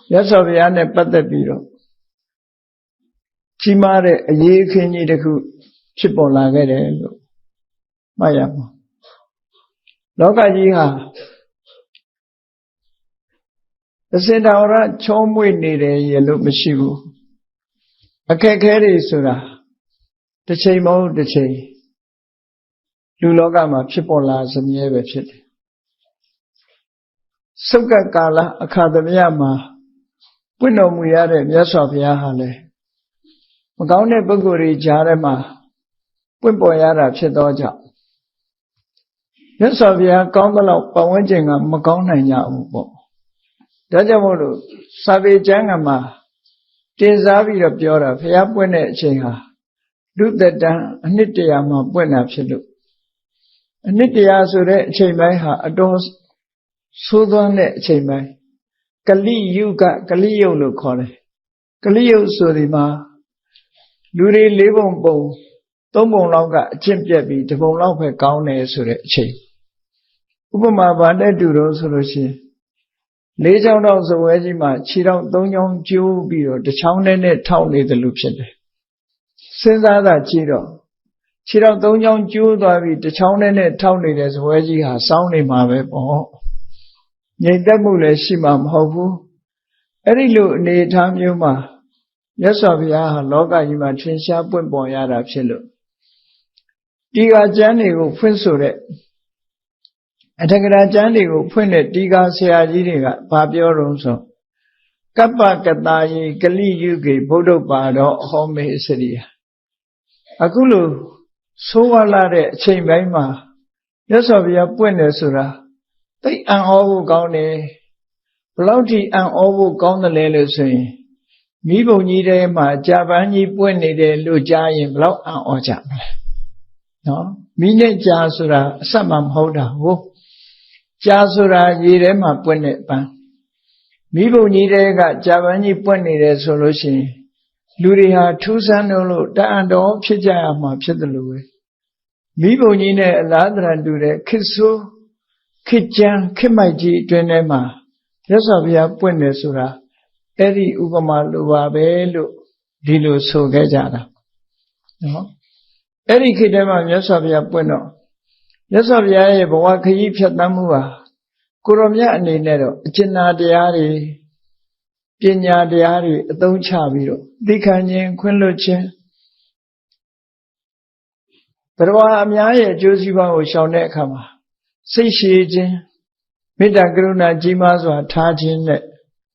Yes, of Yana Patapiro. Chimare, a ye king the cook, Chipola Gede. Mayama. Loka Jiha. The Sendara Chomwe needed yellow machivu. A cakeri sura. The Chamo, the Che. Lulogama, Chipolas and Yevechit. Suka Kala, Academiama. Puno Muyare, yes of Yahale. Magaune Buguri Jarema. Pumpoyara Chedoja. Yes of Ya Kongolo, Pawajinga, Magona Yamu. Dajamulu, Sabi Jangama. Tizavi of Yora, Fiapwene Chinga. Do that down, Nitiama, Buena Chidu. Nitia Sure Chimeha, adores Sudane Chime. Kali Yuga, Kalio Lucone. Kalio Surima. Luri Livon Bo. Tomo Longa, Chimpiabi, the Bolompe Gaune Sure Chi. Upama Bande Duro Solution. Lays out of the Wajima, Chirao Donyong Jew Biro, the Chownene Towny the Lupin. Since that Chiro. Chirao Donyong Jew, the Chownene Towny as Waji has sounding my weapon. Yedamule Shimam Hovu. Erilu ne tam yuma. Yes of Yaha Loga Yuma Trinsha Pumboyara Chilu. Diga Jani will Prinsure. Atagara Jani will print it Diga Seajiga, Pabio Ronso. Kappa Katayi, Kali Yugi, Bodo Bado, Home Siria. Akulu, Soalare, Chambaima. Yes of Ya Puenesura. They are all gone. Blouty and all gone the lele. Mibo nide ma Javani Puenide Lujayan Blau and Oja. No, Mine Jasura, Samam Hoda, wo. Jasura Yirema Puenet Ban. Mibo nide got Javani Puenide solution. Luriha Tusanolo, da and all Chijama Chidalue. Mibo nine ladran do the Kisu. Kitjan Kimaji Drenema. Yes of Ya Puenesura. Eri Ugama Lubabelu Dilu Sogajana. No? Eri Kidema, yes of Ya Pueno. Yes of Ya Bawaki Piatamua. Kuromia Ninero, China Diari, Pinya Diari, Don Chaviro, Dikanyin, Quinluche. Perwa Amia, Josiba, shall not come. Say she, Midagruna Jimazo, Tajin,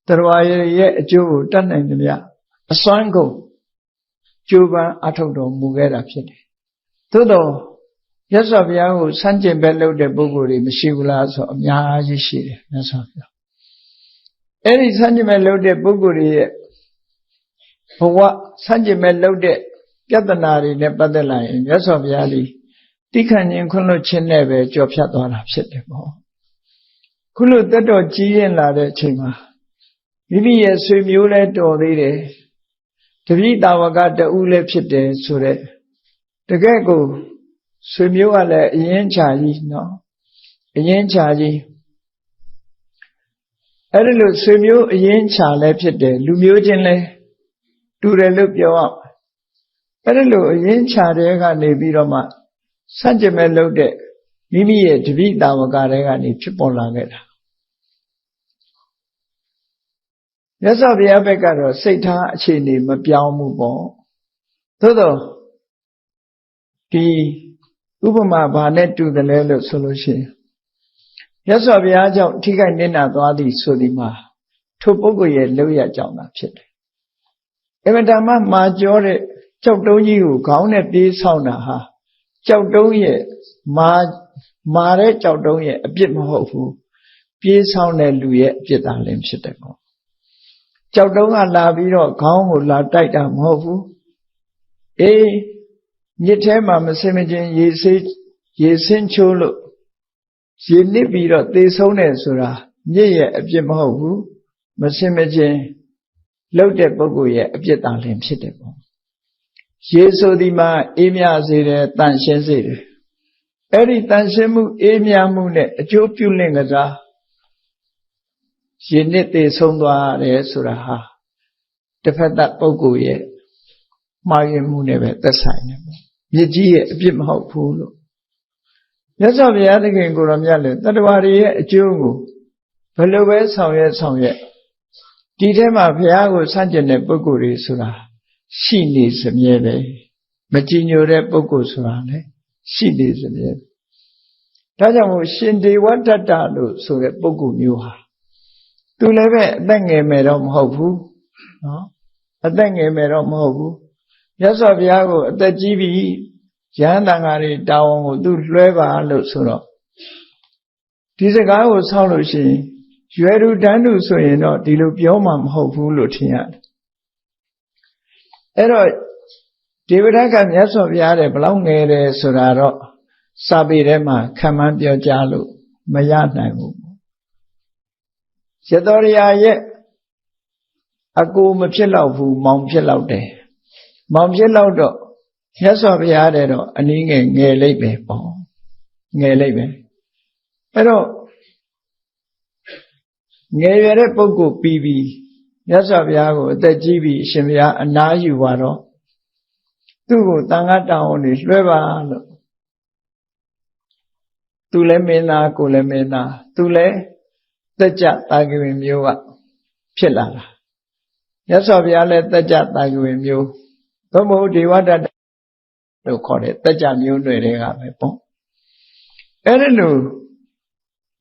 Tarwaya ye Joe, done in the ya. A swango Juba Atodo Mugera Pit. Todo, yes of Yahoo, Sanjay Bello de Buguri, Mishivulas of Yahaji, that's all. Any Sanjay Mello de Buguri, for what Sanjay Mello de Gadanari, the Badaline, yes of Yali. Dikan in Kuno Chineve, Job Shadon upset them all. Kulu Dado G and Lade Chima. Maybe a swim you let or read. To read our got the Ule Pite, Sure. The Gago swim you are a yen chargy, no? A yen chargy. Erilu swim you a yen charle pite, Lumujinle. Do the loop you up. Erilu a yen charega ne biroma. Sanjay Mello de Mimi to read our Garega Chipola. Yes, of the Abegaro, Sata Chini, Mapiao Mubo. Todo the Ubama Banet to the Lelo solution. Yes, of the Aja Tiga Nina Dwadi Sudima. Topogoye Luya Jana Chit. Evidama Majore Chokdoni, Gaunet de Sauna ha. Chowdoye, Mare Chowdoye, a bit more hopeful. Peace sound and Louis, Pietalim Shitako. Chowdonga la Viro, Kong, la Taita Mofu. Yetema, Massimajin, ye sin cholo. Ye nibiro, they sonesura, ye a bit more hopeful. Massimajin, loaded Bogoye, a Pietalim Shitako. Yeso di ma emia zere tan shen zere. Eri tan shen mu emia mu ne ajo pyu lin ga ရေနစ်သေးဆုံးသွားတယ်ဆိုတာဟာတစ်ဖက်သက်ပုဂ္ဂိုလ်ရဲ့မှားယွင်းမှုနဲ့ပဲသက်ဆိုင်တယ်ပေါ့မြစ်ကြီးရဲ့အပြစ်မဟုတ်ဘူးလို့မြတ်စွာဘုရားသခင်ကိုယ်တော်မြတ်လည်းတတ္တဝါတွေရဲ့အကျိုးကိုဘယ်လိုပဲဆောင်ရွက်ဒီထဲမှာဘုရားကိုဆန့်ကျင်တဲ့ပုဂ္ဂိုလ်တွေဆိုတာရှိနေစမြဲပဲမကြည်ညိုတဲ့ပုဂ္ဂိုလ်ဆိုတာလည်းရှိနေစမြဲဒါကြောင့်မို့ရှင်ဒေဝတ္တလို့ဆိုတဲ့ပုဂ္ဂိုလ်မျိုးဟာသူလည်းပဲအသက်ငယ်မယ်တော့မဟုတ်ဘူးနော်အသက်ငယ်မယ်တော့မဟုတ်ဘူးမြတ်စွာဘုရားကိုအသက်ကြီးပြီယဟန်တန်ဃာတွေတာဝန်ကိုသူလွှဲပါလို့ဆိုတော့ဒီစကားကိုဆောက်လို့ရှိရင်ရွယ်သူတန်းသူဆိုရင်တော့ဒီလိုပြောမှမဟုတ်ဘူးလို့ထင်ရတယ်အဲ့တော့ဒီဝိဒကမြတ်စွာဘုရားတဲ့ဘလောက်ငယ်တယ်ဆိုတာတော့စာပေထဲမှာခံမှန်းပြောကြားလို့မရနိုင်ဘူးရသော်ရာရဲ့အကိုမဖြစ်တော့ဘူးမောင်ဖြစ်တော့တယ်မောင်ဖြစ်တော့မြတ်စွာဘုရားတဲ့တော့အနည်းငယ်ငယ်လိုက်ပဲပေါ့ငယ်လိုက်ပဲအဲ့တော့ငယ်ရတဲ့ပုဂ္ဂိုလ်ပြီးမြတ်စွာဘုရားကိုအသက်ကြီးပြီးအရှင်ဘုရားအနားယူပါတော့သူ့ကိုတန်ခါတောင်းနေလွှဲပါလို့သူလည်းမင်းသားကိုလည်းမင်းသားသူလည်းသက်ကြတာကဝင်မျိုးကဖြစ်လာတာမြတ်စွာဘုရားလည်းသက်ကြတာကဝင်မျိုးသို့မဟုတ်ဒေဝတ္တလို့ခေါ်တဲ့သက်ကြမျိုးတွေတွေကပဲပေါ့အဲ့ဒါလို့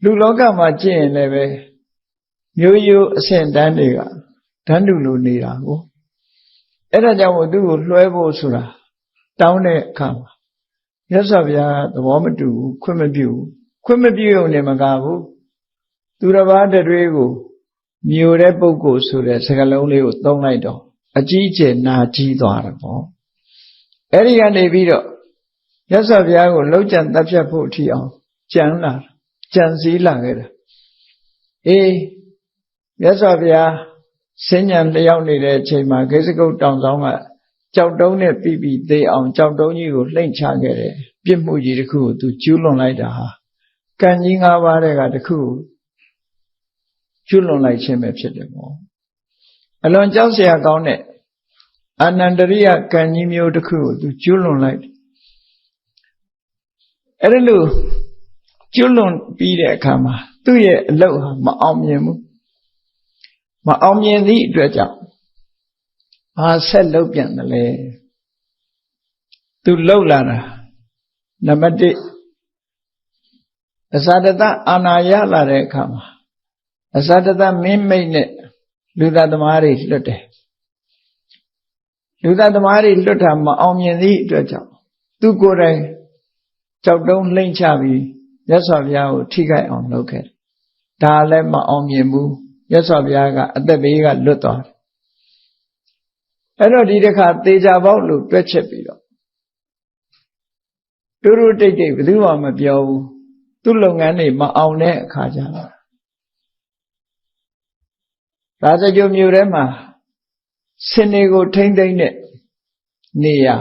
လူလောကမှာကြည့်ရင်လည်းပဲမျိုးရိုးအဆင့်တန်းတွေကဓာတ်တူလိုနေတာကိုအဲ့ဒါကြောင့်မို့သူ့ကိုလွှဲဖို့ဆိုတာတောင်းတဲ့အခါမှာမြတ်စွာဘုရားသဘောမတူဘူးခွင့်မပြုရုံနဲ့မကဘူးသူတစ်ပါးတည်းကိုမျိုးတဲ့ပုဂ္ဂိုလ်ဆိုတဲ့စကားလုံးလေးကိုသုံးလိုက်တော့အကြီးကျယ်နာကြီးသွားတယ်ပေါ့အဲ့ဒီကနေပြီးတော့မြတ်စွာဘုရားကိုလှုပ်ကြံတပ်ဖြတ်ဖို့အထိအောင်ကြံစည်းလာခဲ့တယ်အေးမြတ်စွာဘုရားစဉ္ညာလျောက်နေတဲ့အချိန်မှာဂိစကုတ်တောင်ဆောင်ကကြောက်တုံးနဲ့ပြီးသေးအောင်ကြောက်တုံးကြီးကိုလှိမ့်ချခဲ့တယ်ပြစ်မှုကြီးတစ်ခုကိုသူကျူးလွန်လိုက်တာဟာကံကြီး၅ပါးတဲ့ကတစ်ခုကျူးလွန်လိုက်ခြင်းပဲဖြစ်တယ်ပေါ့အလွန်ကြောက်စရာကောင်းတဲ့အနန္တရိယကံကြီးမျိုးတစ်ခုကိုသူကျူးလွန်လိုက်အဲ့ဒါလို့ကျူးလွန်ပြီးတဲ့အခါမှာသူ့ရဲ့အလုပ်ဟာမအောင်မြင်ဘူးမအောင်မြင်သည့်အတွက်ကြောင့်ဘာဆက်လုပ်ပြန်တယ်လဲသူလှုပ်လာတာနံပါတ်1အဇာတတအာနာရလာတဲ့အခါမှာအဇာတတမင်းမိတ်နဲ့လူသားသမားတွေလွတ်တယ်လူသားသမားတွေလွတ်တာမအောင်မြင်သည့်အတွက်ကြောင့်သူကိုယ်တိုင်ကြောက်တုံးလှိမ့်ချပြီးမြတ်စွာဘုရားကိုထိခိုက်အောင်လုပ်ခဲ့ဒါလည်းမအောင်မြင်ဘူးမြတ်စွာဘုရားကအသက်ဘေးကလွတ်သွားတယ်အဲ့တော့ဒီတစ်ခါသေချာပေါက်လို့တွက်ချက်ပြီးတော့တူတူတိတ်တိတ်ဘယ်သူမှမပြောဘူးသူ့လုပ်ငန်းတွေမအောင်တဲ့အခါကျတော့ရာဇဂိုမြို့ထဲမှာစင်တွေကိုထိမ့်သိမ့်တဲ့နေရာ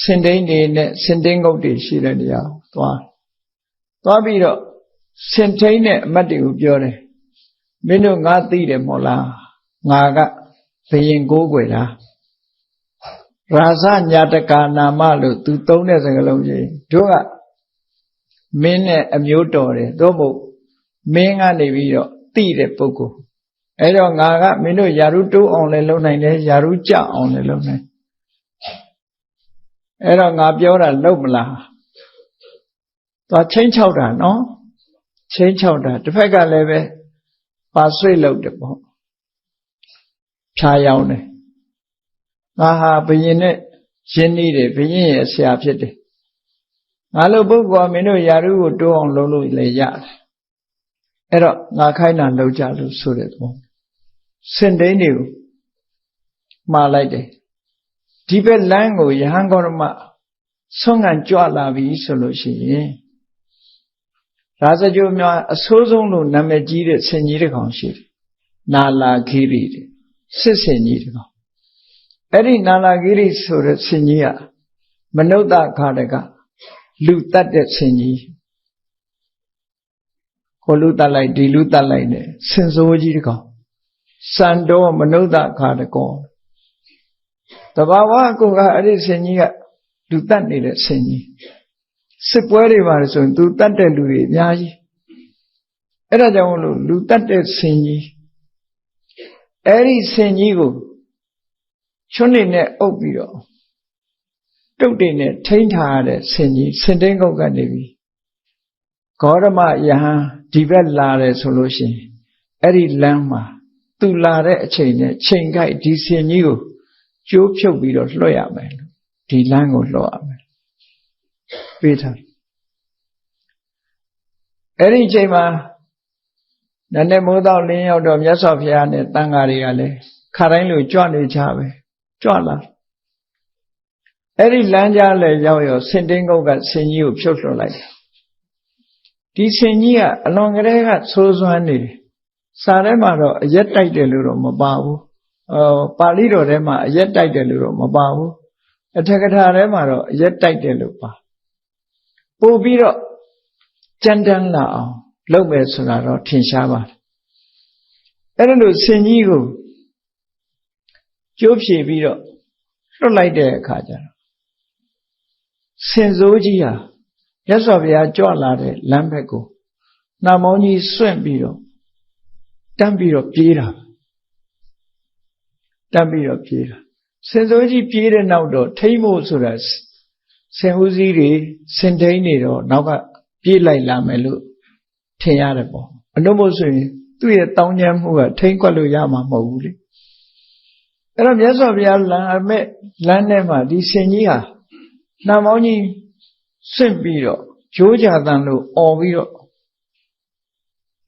စင်တိန်တွေနဲ့စင်တင်းကုတ်တွေရှိတဲ့နေရာသွားပြီးတော့စင်ထိန်တဲ့အမတ်တွေကိုပြောတယ်မင်းတို့ငါသိတယ်မို့လားငါကဘယင်ကိုးကွယ်တာရာဇညာတကာနာမလို့သူသုံးတဲ့စကားလုံးကြီးတို့ကမင်းနဲ့အမျိုးတော်တယ်သို့မဟုတ်မင်းကနေပြီးတော့သိတဲ့ပုဂ္ဂိုလ်အဲ့တော့ငါကမင်းတို့ယာရုတိုးအောင်လည်းလုပ်နိုင်တယ်ယာရုကြအောင်လည်းလုပ်နိုင်အဲ့တော့ငါပြောတာလုပ်မလားသွားချင်းချောက်တာနော်ချင်းချောက်တာတစ်ဖက်ကလည်းပဲပါဆွေးလုပ်တယ်ပေါ့ဖြာရောင်းတယ်ငါဟာဘယင်နဲ့ရင်းနှီးတယ်ဘယင်ရဲ့ဆရာဖြစ်တယ်ငါလိုပုဂ္ဂိုလ်ကမင်းတို့ယာရုကိုတိုးအောင်လုပ်လို့လည်းရတယ်အဲ့တော့ငါခိုင်းတာလုပ်ကြလို့ဆိုတဲ့ပေါ့စင်တိန်တွေကိုမှားလိုက်တယ်ဒီဘက်လမ်းကိုယဟန်ဂေါရမဆုံးခံကြွလာပြီဆိုလို့ရှိရင်ရာဇဂိုများအဆိုးဆုံးလို့နာမည်ကြီးတဲ့ဆင်ကြီးတစ်ကောင်ရှိတယ်နာလာဂိရိတဲ့စစ်ဆင်ကြီးတစ်ကောင်အဲ့ဒီနာလာဂိရိဆိုတဲ့ဆင်ကြီးကမနုဿခါတကလူတတ်တဲ့ဆင်ကြီးဟ လူတတ်လိုက်ဒီလူတတ်လိုက်နဲ့စင်စိုးကြီးတကောင်စံတော်မနုဿခါတကောတဘာဝကိုကအဲ့ဒီဆင်ကြီးကလူတတ်နေတဲ့ဆင်ကြီးစစ်ပွဲတွေပါဆိုရင်သူတတ်တဲ့လူတွေအများကြီးအဲ့ဒါကြောင့်လို့လူတတ်တဲ့ဆင်ကြီးအဲ့ဒီဆင်ကြီးကိုချွန်းနေနဲ့အုပ်ပြီးတော့တုတ်တွေနဲ့ထိန်းထားရတဲ့ဆင်ကြီးစင်တိန်ကုတ်ကနေပြီးဂေါရမယဟန်ဒီဘက်လာတယ်ဆိုလို့ရှိရင်အဲ့ဒီလမ်းမှာသူလာတဲ့အချိန်နဲ့ချိန်ကိုက်ဒီဆင်ကြီးကိုကျိုးဖြုတ်ပြီးတော့လွှတ်ရမယ်လို့ဒီလမ်းကိုလွှတ်ရမယ်ပေးထားအဲ့ဒီအချိန်မှာနည်းနည်းမိုးတော့လင်းရောက်တော့မြတ်စွာဘုရားနဲ့တန်ဃာတွေကလည်းခါတိုင်းလိုကြွနေကြပဲကြွလာအဲ့ဒီလမ်းကြားလည်းရောက်ရောစင်တိန်ကုတ်ကဆင်ကြီးကိုဖြုတ်လွှတ်လိုက်ဒီဆင်ကြီးကအလွန်ကလေးကဆိုးစွမ်းနေတယ်စာထဲမှာတော့အရက်တိုက်တယ်လို့တော့မပါဘူးပါဠိတော်ထဲမှာအရက်တိုက်တယ်လို့တော့မပါဘူးအထက်ကထာထဲမှာတော့အရက်တိုက်တယ်လို့ပါပို့ပြီးတော့ကြမ်းတမ်းလာအောင်လုပ်မယ်ဆိုတာတော့ထင်ရှားပါတယ်အဲ့ဒါလို့ဆင်ကြီးကိုကျိုးဖြေပြီးတော့လွတ်လိုက်တဲ့အခါကျတော့ဆင်စိုးကြီးဟာမြတ်စွာဘုရားကြွလာတဲ့လမ်းဘက်ကိုနှာမောင်းကြီးစွန့်ပြီးတော့တန်းပြီးတော့ပြေးတာတန်းပြီးတော့ပြေးတာဆင်စိုးကြီးပြေးတဲ့နောက်တော့ထိမ့်ဖို့ဆိုတာဆင်ဦးစီးတွေဆင်ထိန်နေတော့နောက်ကပြေးလိုက်လာမယ်လို့ထင်ရတယ်ပေါ့အလို့မို့ဆိုရင်သူ့ရဲ့တောင်းကျမ်းမှုကထိမ့်ခွက်လို့ရမှာမဟုတ်ဘူးလေအဲ့တော့မြတ်စွာဘုရားလမ်းအမဲ့လမ်းထဲမှာဒီဆင်ကြီးဟာနှာမောင်းကြီးစွန့်ပြီးတော့ဂျိုးကြတန်လို့អော်ပြီးတော့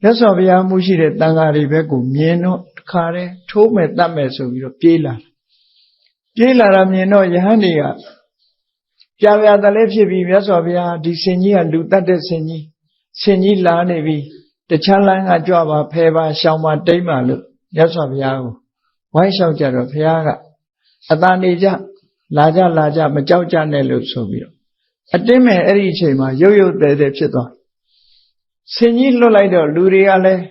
မြတ်စွာဘုရားမှုရှိတဲ့တန်ဃာတွေဘက်ကိုမြင်တော့တခါတည်းထိုးမယ်တတ်မယ်ဆိုပြီးတော့ပြေးလာတာမြင်တော့ယဟန်တွေကပြာပြာတလဲဖြစ်ပြီးမြတ်စွာဘုရားဒီဆင်ကြီးကလူတတ်တဲ့ဆင်ကြီးလာနေပြီတခြားလမ်းကကြွပါဖဲပါရှောင်းပါတိမ့်ပါလို့မြတ်စွာဘုရားကိုဝိုင်းလျှောက်ကြတော့ဘုရားကအသာနေကြလာကြမကြောက်ကြနဲ့လို့ဆိုပြီးတော့အတင်းမဲ့အဲ့ဒီအချိန်မှာရုပ်ရုပ်သေးသေးဖြစ်သွားဆင်ကြီးလွတ်လိုက်တော့လူတွေကလည်း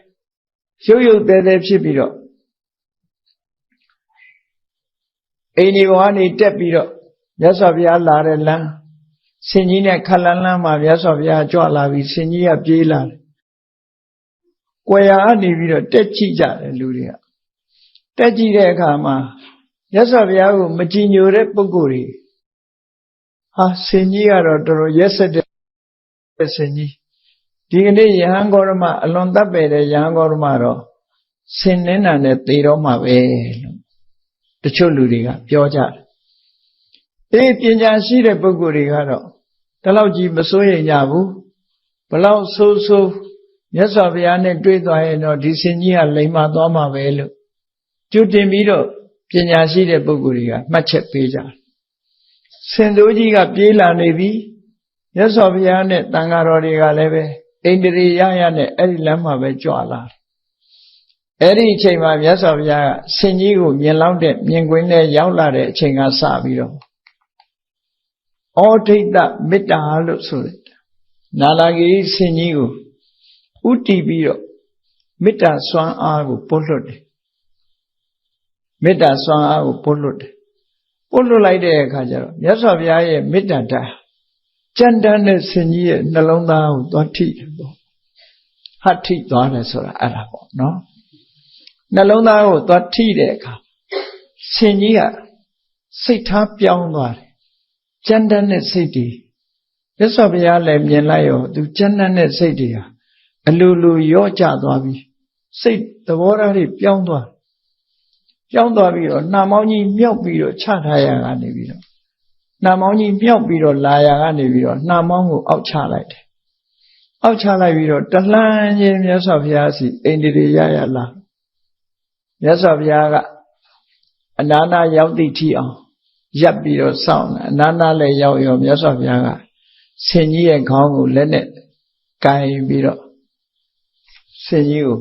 ရုပ်ရုပ်သေးသေးဖြစ်ပြီးတော့အိမ်ဒီဘဝနေတက်ပြီးတော့မြတ်စွာဘုရားလာတဲ့လမ်းဆင်ကြီးနဲ့ခက်လန်းလန်းမှာမြတ်စွာဘုရားကြွလာပြီးဆင်ကြီးကပြေးလာတယ်။ကွယ်ရာကနေပြီးတော့တက်ကြည့်ကြတယ်လူတွေကတက်ကြည့်တဲ့အခါမှာမြတ်စွာဘုရားကိုမကြည်ညိုတဲ့ပုဂ္ဂိုလ်တွေဟာဆင်ကြီးကတော့တော်တော်ရက်စက်တဲ့ဆင်ကြီးဒီကနေ့ယဟန်ဂေါရမအလွန်တပ်ပယ်တဲ့ယဟန်ဂေါရမတော့ဆင်နှင်းတာနဲ့သေတော့မှာပဲလို့တချို့လူတွေကပြောကြတယ်ပညာရှိတဲ့ပုဂ္ဂိုလ်တွေကတော့ဒီလောက်ကြီးမစိုးရိမ်ကြဘူးဘလောက်ဆိုးမြတ်စွာဘုရားနဲ့တွေ့သွားရင်တော့ဒီဆင်ကြီးကလိမ်မာသွားမှာပဲလို့ကြိုတင်ပြီးတော့ပညာရှိတဲ့ပုဂ္ဂိုလ်တွေကမှတ်ချက်ပေးကြတယ်ဆင်စိုးကြီးကပြေးလာနေပြီမြတ်စွာဘုရားနဲ့တန်ဃာတော်တွေကလည်းပဲအိန္ဒြေရနဲ့အဲ့ဒီလမ်းမှာပဲကြွလာတယ်အဲ့ဒီအချိန်မှာမြတ်စွာဘုရားကဆင်ကြီးကိုမြင်လောက်တဲ့မြင်ကွင်းနဲ့ရောက်လာတဲ့အချိန်ကစပြီးတော့ဩဒိဋ္ဌမေတ္တာလို့ဆိုတယ်နာလာဂီဆင်ကြီးကိုဥတီပြီးတော့မေတ္တာစွမ်းအားကိုပို့လွတ်တယ်မေတ္တာစွမ်းအားကိုပို့လွတ်တယ်ပို့လွတ်လိုက်တဲ့အခါကျတော့မြတ်စွာဘုရားရဲ့မေတ္တာဓာတ်ကြမ်းတမ်းတဲ့ဆင်ကြီးရဲ့နှလုံးသားကိုသွားထိတယ်ပေါ့ဟတ်ထိသွားတယ်ဆိုတာအဲ့ဒါပေါ့နော်နှလုံးသားကိုသွားထိတဲ့အခါဆင်ကြီးကစိတ်ထားပြောင်းသွားတယ်ကြမ်းတမ်းတဲ့စိတ်တွေမြတ်စွာဘုရားလည်းမြင်လိုက်ရောသူကြမ်းတမ်းတဲ့စိတ်တွေဟာအလိုလိုရော့ကျသွားပြီစိတ်သဘောထားတွေပြောင်းသွားပြီးတော့နှာမောင်းကြီးမြောက်ပြီးတော့ချထားရကနေပြီးတော့နှာမောင်းကြီးမြောက်ပြီးတော့လာရကနေပြီးတော့နှာမောင်းကိုအောက်ချလိုက်တယ်အောက်ချလိုက်ပြီးတော့တလှမ်းချင်းမြတ်စွာဘုရားစီအိန္ဒြေရလာမြတ်စွာဘုရားကအနာနာရောက်သည့်ထိအောင်ရပ်ပြီးတော့စောင့်တယ်အနာနာလည်းရောက်ရောမြတ်စွာဘုရားကဆင်ကြီးရဲ့ခေါင်းကိုလက်နဲ့ကိုင်ပြီးတော့ဆင်ကြီးကို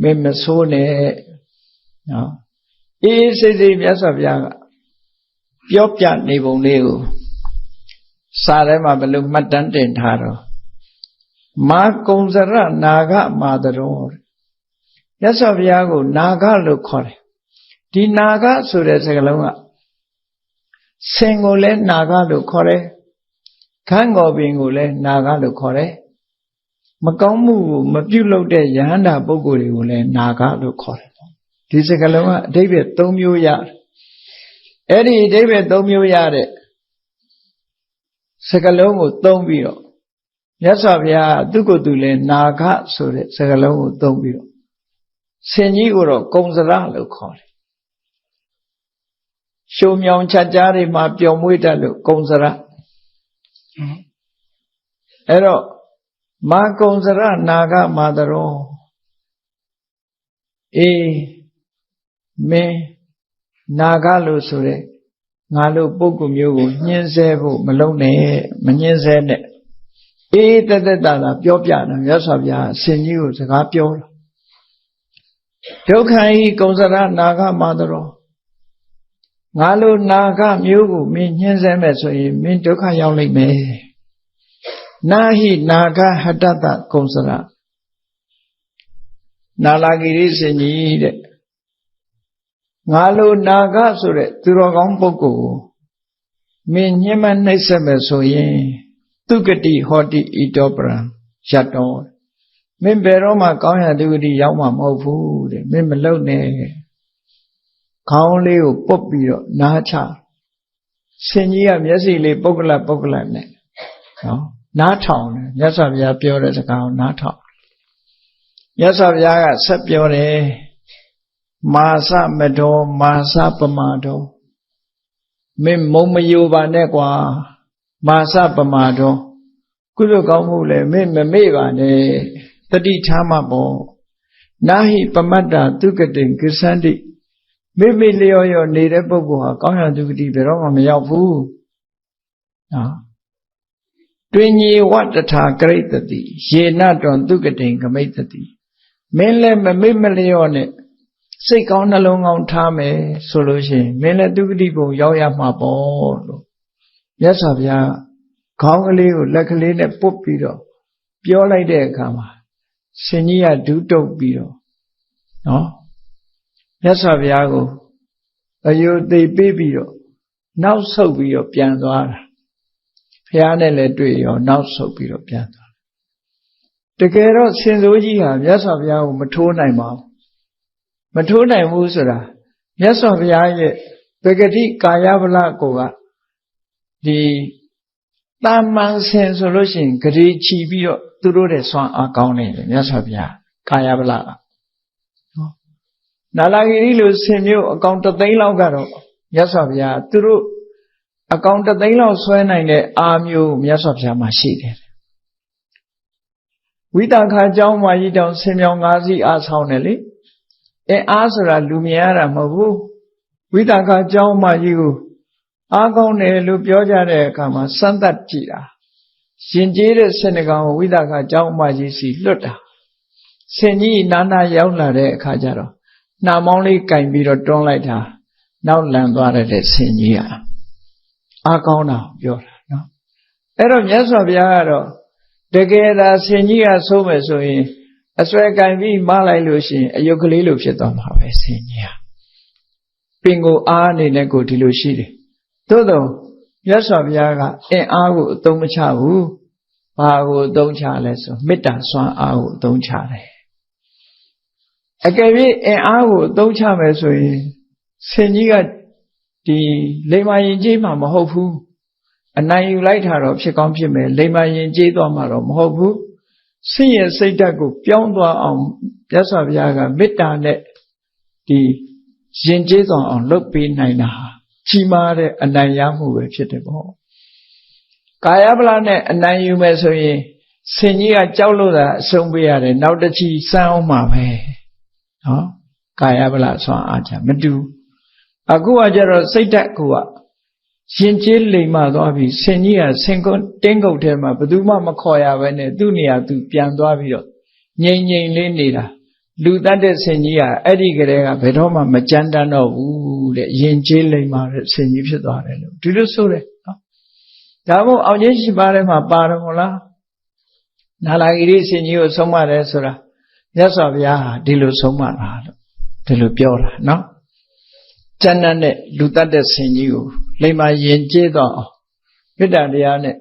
မင်းမဆိုးနဲ့နော်အေးစိတ်စိတ်မြတ်စွာဘုရားကပြောပြနေပုံလေးကိုစာထဲမှာဘယ်လိုမှတ်တမ်းတင်ထားတော့ မာကုံစရနာဂမာတရောမြတ်စွာဘုရားကိုနာဂလို့ခေါ်တယ်ဒီနာဂဆိုတဲ့စကားလုံးကဆင်ကိုလည်းနာဂလို့ခေါ်တယ်ခန်းငေါ်ပင်ကိုလည်းနာဂလို့ခေါ်တယ်မကောင်းမှုကိုမပြုလုပ်တဲ့ယဟန္တာပုဂ္ဂိုလ်တွေကိုလည်းနာဂလို့ခေါ်တယ်ဒီစကားလုံးကအဓိပ္ပာယ်၃မျိုးရတယ်အဲ့ဒီအဓိပ္ပာယ်၃မျိုးရတဲ့စကားလုံးကိုသုံးပြီးတော့မြတ်စွာဘုရားသူ့ကိုယ်သူလည်းနာဂဆိုတဲ့စကားလုံးကိုသုံးပြီးတော့ဆင်ကြီးကိုတော့ကုံစရလို့ခေါ်တယ်ရှုံမြောင်ချက်ကြားတွေမှာပျော်မွေ့တတ်လို့ကုံစရအဲ့တော့မာကုံစရနာဂမာတရောအေးမင်းနာဂလို့ဆိုတဲ့ငါလို့ပုဂ္ဂိုလ်မျိုးကိုညှင်းဆဲဖို့မလုပ်နဲ့မညှင်းဆဲနဲ့အေးတက်တက်တာပြောပြတယ်မြတ်စွာဘုရားအရှင်ကြီးကိုစကားပြောတာဒုက္ခဤကုံစရနာဂမာတရောငါလို့နာဂမျိုးကိုမင်းညှင်းဆဲမဲ့ဆိုရင်မင်းဒုက္ခရောက်လိမ့်မယ်နာဟိနာဂဟတတကုံစရနာလာဂိရိစင်ကြီးတဲ့ငါလို့နာဂဆိုတဲ့သူတော်ကောင်းပုဂ္ဂိုလ်ကိုမင်းညှင်းမနှိပ်စက်မဲ့ဆိုရင်သူဂတိဟောတိဣတောပရံယတ္တောမင်းဘယ်တော့မှကောင်းရာသူဂတိရောက်မှာမဟုတ်ဘူးတဲ့မင်းမလုံနဲ့ခေါင်းလေးကိုပုတ်ပြီးတော့နားချဆင်ကြီးကမျက်စိလေးပုဂ္ဂလနဲ့နော်နားထောင်တယ်မြတ်စွာဘုရားပြောတဲ့စကားကိုနားထောင်မြတ်စွာဘုရားကဆက်ပြောတယ်မာသမတောမာသပမာတောမင်းမုံမယိုပါနဲ့ကွာမာသပမာတောကုသိုလ်ကောင်းမှုလဲမင်းမမေ့ပါနဲ့တတိထားမှပေါ့နာဟိပမတ္တသုကတိကိသန္တိမိမိလျော်ရောနေတဲ့ပုဂ္ဂိုလ်ဟာကောင်းရာသူဂတိဘယ်တော့မှမရောက်ဘူးနော်တွင်ညီဝတ္တထာကရိတတိယေနတွန်သုကတိကမိတ္တိမင်းလည်းမမေ့မလျော့နဲ့စိတ်ကောင်းနှလုံးကောင်းထားမယ်ဆိုလို့ရှိရင်မင်းလည်းသုဂတိဘုံရောက်ရမှာပေါ့လို့မြတ်စွာဘုရားခေါင်းကလေးကိုလက်ကလေးနဲ့ပုတ်ပြီးတော့ပြောလိုက်တဲ့အခါမှာဆင်ကြီးကဒူးတုပ်ပြီးတော့နော်မြတ်စွာဘုရားကိုအယုသိပေးပြီးတော့နောက်ဆုတ်ပြီးတော့ပြန်သွားတာဘုရားနဲ့လည်းတွေ့ရောနောက်ဆုတ်ပြီးတော့ပြန်သွားတကယ်တော့ဆင်စိုးကြီးဟာမြတ်စွာဘုရားကိုမထိုးနိုင်ပါဘူးမထိုးနိုင်ဘူးဆိုတာမြတ်စွာဘုရားရဲ့ပဂတိကာယဗလကိုကဒီတာမန်ဆင်ဆိုလို့ရှိရင်ဂရေချီပြီးတော့သူတို့တဲ့ဆွမ်းအားကောင်းနေတယ်မြတ်စွာဘုရားကာယဗလကနော်နာလာဂိရိလိုဆင်မျိုးအကောင်3သိန်းလောက်ကတော့မြတ်စွာဘုရားသူတို့အကောင်3သိန်းလောက်ဆွဲနိုင်တဲ့အာမျိုးမြတ်စွာဘုရားမှာရှိတယ်ဝိတခါကျောင်းမှာကြီးတောင်ဆင်မြောင်5စီးအားဆောင်တယ်လေအားဆိုတာလူမြင်ရတာမဟုတ်ဘူးဝိတခါကျောင်းမကြီးကိုအားကောင်းတယ်လို့ပြောကြတဲ့အခါမှာစမ်းသပ်ကြည့်တာရှင်ကျေးတဲ့ဆင်တကောင်ကိုဝိတခါကျောင်းမကြီးစီလွတ်တာဆင်ကြီးနာရောက်လာတဲ့အခါကျတော့နှာမောင်းလေးကင်ပြီးတော့တွန်းလိုက်တာနောက်လန်သွားတဲ့ဆင်ကြီးကအားကောင်းတာပြောတာနော်အဲ့တော့မြတ်စွာဘုရားကတော့တကယ်သာဆင်ကြီးကဆိုးမယ်ဆိုရင်အစွဲကင်ပြီးမလိုက်လို့ရှိရင်အယုတ်ကလေးလိုဖြစ်သွားမှာပဲဆင်ကြီးဟာပင်ကိုအားအနေနဲ့ကိုဒီလိုရှိတယ်သို့တော့မြတ်စွာဘုရားကအင်အားကိုအသုံးမချဘူးဘာကိုအသုံးချလဲဆိုမေတ္တာစွမ်းအားကိုအသုံးချတယ်အကယ်၍အင်အားကိုအသုံးချမယ်ဆိုရင်ဆင်ကြီးကဒီလိမ္မာရင်ကြီးမှာမဟုတ်ဘူးအနိုင်ယူလိုက်တာတော့ဖြစ်ကောင်းဖြစ်မယ်လိမ္မာရင်ကြီးသွားမှာတော့မဟုတ်ဘူးဆင်းရဲစိတ်ဓာတ်ကိုပြောင်းသွားအောင်မြတ်စွာဘုရားကမေတ္တာနဲ့ဒီရင်ကျေးသွားအောင်လုပ်ပေးနိုင်တာကြီးမားတဲ့အနိုင်ရမှုပဲဖြစ်တယ်ပေါ့ကာယဗလနဲ့အနိုင်ယူမယ်ဆိုရင်ဆင်ကြီးကကြောက်လို့သာအဆုံးပေးရတယ်နောက်တစ်ချီစမ်းအောင်မှာပဲနော်ကာယဗလဆွမ်းအားချမတူအခုကကျတော့စိတ်ဓာတ်ကရင်ကျေးလိမ်မာသွားပြီဆင်ကြီးကဆင်ကုန်းတင်းကုတ်ထဲမှာဘယ်သူမှမခေါ်ရဘဲနဲ့သူ့နေရာသူပြန်သွားပြီးတော့ငြိမ်လေးနေတာလူတတ်တဲ့ဆင်ကြီးကအဲ့ဒီကလေးကဘယ်တော့မှမကြမ်းတမ်းတော့ဘူးတဲ့ရင်ကျေးလိမ်မာတဲ့ဆင်ကြီးဖြစ်သွားတယ်လို့ဒီလိုဆိုတယ်နော်ဒါမို့အောင်ချင်းရှိပါထဲမှာပါတယ်မဟုတ်လား နာလာဂိရိရှင်ကြီးကိုဆုံးမတယ်ဆိုတာမြတ်စွာဘုရားဟာဒီလိုဆုံးမတာလို့ဒီလိုပြောတာနော်ကျမ်းနဲ့လူတတ်တဲ့ရှင်ကြီးကိုလိမ္မာယဉ်ကျေးတော့မေတ္တာတရားနဲ့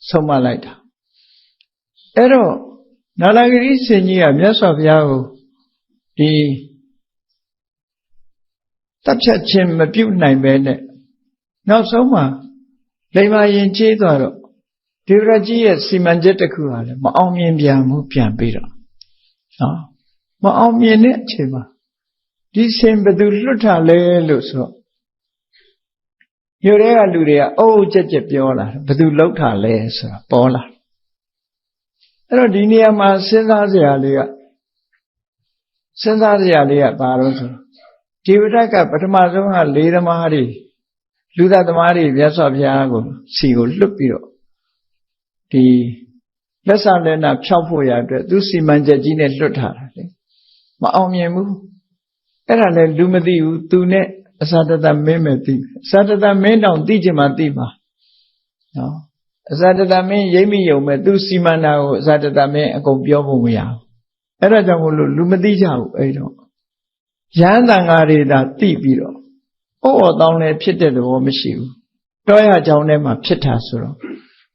ဆုံးမလိုက်တာအဲ့တော့နာလာဂိရိရှင်ကြီးကမြတ်စွာဘုရားကိုဒီတပ်ဖြတ်ခြင်းမပြုနိုင်ပဲနဲ့နောက်ဆုံးမှာလိမ္မာယဉ်ကျေးသွားတော့ဒေဝရကြီးရဲ့စီမံချက်တစ်ခုဟာလည်းမအောင်မြင်ပြန်ဘူးပြန်ပြီးတော့နော်မအောင်မြင်တဲ့အချိန်မှာဒီရှင်ဘယ်သူလွတ်ထားလဲလို့ဆိုတော့မြို့ထဲကလူတွေကအုပ်ကြက်ကြက်ပြောလာဘယ်သူလှုပ်ထားလဲဆိုတာပေါ်လာအဲ့တော့ဒီနေရာမှာစဉ်းစားစရာလေးကဘာလို့ဆိုဒီဝဒကပထမဆုံးကလေးသမားတွေလူသားသမားတွေမြတ်စွာဘုရားကိုစီကိုလွတ်ပြီးတော့ဒီလက်ဆလက်နာဖြောက်ဖို့ရအတွက်သူစီမံချက်ကြီးနဲ့လွတ်ထားတာလေမအောင်မြင်ဘူးအဲ့ဒါလည်းလူမသိဘူးသူနဲ့အစာတတမင်းပဲသိအစာတတမင်းတောင်သိချင်မှသိမှာနော်အစာတတမင်းရိပ်မိယုံမဲ့သူစီမံတာကိုအစာတတမင်းအကုန်ပြောဖို့မရဘူးအဲ့ဒါကြောင့်မို့လို့လူမသိကြဘူးအဲ့တော့ရဟန်းတန်ဃာတွေသာသိပြီးတော့ဩတောင်းလည်းဖြစ်တဲ့သဘောမရှိဘူးတောရကြောင်းထဲမှာဖြစ်တာဆိုတော့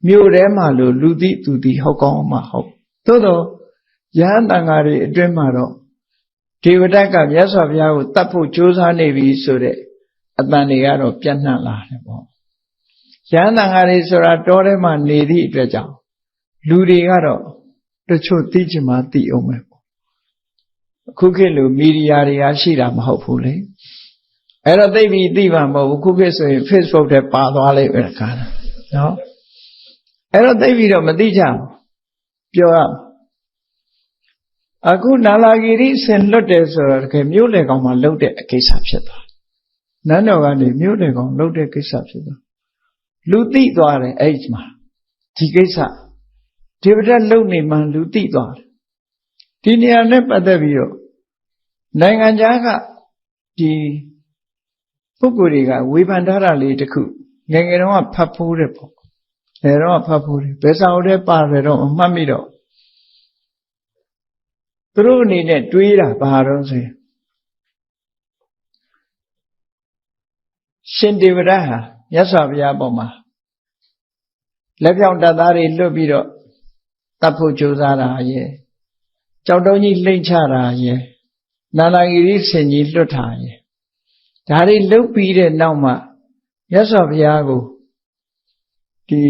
မြို့ထဲမှာလို့လူသိသူသိဟုတ်ကောင်းမှဟုတ်သို့တော့ရဟန်းတန်ဃာတွေအတွင်းမှာတော့ဒေဝဒတ်ကမြတ်စွာဘုရားကိုတတ်ဖို့ကြိုးစားနေပြီဆိုတဲ့အတန်တွေကတော့ပြန့်နှံ့လာတယ်ပေါ့ရဟန်းတန်ဃာတွေဆိုတာတောထဲမှာနေသည့်အတွက်ကြောင့်လူတွေကတော့တချို့သိချင်မှသိအောင်ပဲပေါ့အခုခေတ်လိုမီဒီယာတွေကရှိတာမဟုတ်ဘူးလေအဲ့တော့သိပြီသိမှာမဟုတ်ဘူးခုခေတ်ဆိုရင် Facebook ထဲပါသွားလိမ့်မယ်ခါနော်အဲ့တော့သိပြီတော့မသိကြဘူးပြောရအခုနာလာဂိရိဆင်လွတ်တယ်ဆိုတော့တကယ်မြို့လေကောင်မှာလှုပ်တဲ့အကိစ္စဖြစ်သွားနန်းတော်ကနေမြို့လေကောင်လှုပ်တဲ့ကိစ္စဖြစ်သွားလူသိသွားတယ်အဲ့ဒီမှာဒီကိစ္စဒီပဒတ်လှုပ်နေမှလူသိသွားတယ်ဒီနေရာနဲ့ပတ်သက်ပြီးတော့နိုင်ငံခြားကဒီပုဂ္ဂိုလ်တွေကဝေဖန်ထားတာလေးတခုငယ်ငယ်တုန်းကဖတ်ဖိုးတယ်ပေါ့ငယ်တော့ဖတ်ဖိုးတယ်ဘယ်စာအုပ်ထဲပါတယ်တော့မှတ်မိတော့သူတို့အနေနဲ့တွေးတာဘာတော့ဆိုရင်ရှင်ဒေဝရဟာမြတ်စွာဘုရားပေါ်မှာလက်ပြောင်တပ်သားတွေလွတ်ပြီးတော့တတ်ဖို့ကြိုးစားတာရဲ့ကြောက်တုံးကြီးလှိမ့်ချတာရဲ့နာလာဂိရိဆင်ကြီးလွတ်တာရဲ့ဒါတွေလုတ်ပြီးတဲ့နောက်မှာမြတ်စွာဘုရားကိုဒီ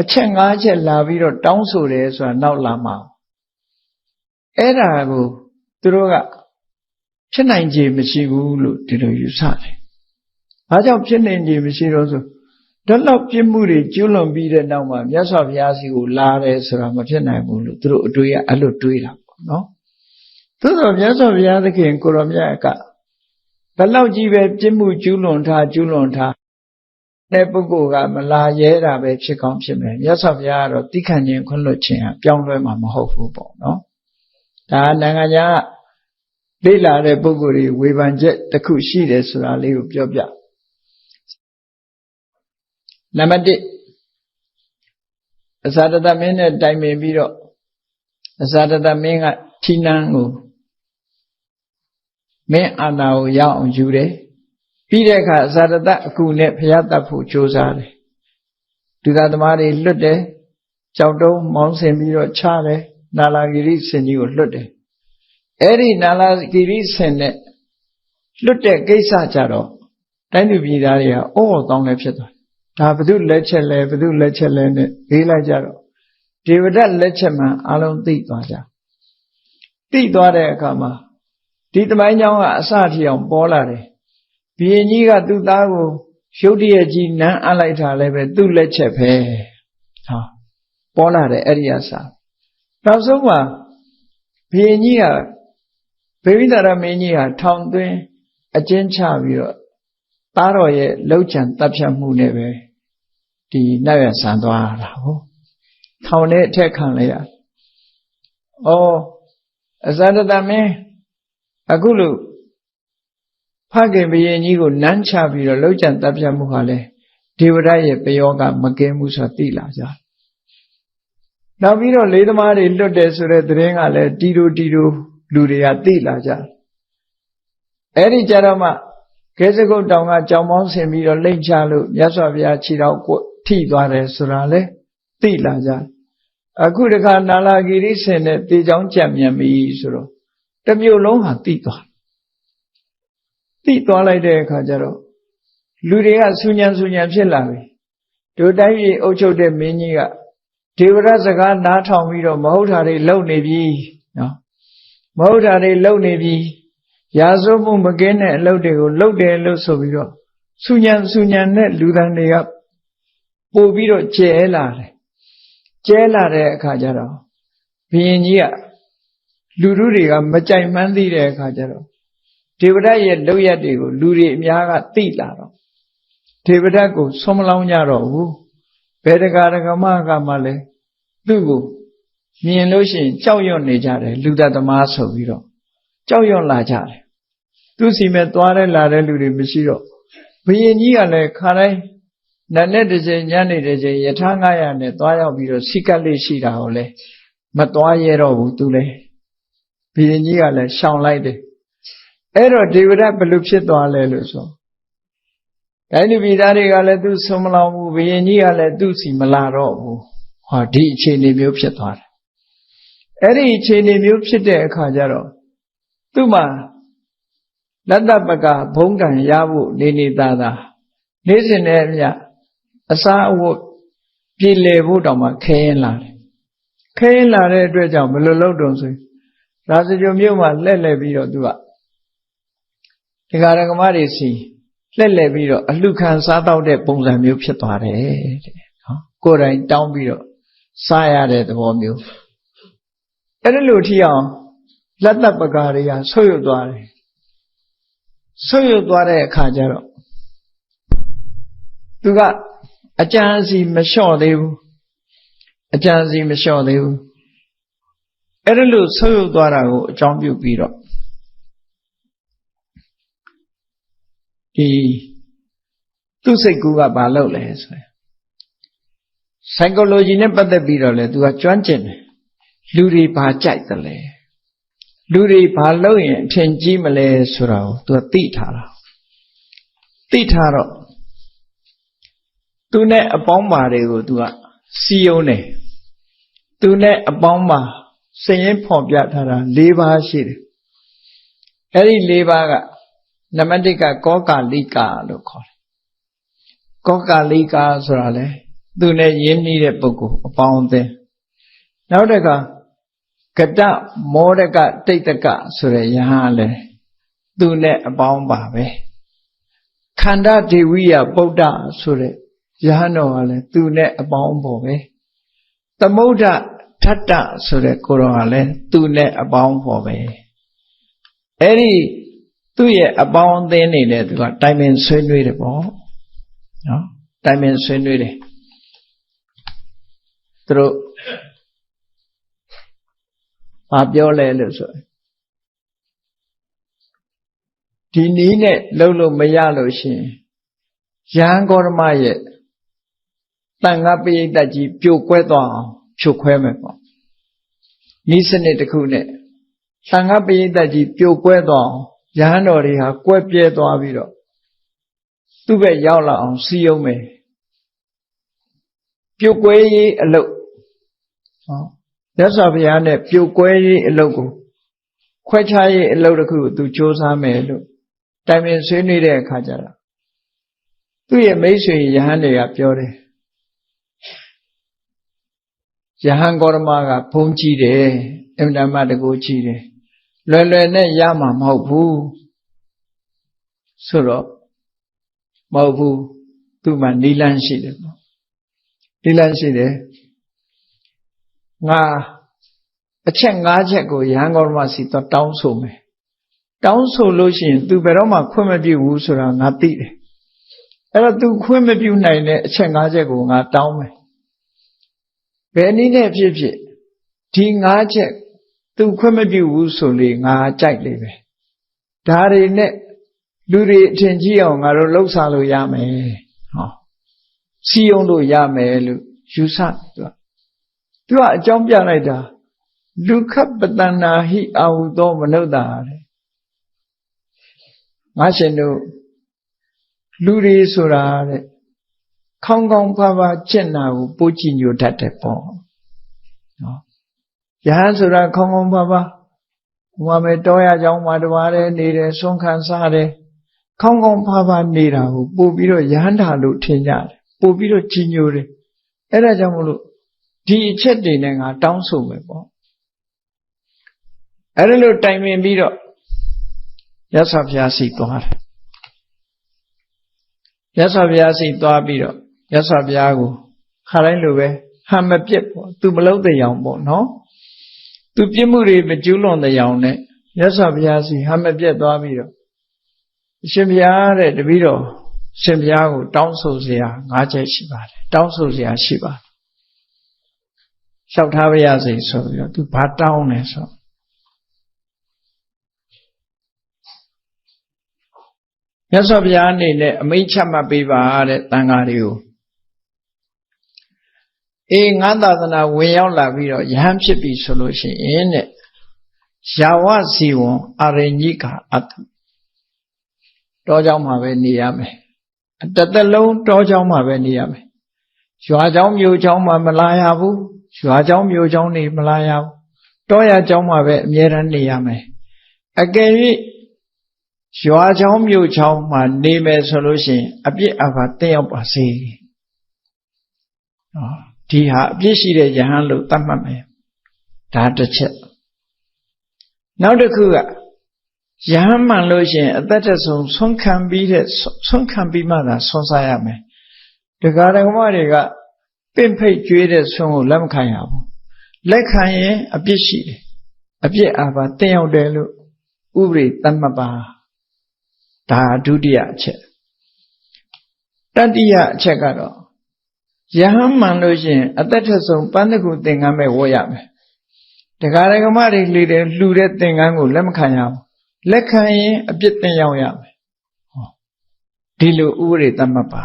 အချက်၅ချက်လာပြီးတော့တောင်းဆိုတယ်ဆိုတာနောက်လာမှာအဲ့ဒါကိုသူတို့ကဖြစ်နိုင်ခြေမရှိဘူးလို့ဒီလိုယူဆတယ်။ဘာကြောင့်ဖြစ်နိုင်ခြေမရှိတော့ဆိုဒါလောက်ပြစ်မှုတွေကျူးလွန်ပြီးတဲ့နောက်မှာမြတ်စွာဘုရားစီကိုလာတယ်ဆိုတာမဖြစ်နိုင်ဘူးလို့သူတို့အတွေ့အအဲ့လိုတွေးတာပေါ့နော်။သို့သောမြတ်စွာဘုရားသခင်ကိုရောမြတ်ကဘလောက်ကြီးပဲပြစ်မှုကျူးလွန်ထားတဲ့ပုဂ္ဂိုလ်ကမလာရဲတာပဲဖြစ်ကောင်းဖြစ်မယ်မြတ်စွာဘုရားကတော့တိခဏ်ခြင်းခွင့်လွှတ်ခြင်းအပြောင်းလဲမှာမဟုတ်ဘူးပေါ့နော်ဒါနိုင်ငံခြားလေ့လာတဲ့ပုဂ္ဂိုလ်တွေဝေဖန်ချက်တစ်ခုရှိတယ်ဆိုတာလေးကိုပြောပြနံပါတ်1အစာတတမင်းနဲ့တိုင်ပင်ပြီးတော့အစာတတမင်းကထီနန်းကိုမင်းအာဏာကိုရအောင်ယူတယ်ပြီးတဲ့အခါအစာတတအကူနဲ့ဘုရားတတ်ဖို့ကြိုးစားတယ်ဒုသသမားတွေလွတ်တယ်ကြောက်တုံးမောင်းဆင်ပြီးတော့ချတယ်နာလာဂိရိဆင်ကြီးကိုလွတ်တယ်အဲ့ဒီနာလာဂိရိဆင်နဲ့လွတ်တဲ့ကိစ္စကြတော့တိုင်းသူပြည်သားတွေကအော်တောင်းလည်းဖြစ်သွားဒါဘု து လက်ချက်လဲဘု து လက်ချက်လဲနဲ့ရေးလိုက်ကြတော့ဒေဝဒတ်လက်ချက်မှအလုံးသိသွားကြသိသွားတဲ့အခါမှာဒီသမိုင်းကြောင်းကအစထီအောင်ပေါ်လာတယ်ဘုရင်ကြီးကသူ့သားကိုရုတ်တရက်ကြီးနန်းအပ်လိုက်တာလည်းပဲသူ့လက်ချက်ပဲဟာပေါ်လာတယ်အဲ့ဒီအစားနောက်ဆုံးမှာဘုရင်ကြီးကဗေဝိသရမင်းကြီးဟာထောင်သွင်းအကျဉ်းချပြီးတော့သားတော်ရဲ့လှုပ်ချံတပ်ဖြတ်မှုနဲ့ပဲဒီနောက်ရဆန်သွားတာဟုတ်ထောင်ထဲအထက်ခံလိုက်ရဩအဇာတတမင်းအခုလို့ဖခင်ဘုရင်ကြီးကိုနန်းချပြီးတော့လှုပ်ချံတပ်ဖြတ်မှုဟာလေဒေဝရရဲ့ပယောကမကင်းမှုဆိုတာသိလာကြ နောက်ပြီးတော့လေးသမားတွေလွတ်တယ်ဆိုတဲ့သတင်းကလည်းတီတိုလူတွေကသိလာကြတယ်အဲ့ဒီကြတော့မှကဲစကုတ်တောင်ကကြောင်မောင်းဆင်ပြီးတော့လိမ့်ချလို့မြတ်စွာဘုရားခြေတော်ကိုထိသွားတယ်ဆိုတာလေသိလာကြအခုတခါနာလာဂီရိဆင်နဲ့တေချောင်းကြံမြန်ပြီဆိုတော့တစ်မြို့လုံးဟာသိသွားလိုက်တဲ့အခါကျတော့လူတွေကဆူညံဖြစ်လာပြီတို့တိုင်းပြည်အုပ်ချုပ်တဲ့မင်းကြီးကဒေဝရစကားနားထောင်ပြီးတော့မဟုတ်တာတွေလုပ်နေပြီနော်မဟုတ်တာတွေလုပ်နေပြီရာဇဝမှုမကင်းတဲ့အလုပ်တွေကိုလုပ်တယ်လို့ဆိုပြီးတော့ဆူညံနဲ့လူတန်းတွေကပို့ပြီးတော့ကျဲလာတဲ့အခါကျတော့ဘုရင်ကြီးကလူတွေကမကြိုက်မှန်းသိတဲ့အခါကျတော့ဒေဝရရဲ့လုပ်ရက်တွေကိုလူတွေအများကသိလာတော့ဒေဝရကိုဆုံးမလောင်းကြတော့ဘူးဘယ်တကာကမှလည်းသူ့ကိုမြင်လို့ရှိရင်ကြောက်ရွံ့နေကြတယ်လူသက်သမားဆိုပြီးတော့ကြောက်ရွံ့လာကြတယ်သူစီမဲ့သွားတဲ့လာတဲ့လူတွေမရှိတော့ဘုရင်ကြီးကလည်းခါတိုင်းနတ်နဲ့တစ်ချိန်ညနေတစ်ချိန်ယထာ900နဲ့သွားရောက်ပြီးတော့စိကတ်လေးရှိတာကိုလည်းမသွားရတော့ဘူးသူလည်းဘုရင်ကြီးကလည်းရှောင်လိုက်တယ်အဲ့တော့ဒေဝရဘယ်လိုဖြစ်သွားလဲလို့ဆိုတိုင်းလူပြည်သားတွေကလည်းသူဆုံးမလောင်ဘူးဘုရင်ကြီးကလည်းသူ့စီမလာတော့ဘူးဟောဒီအခြေအနေမျိုးဖြစ်သွားတယ်အဲ့ဒီအခြေအနေမျိုးဖြစ်တဲ့အခါကျတော့သူ့မှာလက်တပကဘုံကံရဖို့နေသားနေ့စဉ်နဲ့အမျှအစာအဝတ်ပြည်လည်ဖို့တောင်မှခဲရင်လာတဲ့အတွက်ကြောင့်ဘယ်လိုလုပ်တုံးဆိုရာဇဂိုမြို့မှာလှည့်ပြီးတော့သူကဒကာဒကမတွေစီလှည့်ပြီးတော့အလှခံစားတော့တဲ့ပုံစံမျိုးဖြစ်သွားတယ်တဲ့နော်ကိုယ်တိုင်တောင်းပြီးတော့စားရတဲ့သဘောမျိုးအဲ့ဒီလိုထီအောင်လက်သက်ပကာတွေကဆွတ်ရွတ်သွားတယ်ဆွတ်ရွတ်သွားတဲ့အခါကျတော့သူကအကြံစီမလျှော့သေးဘူးအဲ့ဒီလိုဆွတ်ရွတ်သွားတာကိုအကြောင်းပြုပြီးတော့ဒီသူ့စိတ်ကူးကဘာလုပ်လဲဆိုရင် psychology နဲ့ပတ်သက်ပြီးတော့လေသူကကျွမ်းကျင်တယ်လူတွေဘာကြိုက်တယ်လဲလူတွေဘာလုပ်ရင်အထင်ကြီးမလဲဆိုတာကိုသူကသိထားတော့သူနဲ့အပေါင်းပါတွေကိုသူကစီယုံတယ်သူနဲ့အပေါင်းပါစည်ရင်ဖော်ပြထားတာ၄ပါးရှိတယ်အဲ့ဒီ၄ပါးကနံပါတ်1ကကောကာလိကာလို့ခေါ်တယ်ကောကာလိကာဆိုတာလေသူနဲ့ရင်းနှီးတဲ့ပုဂ္ဂိုလ်အပေါင်းအသင်းနောက်တစ်ခါကတမောဒကတိတ်တကဆိုတဲ့ယဟန်လည်းသူနဲ့အပေါင်းပါပဲခန္ဓာဒေဝိယပုဒ္ဒဆိုတဲ့ယဟန်တော်ကလည်းသူနဲ့အပေါင်းပေါ်ပဲသမုဒ္ဒထတ္တဆိုတဲ့ကိုတော်ကလည်းသူနဲ့အပေါင်းပေါ်ပဲအဲ့ဒီသူ့ရဲ့အပေါင်းအသင်းနေနဲ့သူကတိုင်ပင်ဆွေးနွေးတယ်ပေါ့နော်တိုင်ပင်ဆွေးနွေးတယ်သူတို့ဘာပြောလဲလို့ဆိုဒီနည်းနဲ့လှုပ်လို့မရလို့ရှိရင်ယဟန်ဂေါရမရဲ့တန်ခါပရိသတ်ကြီးပြိုကွဲသွားအောင်ဖြိုခွဲမယ်ပေါ့ဤစနစ်တစ်ခုနဲ့တန်ခါပရိသတ်ကြီးပြိုကွဲသွားအောင်ယဟန်တော်တွေဟာကွဲပြဲသွားပြီးတော့သူ့ဘက်ရောက်လာအောင်စီယုံမယ်ပြိုကွဲရေးအလုပ်ဟောရသော်ဘုရားနဲ့ပြိုကွဲရေးအလုပ်ကိုခွဲခြားရေးအလုပ်တစ်ခုကိုသူစ조사မယ်လို့တိုင်ပင်ဆွေးနွေးတဲ့အခါကျတော့သူ့ရဲ့မိတ်ဆွေယဟန်တွေကပြောတယ်ယဟန်ဂေါရမကဘုံကြီးတယ်အမှန်တမ်းတကူကြီးတယ်လွယ်လွယ်နဲ့ရမှာမဟုတ်ဘူးဆိုတော့မဟုတ်ဘူးသူ့မှာနီလန်းရှိတယ်ပေါ့နီလန်းရှိတယ်ငါအချက်၅ချက်ကိုယဟန်ဂေါရမစီတော့တောင်းဆိုမယ်တောင်းဆိုလို့ရှိရင် तू ဘယ်တော့မှခွင့်မပြုဘူးဆိုတာငါသိတယ်အဲ့တော့ तू ခွင့်မပြုနိုင်တဲ့အချက်၅ချက်ကိုငါတောင်းမယ်ဘယ်နည်းနဲ့ဖြစ်ဖြစ်ဒီ၅ချက် तू ခွင့်မပြုဘူးဆိုလေငါကြိုက်လေပဲဒါတွေနဲ့လူတွေအထင်ကြီးအောင်ငါတို့လှုပ်ရှားလို့ရမယ်ဟောစီယုံလို့ရမယ်လို့ယူဆသူ သူကအကြောင်းပြလိုက်တာလူခပတနာဟိအာဟုသောမနုဿာတဲ့ငါရှင်တို့လူတွေဆိုတာတဲ့ခေါင်းကောင်းဖားဖားကျင့်တာကိုပို့ကြည့်ညိုတတ်တယ်ပေါ့နော်ယဟန်ဆိုတာခေါင်းကောင်းဖားဖားဟိုမှာပဲတောရကြောင်းမှာတပါးတည်းနေတယ်ဆွမ်းခံစားတယ်ခေါင်းကောင်းဖားဖားနေတာကိုပို့ပြီးတော့ယဟန်တာလို့ထင်ကြတယ်ပို့ပြီးတော့ကြည်ညိုတယ်အဲ့ဒါကြောင့်မလို့ဒီအချက်တွေနဲ့ငါတောင်းဆိုမယ်ပေါ့အဲ့ဒါလို့တိုင်ပင်ပြီးတော့ရသော်ဘုရားစီသွားတယ်ရသော်ဘုရားစီသွားပြီးတော့ရသော်ဘုရားကိုခါတိုင်းလိုပဲဟန်မပြစ်ပေါ့သူမလုံးတဲ့အောင်ပေါ့နော်သူပြစ်မှုတွေမကျူးလွန်တဲ့အောင်နဲ့ရသော်ဘုရားစီဟန်မပြစ်သွားပြီးတော့အရှင်ဘုရားတဲ့တပည့်တော်ရှင်ဘုရားကိုတောင်းဆိုစရာ၅ချက်ရှိပါတယ်တောင်းဆိုစရာရှိပါတယ်လျှောက်ထားပါရစေဆိုပြီးတော့သူဘာတောင်းလဲဆိုမြတ်စွာဘုရားအနေနဲ့အမိန့်ချမှတ်ပေးပါတဲ့တန်ဃာတွေကိုငါသာသနာဝင်ရောက်လာပြီးတော့ယဟန်ဖြစ်ပြီဆိုလို့ရှိရင်တဲ့ယာဝစီဝံအာရဏိကအတုတောเจ้าမှာပဲနေရမယ်တသက်လုံးတောเจ้าမှာပဲနေရမယ်ရွာเจ้าမြို့เจ้าမှာမလာရဘူးရွာเจ้าမြို့เจ้าနေမလာရဘူးတောရเจ้าမှာပဲအမြဲတမ်းနေရမယ်အကယ်၍ရွာเจ้าမြို့เจ้าမှာနေမယ်ဆိုလို့ရှိရင်အပြစ်အဘာတက်ရောက်ပါစေဒီဟာအပြစ်ရှိတဲ့ယဟန်လို့သတ်မှတ်မယ်ဒါတစ်ချက်နောက်တစ်ခုကယဟန်မှန်လို့ရှိရင်အသက်တဆုံးဆွမ်းခံပြီးမှသာဆွမ်းစားရမယ်ဒကာဒကမတွေကပင့်ဖိတ်ကြွေးတဲ့ဆွမ်းကိုလက်မခံရဘူးလက်ခံရင်အပြစ်ရှိတယ်အပြစ်အဘာတက်ရောက်တယ်လို့ဥပဒေသတ်မှတ်ပါဒါဒုတိယအချက်တတိယအချက်ကတော့ယဟန်မှန်လို့ရှိရင်အသက်ထဆုံးပန်းတကူသင်္ကန်းပဲဝတ်ရမယ်ဒကာဒကမတွေလှူတဲ့သင်္ကန်းကိုလက်မခံရဘူးလက်ခံရင်အပြစ်တင်ရောက်ရမယ်ဒီလိုဥပဒေသတ်မှတ်ပါ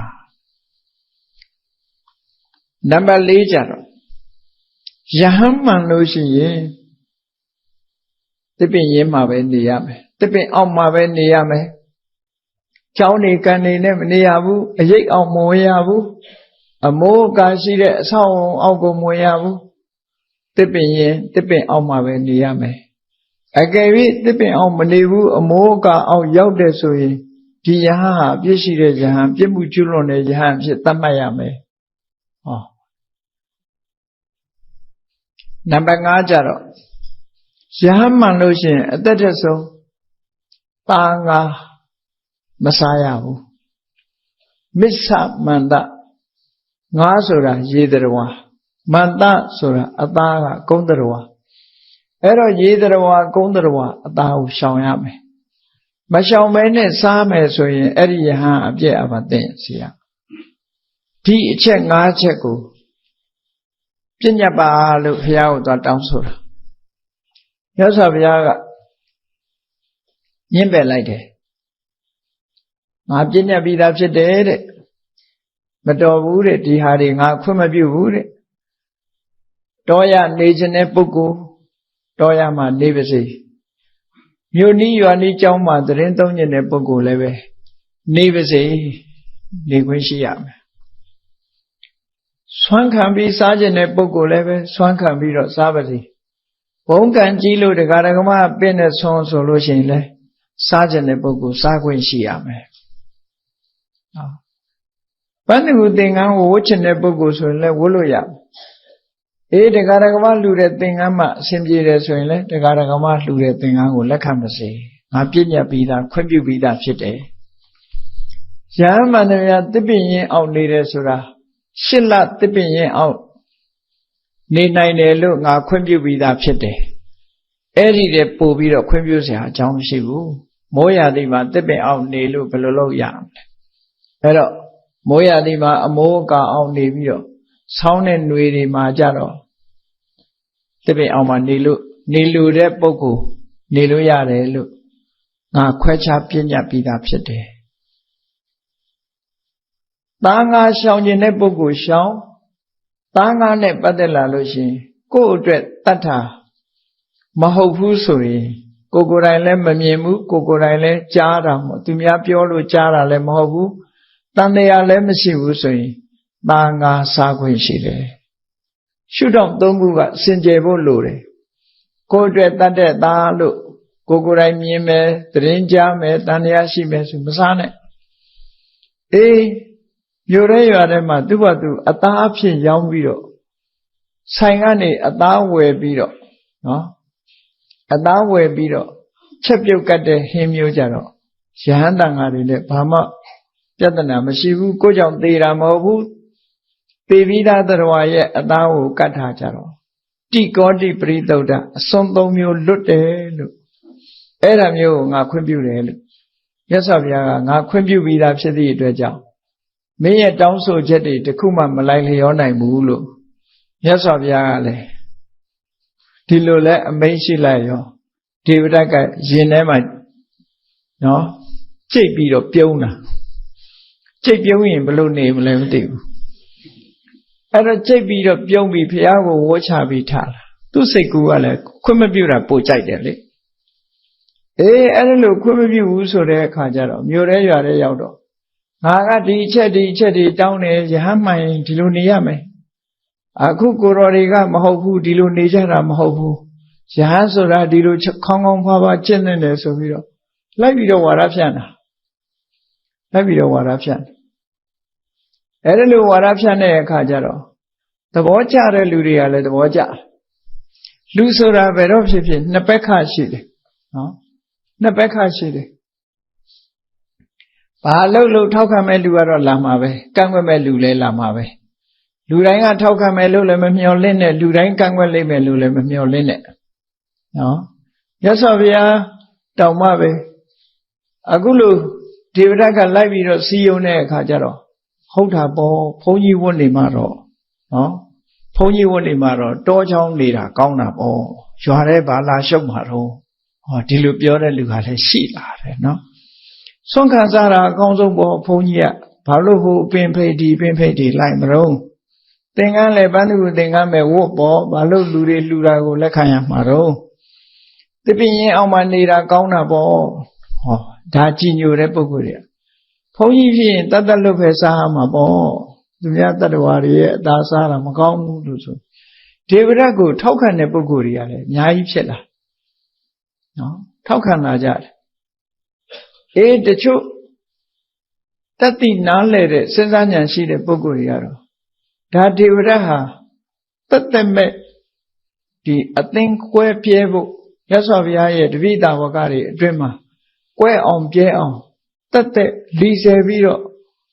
နံပါတ်4ကျတော့ယဟန်မှန်လို့ရှိရင်တစ်ပင်ရင်းမှာပဲနေရမယ်တစ်ပင်အောက်မှာပဲနေရမယ်ကျောင်းနေကန်နေနဲ့မနေရဘူးအရိပ်အောင်မဝင်ရဘူးအမိုးအကာရှိတဲ့အဆောက်အုံအောက်ကိုမဝင်ရဘူးတစ်ပင်ရင်တစ်ပင်အောက်မှာပဲနေရမယ်အကယ်၍တစ်ပင်အောက်မနေဘူးအမိုးအကာအောက်ရောက်တဲ့ဆိုရင်ဒီယဟန်ဟာပြည့်ရှိတဲ့ယဟန်ပြစ်မှုကျူးလွန်တဲ့ယဟန်ဖြစ်သတ်မှတ်ရမယ်ဟောနံပါတ်5ကျတော့ယဟန်မှန်လို့ရှိရင်အသက်ထက်ဆုံးသားငါမစားရဘူးမစ္ဆမန္တငါဆိုတာရေတရဝါမန္တဆိုတာအသားကကုန်းတရဝါအဲ့တော့ရေတရဝါကုန်းတရဝါအသားကိုရှောင်ရမယ်မရှောင်မဲနဲ့စားမယ်ဆိုရင်အဲ့ဒီယဟန်အပြည့်အပါသိစီရဒီအချက်5ချက်ကိုပြညတ်ပါလို့ဘုရားကိုသွားတောင်းဆိုတာမြတ်စွာဘုရားကညှင်းပယ်လိုက်တယ်ငါပြညတ်ပြီးသားဖြစ်တယ်တဲ့မတော်ဘူးတဲ့ဒီဟာတွေငါခွင့်မပြုဘူးတဲ့တောရနေခြင်းတဲ့ပုဂ္ဂိုလ်တောရမှာနေပါစေမြို့နီးရွာနီးကျောင်းမှာသတင်းသုံးခြင်းတဲ့ပုဂ္ဂိုလ်လည်းပဲနေပါစေနေခွင့်ရှိရမယ်ဆွမ်းခံပြီးစားခြင်းတဲ့ပုဂ္ဂိုလ်လည်းပဲဆွမ်းခံပြီးတော့စားပါစေဘုံကံကြီးလို့တရားဓမ္မပင့်တဲ့ဆွမ်းဆိုလို့ရှိရင်လည်းစားခြင်းတဲ့ပုဂ္ဂိုလ်စားခွင့်ရှိရမယ်ပန်းတကူသင်္ကန်းကိုဝတ်ချင်တဲ့ပုဂ္ဂိုလ်ဆိုရင်လည်းဝတ်လို့ရတယ်တရားဓမ္မလှူတဲ့သင်္ကန်းမှအဆင်ပြေတယ်ဆိုရင်လည်းတရားဓမ္မလှူတဲ့သင်္ကန်းကိုလက်ခံပါစေငါပြည့်ညတ်ပြီးသားခွင့်ပြုပြီးသားဖြစ်တယ်ယဟန်မန္တရာတစ်ပင်ရင်အောက်နေတယ်ဆိုတာ8လတစ်ပင်ရင်အောက်နေနိုင်တယ်လို့ငါခွင့်ပြုပြီးသားဖြစ်တယ်အဲ့ဒီတည်းပို့ပြီးတော့ခွင့်ပြုစရာအကြောင်းမရှိဘူးမိုးရာသီမှာတစ်ပင်အောက်နေလို့ဘယ်လိုလုပ်ရမလဲအဲ့တော့မိုးရာသီမှာအမိုးအကာအောင်နေပြီးတော့ဆောင်းတဲ့ຫນွေတွေမှာကြတော့တစ်ပင်အောင်မှာနေလို့တဲ့ပုဂ္ဂိုလ်နေလို့ရတယ်လို့ငါခွဲခြားပြညတ်ပြီးသားဖြစ်တယ်သားငါရှောင်ခြင်းတဲ့ပုဂ္ဂိုလ်ရှောင်သားငါနဲ့ပတ်သက်လာလို့ရှိရင် ကိုယ့်အတွက်တတ်တာမဟုတ်ဘူးဆိုရင်ကိုယ်တိုင်လည်းမမြင်ဘူးကိုယ်တိုင်လည်းကြားတာမဟုတ်သူများပြောလို့ကြားတာလည်းမဟုတ်ဘူးတန်တရားလည်းမရှိဘူးဆိုရင်သာငါစားခွင့်ရှိတယ်ရှုထောင့်သုံးခုကစင်ကြယ်ဖို့လိုတယ်ကိုယ်အတွက်တတ်တဲ့သားလို့ကိုယ်တိုင်မြင်မယ်သတင်းကြားမယ်တန်တရားရှိမယ်ဆိုမစားနဲ့မြို့ရဲရွာထဲမှာသူ့ဘာသူအသားအဖြစ်ရောင်းပြီးတော့ဆိုင်ကနေအသားဝယ်ပြီးတော့နော်အသားဝယ်ပြီးတော့ချက်ပြုတ်ကတ်တဲ့ဟင်းမျိုးကြတော့ရဟန်းတန်ဃာတွေလည်းဘာမှပြဿနာမရှိဘူးကိုကြောင့်သေတာမဟုတ်ဘူးသေပြီးသားသတ္တဝါရဲ့အသားကိုကတ်ထားကြတော့တိကောတိပရိသုဒ္ဓအစွန်းသုံးမျိုးလွတ်တယ်လို့အဲ့ဒါမျိုးကိုငါခွင့်ပြုတယ်လို့မြတ်စွာဘုရားကငါခွင့်ပြုပြီးသားဖြစ်သည့်အတွက်ကြောင့်မင်းရဲ့တောင်းဆိုချက်တွေတခုမှမလိုက်လျောနိုင်ဘူးလို့မြတ်စွာဘုရားကလည်းဒီလိုလဲအမိန့်ရှိလိုက်ရောဒေဝဒတ်ကရင်ထဲမှာနော်ကြိတ်ပြီးတော့ပြုံးတာကြိတ်ပြုံးရင်ဘယ်လိုနေမလဲမသိဘူးအဲ့တော့ကြိတ်ပြီးတော့ပြုံးပြီးဘုရားကိုဝေါ်ချပြီးထားတာသူ့စိတ်ကူကလည်းခွင့်မပြုတာပိုကြိုက်တယ်လေအဲ့ဒါလို့ခွင့်မပြုဘူးဆိုတဲ့အခါကျတော့မြို့ရဲရွာရဲရောက်တော့ငါကဒီအချက်တွေတောင်းတယ်ရဟန်းမှန်ဒီလိုနေရမယ်အခုကိုတော်တွေကမဟုတ်ဘူးဒီလိုနေကြတာမဟုတ်ဘူးရဟန်းဆိုတာဒီလိုခေါင်းခေါင်းဖားဖားကျင့်နေတယ်ဆိုပြီးတော့လိုက်ပြီးတော့ဝါဒဖြန့်တာလိုက်ပြီးတော့ဝါဒဖြန့်အဲ့ဒါလိုဝါဒဖြန့်တဲ့အခါကျတော့သဘောကျတဲ့လူတွေကလည်းသဘောကျလူဆိုတာဘယ်တော့ဖြစ်ဖြစ်နှစ်ဘက်ခရှိတယ်နော်နှစ်ဘက်ခရှိတယ်ဘာလို့ထောက်ခံမဲ့လူကတော့လာမှာပဲကန့်ကွက်မဲ့လူလည်းလာမှာပဲလူတိုင်းကထောက်ခံမယ်လို့လည်းမမျှော်လင့်နဲ့လူတိုင်းကန့်ကွက်လိမ့်မယ်လို့လည်းမမျှော်လင့်နဲ့နော်မြတ်စွာဘုရားတောင်းမှပဲအခုလိုဒေဝဒတ်ကလိုက်ပြီးတော့စီယုံတဲ့အခါကျတော့ဟုတ်တာပေါ့ဘုန်းကြီးဝတ်နေမှာတော့နော်ဘုန်းကြီးဝတ်နေမှာတော့တောချောင်းနေတာကောင်းတာပေါ့ရွာထဲဘာလာရှုပ်မှာတော့ဒီလိုပြောတဲ့လူကလည်းရှိလာတယ်နော်ဆွမ်းခံစားတာအကောင်းဆုံးပေါ့ဘုန်းကြီးကဘာလို့ဟိုပင်ဖိတ်ဒီပင်ဖိတ်ဒီလိုက်မလို့သင်္ကန်းလည်းပန်းသူသင်္ကန်းပဲဝတ်ပေါ့ဘာလို့လူတွေလှူတာကိုလက်ခံရမှာတော့တပင်ရင်အောင်မှနေတာကောင်းတာပေါ့ဒါကြည်ညိုတဲ့ပုဂ္ဂိုလ်တွေဘုန်းကြီးဖြစ်ရင်တတ်တတ်လွတ်ပဲစားရမှာပေါ့သူများတတ္တဝါတွေရဲ့အသာစားတာမကောင်းဘူးလို့ဆိုဒေဝဒတ်ကိုထောက်ခံတဲ့ပုဂ္ဂိုလ်တွေကလည်းအများကြီးဖြစ်လာနော်ထောက်ခံလာကြတယ်တချို့တတ်သိနားလဲတဲ့စဉ်းစားဉာဏ်ရှိတဲ့ပုဂ္ဂိုလ်တွေကတော့ဒါဒေဝဒတ်ဟာသက်မဲ့ဒီအသင်ကွဲပြဲဖို့မြတ်စွာဘုရားရဲ့တပိဋကဝကတွေအတွင်းမှာကွဲအောင်ပြဲအောင်သက်လီဆယ်ပြီးတော့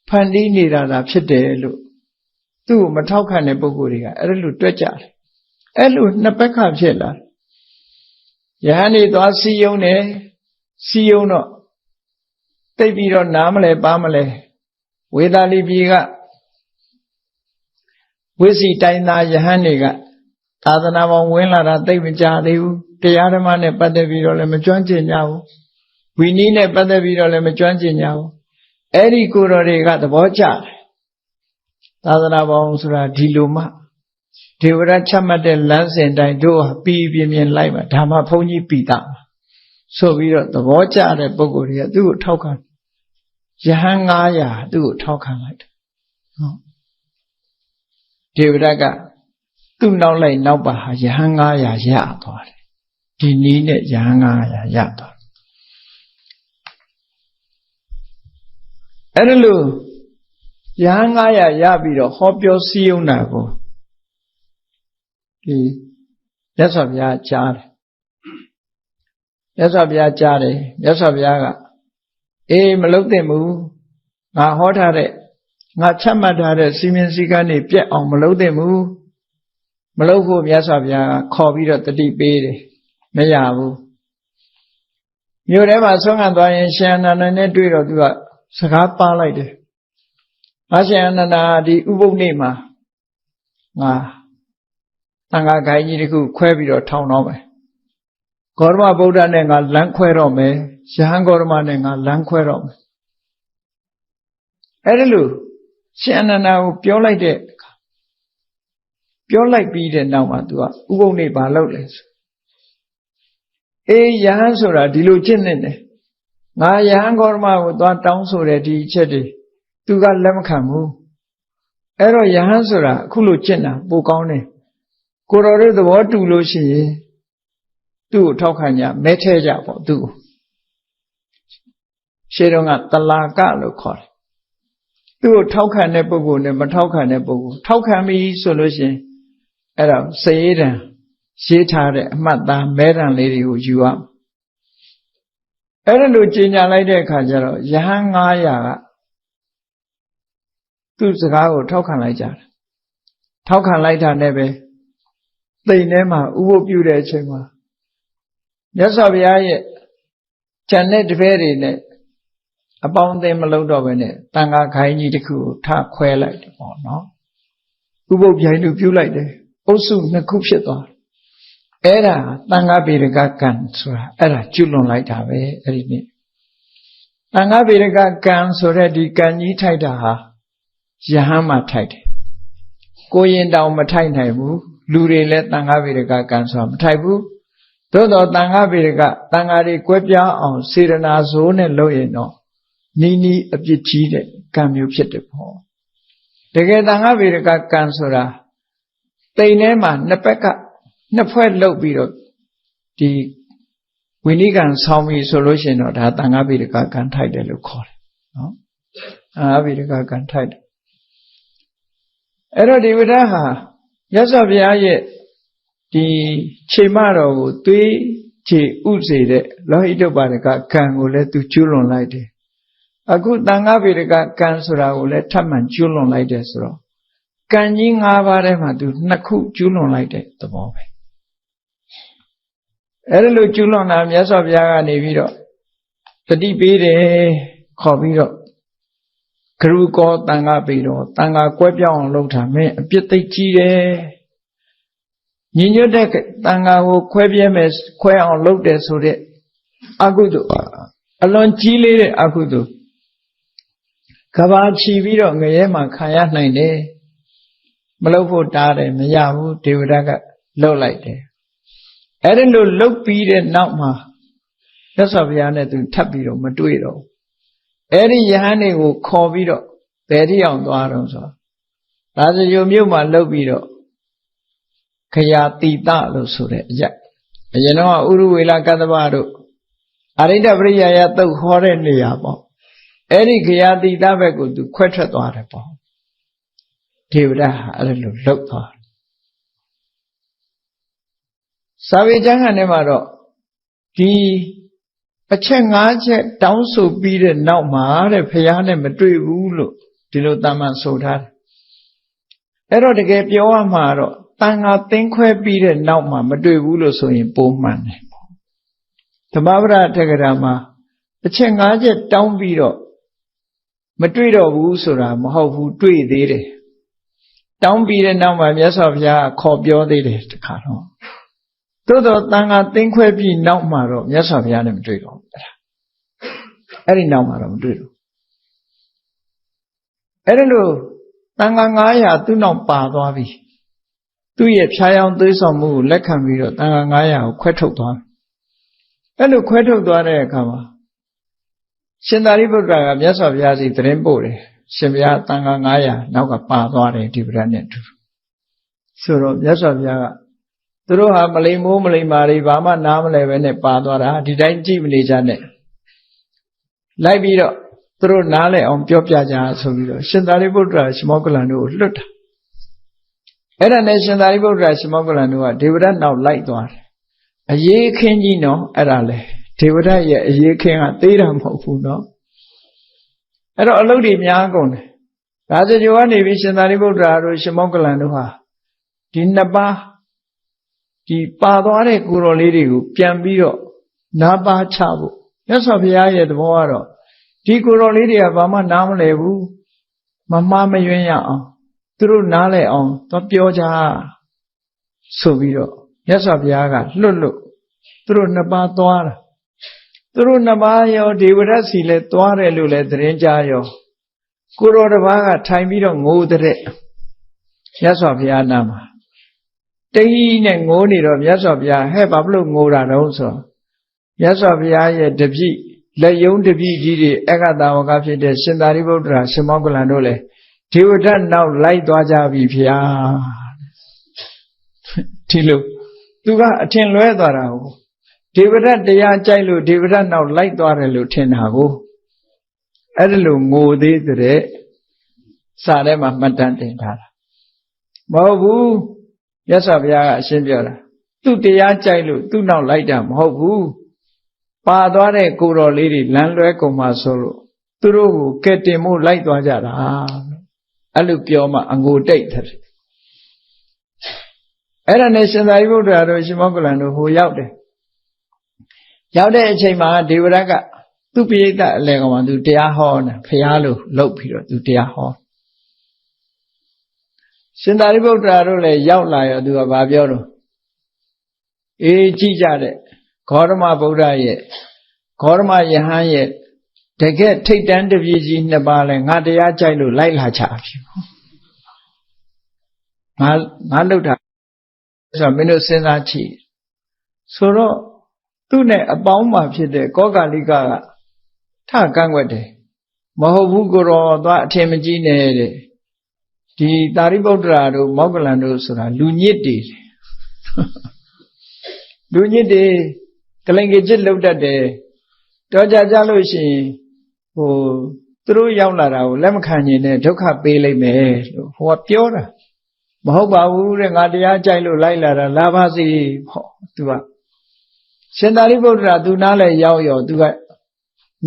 ဖန်တီးနေတာသာဖြစ်တယ်လို့သူ့ကိုမထောက်ခံတဲ့ပုဂ္ဂိုလ်တွေကအဲ့လိုတွက်ကြတယ်အဲ့လိုနှစ်ဘက်ခဖြစ်လာယဟန်တွေသွားစီယုံတယ်စီယုံတော့တိတ်ပြီးတော့နားမလဲပါမလဲဝေသာလီပြည်ကဝိစီတိုင်းသားယဟန်တွေကသာသနာပေါင်းဝင်လာတာသိမကြသေးဘူးတရားဓမ္မနဲ့ပတ်သက်ပြီးတော့လည်းမကျွမ်းကျင်ကြဘူးဝီနည်းနဲ့ပတ်သက်ပြီးတော့လည်းမကျွမ်းကျင်ကြဘူးအဲ့ဒီကိုယ်တော်တွေကသဘောကျတယ်သာသနာပေါင်းဆိုတာဒီလိုမှဒေဝရချမှတ်တဲ့လမ်းစဉ်တိုင်းတို့ဟာပြီးပြင်းပြင်းလိုက်ပါဒါမှဘုန်းကြီးပြီးတာဆိုပြီးတော့သဘောကျတဲ့ပုဂ္ဂိုလ်တွေကသူ့ကိုထောက်ခံယဟန်900သူ့ကိုထောက်ခံလိုက်တယ်ဟုတ်ဒေဝရကသူ့နောက်လိုက်နောက်ပါဟာယဟန်900ရသွားတယ်ဒီနည်းနဲ့ယဟန်900ရသွားတယ်အဲ့ဒါလို့ယဟန်900ရပြီးတော့ဟောပြောစည်းရုံးတာကိုဒီမြတ်စွာဘုရားကြားတယ်မြတ်စွာဘုရားကြားတယ်မြတ်စွာဘုရားကမလုပ်သင့်ဘူးငါဟောထားတဲ့ငါချမှတ်ထားတဲ့စီမင်းစည်းကမ်းတွေပြတ်အောင်မလုပ်သင့်ဘူးမလုပ်ဖို့မြတ်စွာဘုရားကခေါ်ပြီးတော့တတိပေးတယ်မရဘူးမြို့ထဲမှာဆုံးခံသွားရင်ရှင်အနန္ဒာနဲ့တွေ့တော့သူကစကားပါလိုက်တယ်ငါရှင်အနန္ဒာဒီဥပုပ်နေ့မှာငါသံဃာဂိုင်းကြီးတစ်ခုခွဲပြီးတော့ထောင်တော့မယ်ဂေါတမဗုဒ္ဓနဲ့ငါလမ်းခွဲတော့မယ်ယဟန်ဂေါတမနဲ့ငါလမ်းခွဲတော့မယ်အဲ့ဒါလို့ရှင်အနန္ဒာကိုပြောလိုက်တဲ့အခါ ပြောလိုက်ပြီးတဲ့နောက်မှာ तू ကဥပုံနေဘာလုပ်လဲဆိုအေးယဟန်ဆိုတာဒီလိုကျင့်နေတယ်ငါယဟန်ဂေါရမကိုသွားတောင်းဆိုတဲ့ဒီအချက်တွေ तू ကလက်မခံဘူးအဲ့တော့ယဟန်ဆိုတာအခုလိုကျင့်တာပိုကောင်းတယ်ကိုတော်တို့သဘောတူလို့ရှိရင်သူ့ကိုထောက်ခံကြမဲထဲကြပေါ့သူ့ကိုရှေးတုန်းကတလာကလို့ခေါ်တယ်သူ့ကိုထောက်ခံတဲ့ပုဂ္ဂိုလ်နဲ့မထောက်ခံတဲ့ပုဂ္ဂိုလ်ထောက်ခံပြီဆိုလို့ရှိရင်အဲ့ဒါစရေတံရေးထားတဲ့အမှတ်သားမဲတံလေးတွေကိုယူရအဲ့ဒါလိုကြီးညာလိုက်တဲ့အခါကျတော့ယဟန်900ကသူ့စကားကိုထောက်ခံလိုက်ကြတယ်ထောက်ခံလိုက်တာနဲ့ပဲသိမ်ထဲမှာဥပုပ်ပြုတဲ့အချိန်မှာမြတ်စွာဘုရားရဲ့ဉာဏ်နဲ့တပည့်တွေနဲ့အပေါင်းအသင်းမလုပ်တော့ဘဲနဲ့တန်ခါခိုင်းကြီးတစ်ခုကိုထခွဲလိုက်တယ်ပေါ့နော်ဥပုပ်ပြိုင်လို့ပြုလိုက်တယ်အုပ်စု2ခုဖြစ်သွားတယ်အဲ့ဒါတန်ခါဗေဒကကံဆိုတာအဲ့ဒါကျွလွန်လိုက်တာပဲအဲ့ဒီနေ့တန်ခါဗေဒကကံဆိုတဲ့ဒီကံကြီးထိုက်တာဟာယဟန်မှာထိုက်တယ်ကိုရင်တောင်မထိုက်နိုင်ဘူးလူတွေလည်းတန်ခါဗေဒကကံဆိုတာမထိုက်ဘူးသို့တော့တန်ခါဗေဒကတန်ခါတွေကွဲပြားအောင်စေရနာဇိုးနဲ့လုပ်ရင်တော့နီးနီးအပြစ်ကြီးတဲ့ကံမျိုးဖြစ်တယ်ပေါ့တကယ်တန်ခါဗေဒကကံဆိုတာတိမ်ထဲမှာနှစ်ဘက်ကနှစ်ဖွဲ့လှုပ်ပြီးတော့ဒီဝိနိကံဆောင်းပြီးဆိုလို့ရှိရင်တော့ဒါတန်ခါဗေဒကကံထိုက်တယ်လို့ခေါ်တယ်နော်တန်ခါဗေဒကကံထိုက်တယ်အဲ့တော့ဒီဝိဒ္ဓဟာမြတ်စွာဘုရားရဲ့ဒီခြေမတော်ကိုသွေးခြေဥစေတဲ့လောဟိတုပ္ပါဒကကံကိုလည်းသူကျွလွန်လိုက်တယ်အခုတန်ခါဗေဒကကံဆိုတာကိုလည်းထပ်မံကျွလွန်လိုက်တယ်ဆိုတော့ကံကြီး5ပါးထဲမှာသူ2ခုကျွလွန်လိုက်တဲ့သဘောပဲအဲ့ဒါလို့ကျွလွန်တာမြတ်စွာဘုရားကနေပြီးတော့တတိပေးတယ်ခေါ်ပြီးတော့ဂရုကောတန်ခါပေတော့တန်ခါကွဲပြောင်းအောင်လုပ်တာမင်းအပြစ်သိကြီးတယ်ညီညွတ်တဲ့တန်ခါကိုခွဲပြဲမယ်ခွဲအောင်လုပ်တယ်ဆိုတဲ့အကုသိုလ်အလွန်ကြီးလေးတဲ့အကုသိုလ်ကဘာချီပြီးတော့ငရဲမှာခံရနိုင်တယ်မလုပ်ဖို့တားတယ်မရဘူးဒေဝဒကလှုပ်လိုက်တယ်အဲ့ဒီလိုလှုပ်ပြီးတဲ့နောက်မှာမြတ်စွာဘုရားနဲ့သူထပ်ပြီးတော့မတွေ့တော့အဲ့ဒီယဟန်တွေကိုခေါ်ပြီးတော့ဘယ်ထိအောင်သွားတော့ဆိုဒါစကြိုမြို့မှာလှုပ်ပြီးတော့ခရာတိတလို့ဆိုတဲ့အရက်အရင်တော့ဥရဝေလကတ္တဗတို့အရိဒ္ဓပရိယာယသုတ်ဟောတဲ့နေရာပေါ့အဲ့ဒီခရာတိတဘက်ကိုသူခွဲထွက်သွားတယ်ပေါ့ဒေဝဒဟာအဲ့လိုလှုပ်သွားစာပေကျမ်းဂန်ထဲမှာတော့ဒီအချက်5ချက်တောင်းဆိုပြီးတဲ့နောက်မှာတဲ့ဘုရားနဲ့မတွေ့ဘူးလို့ဒီလိုတမန်ဆိုထားတယ်အဲ့တော့တကယ်ပြောရမှာတော့တန်ခါသင်ခွဲပြီးတဲ့နောက်မှာမတွေ့ဘူးလို့ဆိုရင်ပိုမှန်တယ်ပေါ့ဓမ္မပဒထက္ကရာမှာအချက်5ချက်တောင်းပြီးတော့မတွေ့တော့ဘူးဆိုတာမဟုတ်ဘူးတွေ့သေးတယ်တောင်းပြီးတဲ့နောက်မှာမြတ်စွာဘုရားခေါ်ပြောသေးတယ်တခါတော့သို့တော့တန်ခါသင်ခွဲပြီးနောက်မှာတော့မြတ်စွာဘုရားနဲ့မတွေ့တော့ဘူးအဲ့ဒီနောက်မှာတော့မတွေ့တော့အဲ့ဒါလို့တန်ခါ900သူ့နောက်ပါသွားပြီသူ့ရဲ့ဖြားယောင်းသွေးဆောင်မှုကိုလက်ခံပြီးတော့တန်ခါ900ကိုခွဲထုတ်သွားတယ်အဲ့လိုခွဲထုတ်သွားတဲ့အခါမှာရှင်သာရိပုတ္တရာကမြတ်စွာဘုရားစီသတင်းပို့တယ်ရှင်ဘုရားတန်ခါ900နောက်ကပါသွားတယ်ဒီပဒနဲ့အတူဆိုတော့မြတ်စွာဘုရားကသူတို့ဟာမလိမ္မိုးမလိမ္မာတွေဘာမှနားမလဲပဲနဲ့ပါသွားတာဒီတိုင်းကြည့်မနေကြနဲ့လိုက်ပြီးတော့သူတို့နားလဲအောင်ပြောပြကြဆိုပြီးတော့ရှင်သာရိပုတ္တရာရှမောက္ကလန်တို့ကိုလွတ်တာအဲ့ဒါနဲ့ရှင်သာရိပုတ္တရာရှမောက္ကလန်တို့ကဒေဝဒတ်နောက်လိုက်သွားတယ်အရေးခင်းကြီးနော်အဲ့ဒါလေဒေဝဒတ်ရဲ့အရေးခင်းကသေးတာမဟုတ်ဘူးနော်အဲ့တော့အလုပ်တွေများကုန်တယ်ဒါဆိုကြိုကနေပြီးရှင်သာရိပုတ္တရာတို့ရှမောက္ကလန်တို့ဟာဒီနှစ်ပါးဒီပါသွားတဲ့ကိုယ်တော်လေးတွေကိုပြန်ပြီးတော့နားပါချဖို့မြတ်စွာဘုရားရဲ့သဘောကတော့ဒီကိုယ်တော်လေးတွေကဘာမှနားမလည်ဘူးမမှားမယွင်းရအောင်သူတို့နားလည်အောင်သွားပြောကြဆိုပြီးတော့မြတ်စွာဘုရားကလွတ်လို့သူတို့နှစ်ပါးသွားတာသူတို့နှစ်ပါးရောဒေဝရတ်စီလည်းသွားတယ်လို့လည်းသတင်းကြားရောကိုယ်တော်တစ်ပါးကထိုင်ပြီးတော့ငိုတဲ့မြတ်စွာဘုရားနာမှာ တိတ်နဲ့ငိုးနေတော့မြတ်စွာဘုရားဟဲ့ဘာဖြစ်လို့ငိုတာတော့ဆိုမြတ်စွာဘုရားရဲ့တပည့်လက်ယုံတပည့်ကြီးတွေအက္ခတာဝကဖြစ်တဲ့ရှင်သာရိပုတ္တရာရှင်မောဂလန်တို့လည်းဒေဝဒတ်နောက်လိုက်သွားကြပြီဖျားဒီလိုသူကအထင်လွဲသွားတာကိုဒေဝဒတ်တရားကြိုက်လို့ဒေဝဒတ်နောက်လိုက်သွားတယ်လို့ထင်တာကိုအဲ့ဒါလို့ငိုသေးတဲ့စာထဲမှာမှတ်တမ်းတင်ထားတာမဟုတ်ဘူးမြတ်စွာဘုရားကအရှင်းပြောတာသူတရားကြိုက်လို့သူ့နောက်လိုက်တာမဟုတ်ဘူးပါသွားတဲ့ကိုတော်လေးတွေလမ်းလွဲကုန်မှာဆိုလို့သူတို့ကိုကဲတင်မှုလိုက်သွားကြတာအဲ့လိုပြောမှအငိုတိတ်တယ်အဲ့ဒါနဲ့ရှင်သာရိပုတ္တရာတို့ရှင်မောဂလန်တို့ဟိုရောက်တယ်ရောက်တဲ့အချိန်မှာဒေဝရတ်ကသူ့ပိဋကအလယ်ကောင်မှာသူတရားဟောနေဖျားလို့လှုပ်ပြီးတော့သူတရားဟောရှင်သာရိပုတ္တရာတို့လည်းရောက်လာရောသူကဘာပြောတော့အေးကြည့်ကြတဲ့ဂေါတမဗုဒ္ဓရဲ့ဂေါတမယဟန်ရဲ့တကယ်ထိတ်တန်းတပည့်ကြီးနှစ်ပါးလဲငါတရားကြိုက်လို့လိုက်လာချပြီငါလှုပ်တာဆိုတော့မင်းတို့စဉ်းစားကြည့်ဆိုတော့သူ့နဲ့အပေါင်းပါဖြစ်တဲ့ကောကာလိကထကန့်ွက်တယ်မဟုတ်ဘူးကိုရောသွားအထင်မကြီးနဲ့တဲ့ဒီသာရိပုတ္တရာတို့မောဂလန်တို့ဆိုတာလူညစ်တွေလူညစ်တွေကလိန်ကကြစ်လှုပ်တတ်တယ်တော့ကြလို့ရှိရင်သူတို့ရောက်လာတာကိုလက်မခံနိုင်နဲ့ဒုက္ခပေးလိုက်မယ်လို့ဟိုကပြောတာမဟုတ်ပါဘူးတဲ့ငါတရားကြိုက်လို့လိုက်လာတာလာပါစေဟောသူကရှင်သာရိပုတ္တရာသူနားလဲရောက်ရောသူက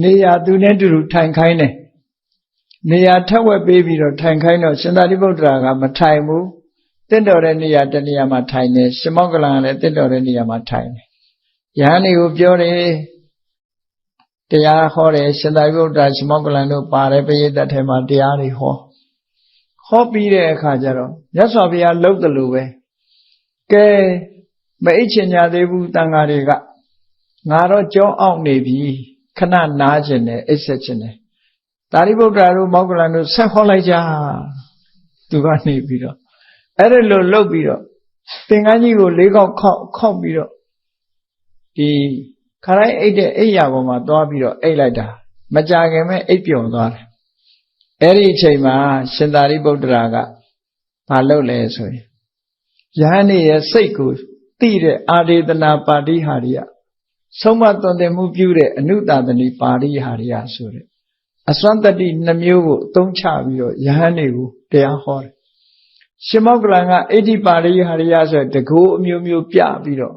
နေရာသူနဲ့တူတူထိုင်ခိုင်းတယ်နေရာထက်ဝက်ပေးပြီးတော့ထိုင်ခိုင်းတော့ရှင်သာရိပုတ္တရာကမထိုင်ဘူးတင့်တော်တဲ့နေရာတနေရာမှာထိုင်တယ်ရှင်မောဂလန်ကလည်းတင့်တော်တဲ့နေရာမှာထိုင်တယ်ယဟန်တွေကိုပြောတယ်တရားဟောတယ်ရှင်သာရိပုတ္တရာရှင်မောဂလန်တို့ပါတယ်ပရိသတ်ထဲမှာတရားတွေဟောပြီးတဲ့အခါကျတော့မြတ်စွာဘုရားလှုပ်တယ်လို့ပဲကဲမအိတ်ချင်ကြသေးဘူးတန်ဃာတွေကငါတော့ကြောအောင်နေပြီခဏနားခြင်းနဲ့အိတ်ဆက်ခြင်းနဲ့သာရိပုတ္တရာတို့မောဂလန်တို့ဆက်ဟောလိုက်ကြသူကနေပြီးတော့အဲ့ဒါလိုလှုပ်ပြီးတော့သင်္ကန်းကြီးကို၄ခေါက်ခောက်ပြီးတော့ဒီခရိုင်းအိတ်တဲ့အိယာပေါ်မှာသွားပြီးတော့အိတ်လိုက်တာမကြခင်မဲ့အိပ်ပျော်သွားတယ်အဲ့ဒီအချိန်မှာရှင်သာရိပုတ္တရာကဘာလုပ်လဲဆိုရင်ယဟန်ရဲ့စိတ်ကိုသိတဲ့အာဒေသနာပါဠိဟာရိယဆုံးမသွန်သင်မှုပြုတဲ့အနုတာသနိပါဠိဟာရိယဆိုတဲ့အစွမ်းတတိနှမျိုးကိုအသုံးချပြီးတော့ယဟန်တွေကိုတရားဟောတယ်ရှင်မောဂလန်ကအိဋ္ဌိပါဠိဟာရိယဆိုတဲ့တကူအမျိုးမျိုးပြပြီးတော့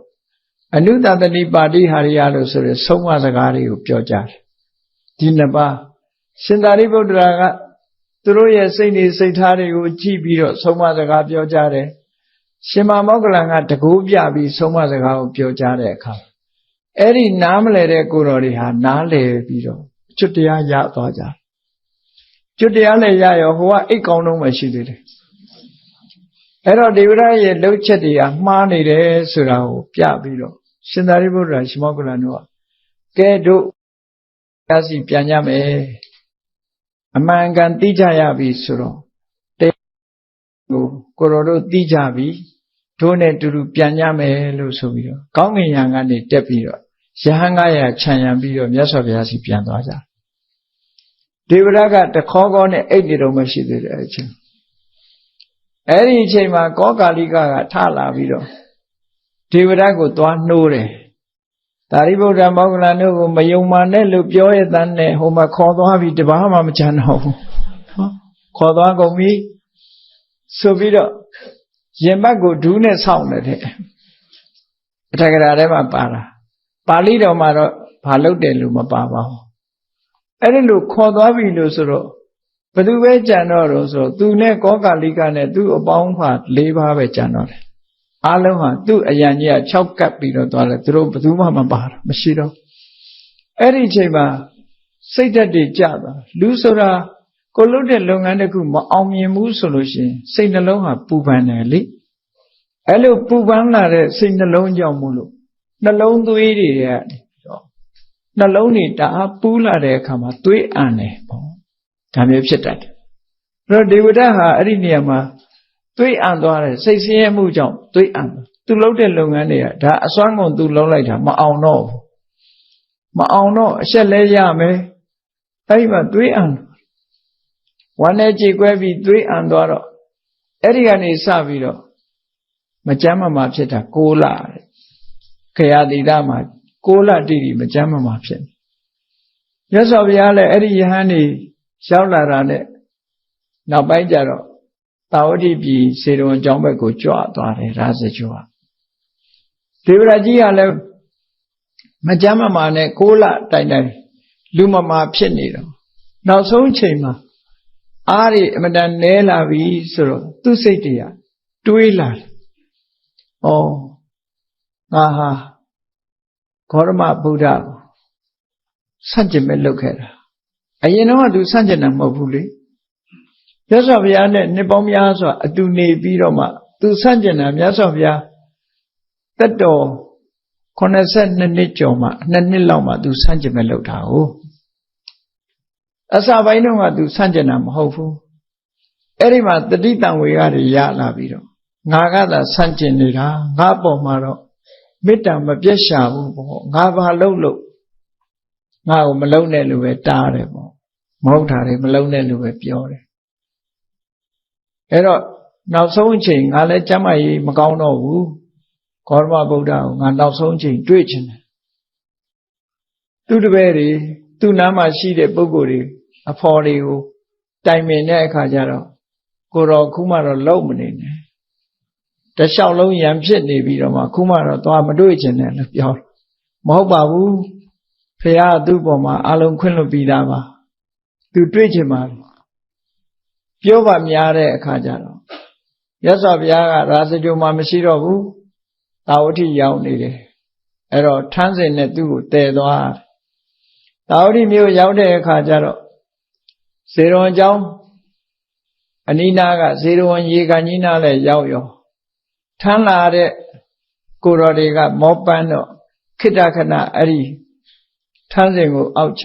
အနုတာသနိပါဠိဟာရိယလို့ဆိုတဲ့ဆုံးမစကားတွေကိုပြောကြတယ်ဒီနှစ်ပါးရှင်သာရိပုတ္တရာကသူတို့ရဲ့စိတ်နေစိတ်ထားတွေကိုကြည့်ပြီးတော့ဆုံးမစကားပြောကြတယ်ရှင်မောဂလန်ကတကူပြပြီးဆုံးမစကားကိုပြောကြတဲ့အခါအဲ့ဒီနားမလဲတဲ့ကိုတော်တွေဟာနားလဲပြီးတော့ကျွတ်တရားရသွားကြကျွတ်တရားလည်းရရောဟိုကအိတ်ကောင်းတော့မှရှိသေးတယ်အဲ့တော့ဒေဝရရဲ့လှုပ်ချက်တွေကမှားနေတယ်ဆိုတာကိုပြပြီးတော့ရှင်သာရိပုတ္တရာရှင်မောဂလန်တို့ကဲတို့ရစီပြန်ကြမယ်အမှန်ကန်သိကြရပြီဆိုတော့ကိုတော်တို့သိကြပြီတို့နဲ့တူတူပြန်ကြမယ်လို့ဆိုပြီးတော့ကောင်းကင်ယံကနေတက်ပြီးတော့ယဟန်900ခြံရံပြီးတော့မြတ်စွာဘုရားစီပြန်သွားကြဒေဝရကတခေါခေါနဲ့အိတ်နေတော့မှရှိသေးတယ်အချင်းအဲ့ဒီအချိန်မှာကောကာလိကထလာပြီးတော့ဒေဝရကိုသွားနှိုးတယ်သာရိပုတ္တရာမောဂလန်တို့ကိုမယုံမှနဲ့လို့ပြောရတဲ့နဲ့ဟိုမှာခေါ်သွားပြီးတပါးမှမချမ်းတော့ဘူးခေါ်သွားကုန်ပြီဆိုပြီးတော့ရင်ဘတ်ကိုဒူးနဲ့ဆောင်းတယ်တဲ့အထက်ကရာထဲမှာပါတာပါဠိတော်မှာတော့ဘာလုပ်တယ်လို့မပါပါဘူးအဲ့ဒီလိုခေါ်သွားပြီလို့ဆိုတော့ဘယ်သူပဲကြံတော့တော့ဆိုတော့သူနဲ့ကောကာလိကနဲ့သူ့အပေါင်းဖာ၄ပါးပဲကြံတော့တယ်အားလုံးဟာသူ့အရန်ကြီးက6ကပ်ပြီးတော့သွားတယ်သူတို့ဘယ်သူမှမပါတော့မရှိတော့အဲ့ဒီအချိန်မှာစိတ်ဓာတ်တွေကျသွားလူဆိုတာကိုလုပ်တဲ့လုပ်ငန်းတစ်ခုမအောင်မြင်ဘူးဆိုလို့ရှိရင်စိတ်နှလုံးဟာပူပန်တယ်လေအဲ့လိုပူပန်လာတဲ့စိတ်နှလုံးကြောင့်မို့လို့နှလုံးသွေးတွေကနှလုံးတွေတအားပူးလာတဲ့အခါမှာသွေးအန်တယ်ပေါ့ဒါမျိုးဖြစ်တတ်တယ်အဲ့တော့ဒေဝဒတ်ဟာအဲ့ဒီနေရာမှာ သွေးအံသွားတယ်စိတ်ဆင်းရဲမှုကြောင့်သွေးအံသူလုပ်တဲ့လုပ်ငန်းတွေကဒါအစွမ်းကုန်သူလုပ်လိုက်တာမအောင်တော့ဘူးမအောင်တော့အဆက်လဲရမယ်အဲ့ဒီမှာသွေးအံဝမ်းနဲ့ကြေကွဲပြီးသွေးအံသွားတော့အဲ့ဒီကနေစပြီးတော့မကြမ်းမမာဖြစ်တာ6လတဲ့ခရာတိတမှာ6လတိတိမကြမ်းမမာဖြစ်မြတ်စွာဘုရားလည်းအဲ့ဒီယဟန်နေရောက်လာတာနဲ့နောက်ပိုင်းကျတော့တာဝတိပြည်စေတုံအကြောင်းဘက်ကိုကြွသွားတယ်ရာဇကြွဒေဝရကြီးကလည်းမကြမ်းမမာနဲ့6လတိုင်တိုင်လူမမာဖြစ်နေတော့နောက်ဆုံးချိန်မှာအားရအမတန်နဲလာပြီဆိုတော့သူ့စိတ်တွေကတွေးလာတယ်။ဩငါဟာဂေါရမဗုဒ္ဓကိုဆန့်ကျင်မဲ့လုပ်ခဲ့တာအရင်တော့ကသူဆန့်ကျင်တာမဟုတ်ဘူးလေမြတ်စွာဘုရားနဲ့နှစ်ပေါင်းများစွာအတူနေပြီးတော့မှသူဆန့်ကျင်တာမြတ်စွာဘုရားတက်တော်82နှစ်ကျော်မှ2နှစ်လောက်မှသူဆန့်ကျင်မဲ့လုပ်တာကိုအစာပိုင်းတော့ကသူဆန့်ကျင်တာမဟုတ်ဘူးအဲ့ဒီမှာတတိတံဝေကတွေရလာပြီးတော့ငါကသာဆန့်ကျင်နေတာငါပေါ်မှာတော့မေတ္တာမပြတ်ရှာဘူးပေါ့ငါဘာလုပ်လို့ငါ့ကိုမလုံးနဲ့လို့ပဲတားတယ်ပေါ့မဟုတ်တာတွေမလုံးနဲ့လို့ပဲပြောတယ်အဲ့တော့နောက်ဆုံးအချိန်ငါလည်းကျမ်းမာရေးမကောင်းတော့ဘူးဂေါရမဗုဒ္ဓကိုငါနောက်ဆုံးအချိန်တွေ့ချင်တယ်သူတပည့်တွေသူ့နားမှာရှိတဲ့ပုဂ္ဂိုလ်တွေအဖော်တွေကိုတိုင်ပင်တဲ့အခါကျတော့ကိုတော်ခုမှတော့လုံမနေနဲ့တလျှောက်လုံးရံဖြစ်နေပြီးတော့မှခုမှတော့သွားမတွေ့ချင်နဲ့လို့ပြောမဟုတ်ပါဘူးဖရာသူ့ပေါ်မှာအလုံးခွင့်လွတ်ပြီးသားပါသူတွေ့ချင်ပါပြောပါများတဲ့အခါကျတော့မြတ်စွာဘုရားကရာဇဂိုမှာမရှိတော့ဘူးတာဝတိရောက်နေတယ်အဲ့တော့ထန်းစင်နဲ့သူ့ကိုတည်သွားတာဝတိမြို့ရောက်တဲ့အခါကျတော့ဇေရဝံကျောင်းအနိနာကဇေရဝံရေကန်ကြီးနားလည်းရောက်ရောထမ်းလာတဲ့ကိုတော်တွေကမောပန်းတော့ခိတ္တခဏအဲ့ဒီထန်းစင်ကိုအောက်ချ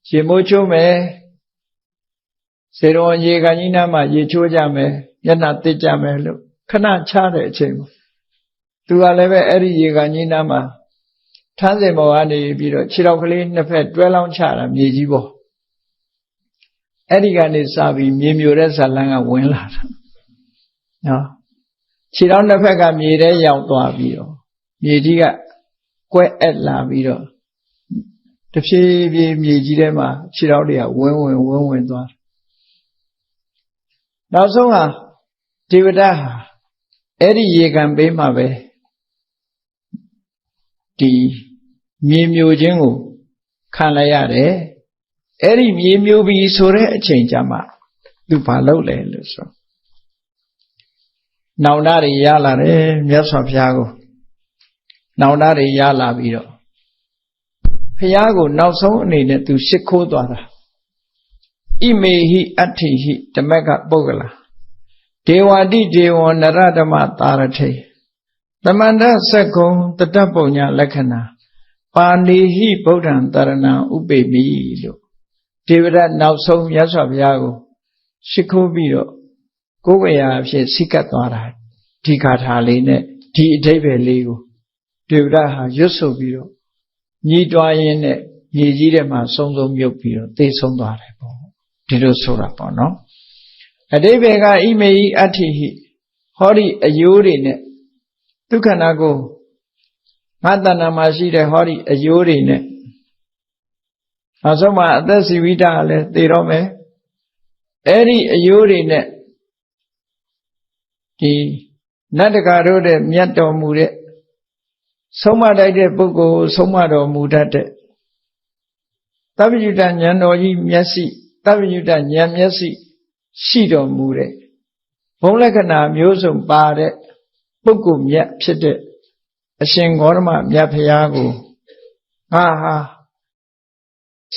ရေမိုးချိုးမယ်ဇေရဝံရေကန်ကြီးနားမှာရေချိုးကြမယ်မျက်နှာတစ်ကြမယ်လို့ခဏချတဲ့အချိန်မှာသူကလည်းပဲအဲ့ဒီရေကန်ကြီးနားမှာထန်းစင်ပေါ်ကနေပြီးတော့ခြေထောက်ကလေးနှစ်ဖက်တွဲလောင်းချတာမြေကြီးပေါ်အဲ့ဒီကနေစပြီးမြေမျိုးတဲ့ဇလန်းကဝင်လာတာနော်ခြေထောက်နှစ်ဖက်ကမြေထဲရောက်သွားပြီးတော့မြေကြီးကကွဲအက်လာပြီးတော့တဖြည်းဖြည်းမြေကြီးထဲမှာခြေထောက်တွေကဝင်သွားနောက်ဆုံးဟာဒေဝဒတ်ဟာအဲ့ဒီရေကန်ပေးမှာပဲဒီမြေမျိုးခြင်းကိုခံလိုက်ရတယ်အဲ့ဒီမြေမျိုးပြီဆိုတဲ့အချိန်ကျမှသူဘာလုပ်လဲလို့ဆိုနောင်တတွေရလာတယ်မြတ်စွာဘုရားကိုနောင်တတွေရလာပြီးတော့ဘုရားကိုနောက်ဆုံးအနေနဲ့သူရှ िख ိုးသွားတာဣမေဟိအဋ္ဌိဟိဓမ္မကပုဂ္ဂလာဒေဝတိဒေဝနရဓမ္မသာရထေသမန္တသက္ကုံတတ္တပုညလက္ခဏာပါဏိဟိဗုဒ္ဓံတရဏံဥပေမိလို့ဒေဝရတ်နောက်ဆုံးမြတ်စွာဘုရားကိုရှ िख ိုးပြီးတော့ကိုယ်ဝေယအဖြစ်စိကတ်သွားတာဒီဂါထာလေးနဲ့ဒီအဓိပ္ပာယ်လေးကိုဒေဝရတ်ဟာရွတ်ဆိုပြီးတော့ညီးတွားရင်းနဲ့မြေကြီးထဲမှာစုံမြုပ်ပြီးတော့သေဆုံးသွားတယ်ပေါ့ဒီလိုဆိုတာပေါ့နော်အဓိပ္ပာယ်ကဣမေဟိအဋ္ဌိဟိဟောဒီအယိုးတွေနဲ့ဒုက္ခနာကိုငါတဏ္ဍာမှာရှိတဲ့ဟောဒီအယိုးတွေနဲ့နောက်ဆုံးမှာအသက်စီဝိတကလည်းသေတော့မယ်အဲ့ဒီအယိုးတွေနဲ့ဒီနတ်တကာတို့တဲ့မြတ်တော်မူတဲ့ဆုံးမတိုက်တဲ့ပုဂ္ဂိုလ်ဆုံးမတော်မူတတ်တဲ့သဗ္ဗညုတဉာဏ်တော်ကြီးမျက်စိသဗ္ဗညုတဉာဏ်မျက်စိရှိတော်မူတဲ့ဘုံလက္ခဏာမျိုးစုံပါတဲ့ပုဂ္ဂိုလ်မြတ်ဖြစ်တဲ့အရှင်ဂေါရမမြတ်ဖရာကိုငါဟာ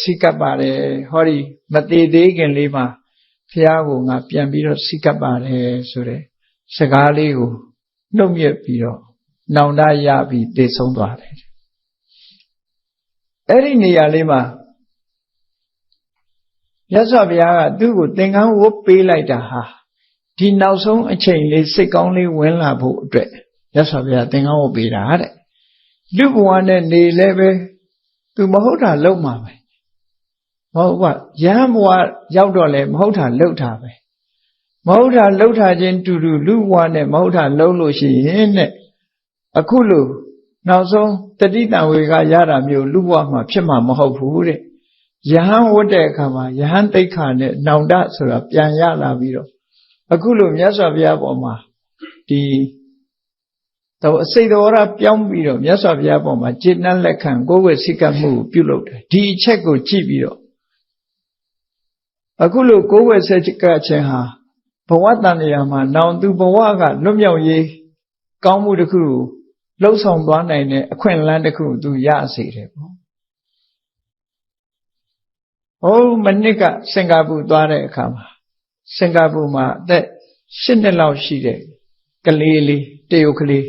စိကပ်ပါတယ်ဟောဒီမသေးသေးခင်လေးမှာဖရာကိုငါပြန်ပြီးတော့စိကပ်ပါတယ်ဆိုတဲ့စကားလေးကိုနှုတ်မြက်ပြီးတော့နောင်တရပြီးသေဆုံးသွားတယ်အဲ့ဒီနေရာလေးမှာမြတ်စွာဘုရားကသူ့ကိုသင်္ကန်းဝတ်ပေးလိုက်တာဟာ ဒီနောက်ဆုံးအချိန်လေးစိတ်ကောင်းလေးဝင်လာဖို့အတွက်မြတ်စွာဘုရားသင်္ကန်းဝတ်ပေးတာတဲ့လူဘဝနဲ့နေလဲပဲသူမဟုတ်တာလုပ်မှာပဲမဟုတ်ပါယဟန်ဘဝရောက်တော့လဲမဟုတ်တာလုပ်တာပဲမဟုတ်တာလုပ်တာချင်းတူတူလူဘဝနဲ့မဟုတ်တာလုပ်လို့ရှိရင်တဲ့အခုလို့နောက်ဆုံးတတိတံဝေကရတာမျိုးလူဘဝမှာဖြစ်မှာမဟုတ်ဘူးတဲ့ယဟန်ဝတ်တဲ့အခါမှာယဟန်တိတ်ခါနဲ့နောင်တဆိုတာပြန်ရလာပြီးတော့အခုလို့မြတ်စွာဘုရားပေါ်မှာဒီတော့စိတ်တော်ရပြောင်းပြီးတော့မြတ်စွာဘုရားပေါ်မှာကျေနပ်လက်ခံကိုယ်ဝေစိတ်ကမှုကိုပြုလုပ်တယ်ဒီအချက်ကိုကြည့်ပြီးတော့အခုလို့ကိုယ်ဝေစိတ်ကခြင်းဟာဘဝတန်တရားမှာနောင်သူဘဝကလွတ်မြောက်ရေးကောင်းမှုတစ်ခုကိုလှုပ်ဆောင်သွားနိုင်တဲ့အခွင့်အလမ်းတစ်ခုသူရစေတယ်ပေါ့ဟိုမနစ်ကစင်ကာပူသွားတဲ့အခါမှာစင်ကာပူမှာအသက်8နှစ်လောက်ရှိတဲ့ကလေးလေးတရုတ်ကလေး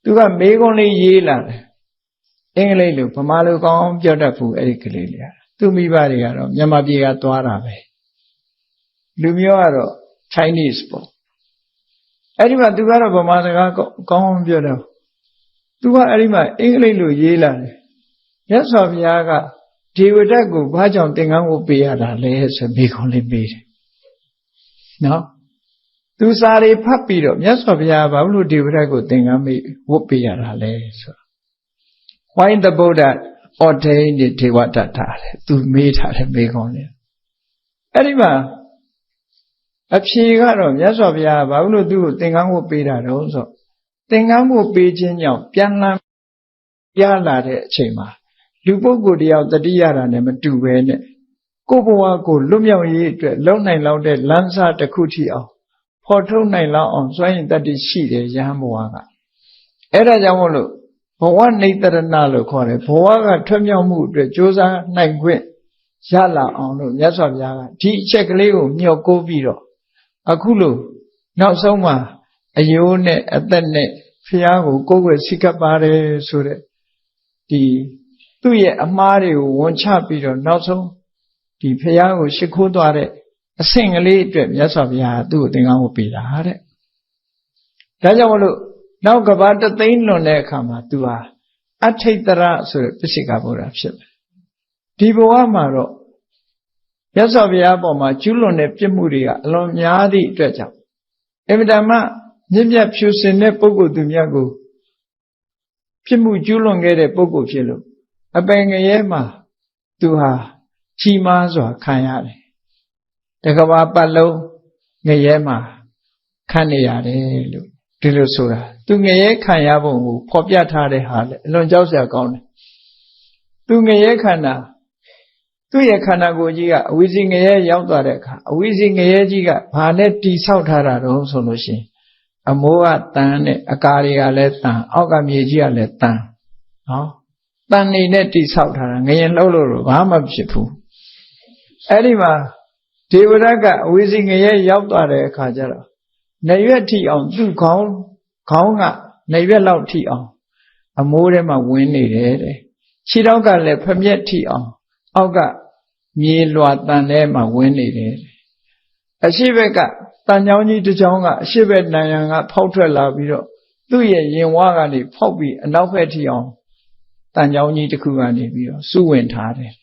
သူကမေးခွန်းလေးရေးလာတယ်အင်္ဂလိပ်လိုဗမာလိုကောင်းပြောတတ်ဘူးအဲ့ဒီကလေးလေးသူမိဘတွေကတော့မြန်မာပြည်ကသွားတာပဲလူမျိုးကတော့ Chinese ပေါ့အဲ့ဒီမှာသူကတော့ဗမာစကားကောင်းပြောတယ်သူကအဲ့ဒီမှာအင်္ဂလိပ်လိုရေးလာတယ်မြတ်စွာဘုရားကဒေဝဒတ်ကိုဘာကြောင့်သင်္ကန်းဝတ်ပေးရတာလဲဆိုမေးခွန်းလေးမေးတယ်နော်သူစာတွေဖတ်ပြီးတော့မြတ်စွာဘုရားဘာလို့ဒေဝဒတ်ကိုသင်္ကန်းဝတ်ပေးရတာလဲဆို Why the Buddha ordained Devadatta တဲ့သူမေးထားတယ်မေးခွန်းလေးအဲ့ဒီမှာအဖြေကတော့မြတ်စွာဘုရားဘာလို့သူ့ကိုသင်္ကန်းဝတ်ပေးတာတော့ဆိုသင်္ကန်းဝတ်ပေးခြင်းကြောင့်ပြန်လည်ရလာတဲ့အချိန်မှာလူပုဂ္ဂိုလ်တယောက်တတိယတာနဲ့မတူပဲနဲ့ကိုယ်ဘဝကိုလွတ်မြောက်ရေးအတွက်လုံနိုင်လောက်တဲ့လမ်းစာတစ်ခုထိအောင်ဖော်ထုတ်နိုင်လောက်အောင်စွမ်းရည်တတ္တိရှိတယ်ယဟန်ဘဝကအဲ့ဒါကြောင့်မို့လို့ဘဝနိတ္တရဏလို့ခေါ်တယ်ဘဝကထွက်မြောက်မှုအတွက်ကြိုးစားနိုင်ခွင့်ရလာအောင်လို့မြတ်စွာဘုရားကဒီအချက်ကလေးကိုမျှော်ကိုးပြီးတော့အခုလို့နောက်ဆုံးမှာအယိုးနဲ့အသက်နဲ့ဖျားကိုကိုယ်ွယ်စိတ်ကပ်ပါတယ်ဆိုတဲ့ဒီသူ့ရဲ့အမှားတွေကိုဝန်ချပြီးတော့နောက်ဆုံးဒီဖျားကိုရှ िख ိုးသွားတဲ့အဆင့်ကလေးအတွက်မြတ်စွာဘုရားသူ့ကိုသင်္ကန်းဝတ်ပေးတာတဲ့ဒါကြောင့်မလို့နောက်ကဘာတသိန်းလွန်တဲ့အခါမှာသူဟာအထိတ်တရဆိုတဲ့ပစ္စေကဗုဒ္ဓဖြစ်တယ်ဒီဘဝမှာတော့မြတ်စွာဘုရားပေါ်မှာကျူးလွန်တဲ့ပြစ်မှုတွေကအလွန်များသည့်အတွက်ကြောင့်အင်မတန်မှမြင့်မြတ်ဖြူစင်တဲ့ပုဂ္ဂိုလ်သူမြတ်ကိုပြစ်မှုကျူးလွန်ခဲ့တဲ့ပုဂ္ဂိုလ်ဖြစ်လို့အပင်ငရဲမှာသူဟာကြီးမားစွာခံရတယ်တကဘာပတ်လုံးငရဲမှာခံနေရတယ်လို့ဒီလိုဆိုတာသူငရဲခံရပုံကိုဖော်ပြထားတဲ့ဟာလေအလွန်ကြောက်စရာကောင်းတယ်သူငရဲခန္ဓာသူ့ရဲ့ခန္ဓာကိုယ်ကြီးကအဝိဇ္ဇငရဲရောက်သွားတဲ့အခါအဝိဇ္ဇငရဲကြီးကဘာနဲ့တိဆောက်ထားတာတော့ဆိုလို့ရှိရင်အမိုးကတန်နဲ့အကာတွေကလည်းတန်အောက်ကမြေကြီးကလည်းတန်နော်တန်နေနဲ့တိဆောက်ထားတာငရင်လှုပ်လို့ဘာမှမဖြစ်ဘူးအဲ့ဒီမှာဒေဝရတ်ကအဝိဇ္ဇငရဲရောက်သွားတဲ့အခါကျတော့နေရွက်ထိအောင်သူ့ခေါင်းကနေရွက်လောက်ထိအောင်အမိုးထဲမှာဝင်နေတယ်တဲ့ခြေထောက်ကလည်းဖမျက်ထိအောင်အောက်ကမြေလွှာတန်ထဲမှာဝင်နေတယ်အရှိဘက်ကတန်ချောင်းကြီးတစ်ချောင်းကအရှိဘက်နံရံကဖောက်ထွက်လာပြီးတော့သူ့ရဲ့ရင်ဝါးကနေဖောက်ပြီးအနောက်ဘက်ထိအောင်တန်ချောင်းကြီးတစ်ခုကနေပြီးတော့စုဝင်ထားတယ်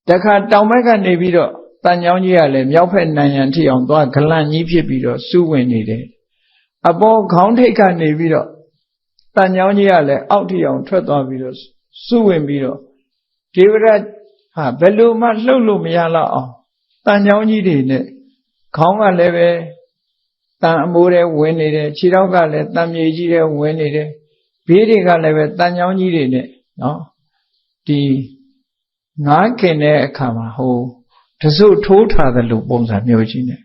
တခါတောင်ဘက်ကနေပြီးတော့တန်ချောင်းကြီးကလည်းမြောက်ဘက်နံရံထိအောင်သွားဂလန့်ကြီးဖြစ်ပြီးတော့စုဝင်နေတယ်အပေါ်ခေါင်းထိပ်ကနေပြီးတော့တန်ချောင်းကြီးကလည်းအောက်ထိအောင်ထွက်သွားပြီးတော့စုဝင်ပြီးတော့ဒေဝရတ်ဟာဘယ်လိုမှလှုပ်လို့မရတော့အောင်တန်ချောင်းကြီးတွေနဲ့ခေါင်းကလည်းပဲတန်အမိုးတွေဝင်နေတယ်ခြေထောက်ကလည်းတန်မြေကြီးတွေဝင်နေတယ်ဘေးတွေကလည်းပဲတန်ချောင်းကြီးတွေနဲ့နော်ဒီငားခင်တဲ့အခါမှာဟိုတစုထိုးထားတယ်လို့ပုံစံမျိုးကြီးနဲ့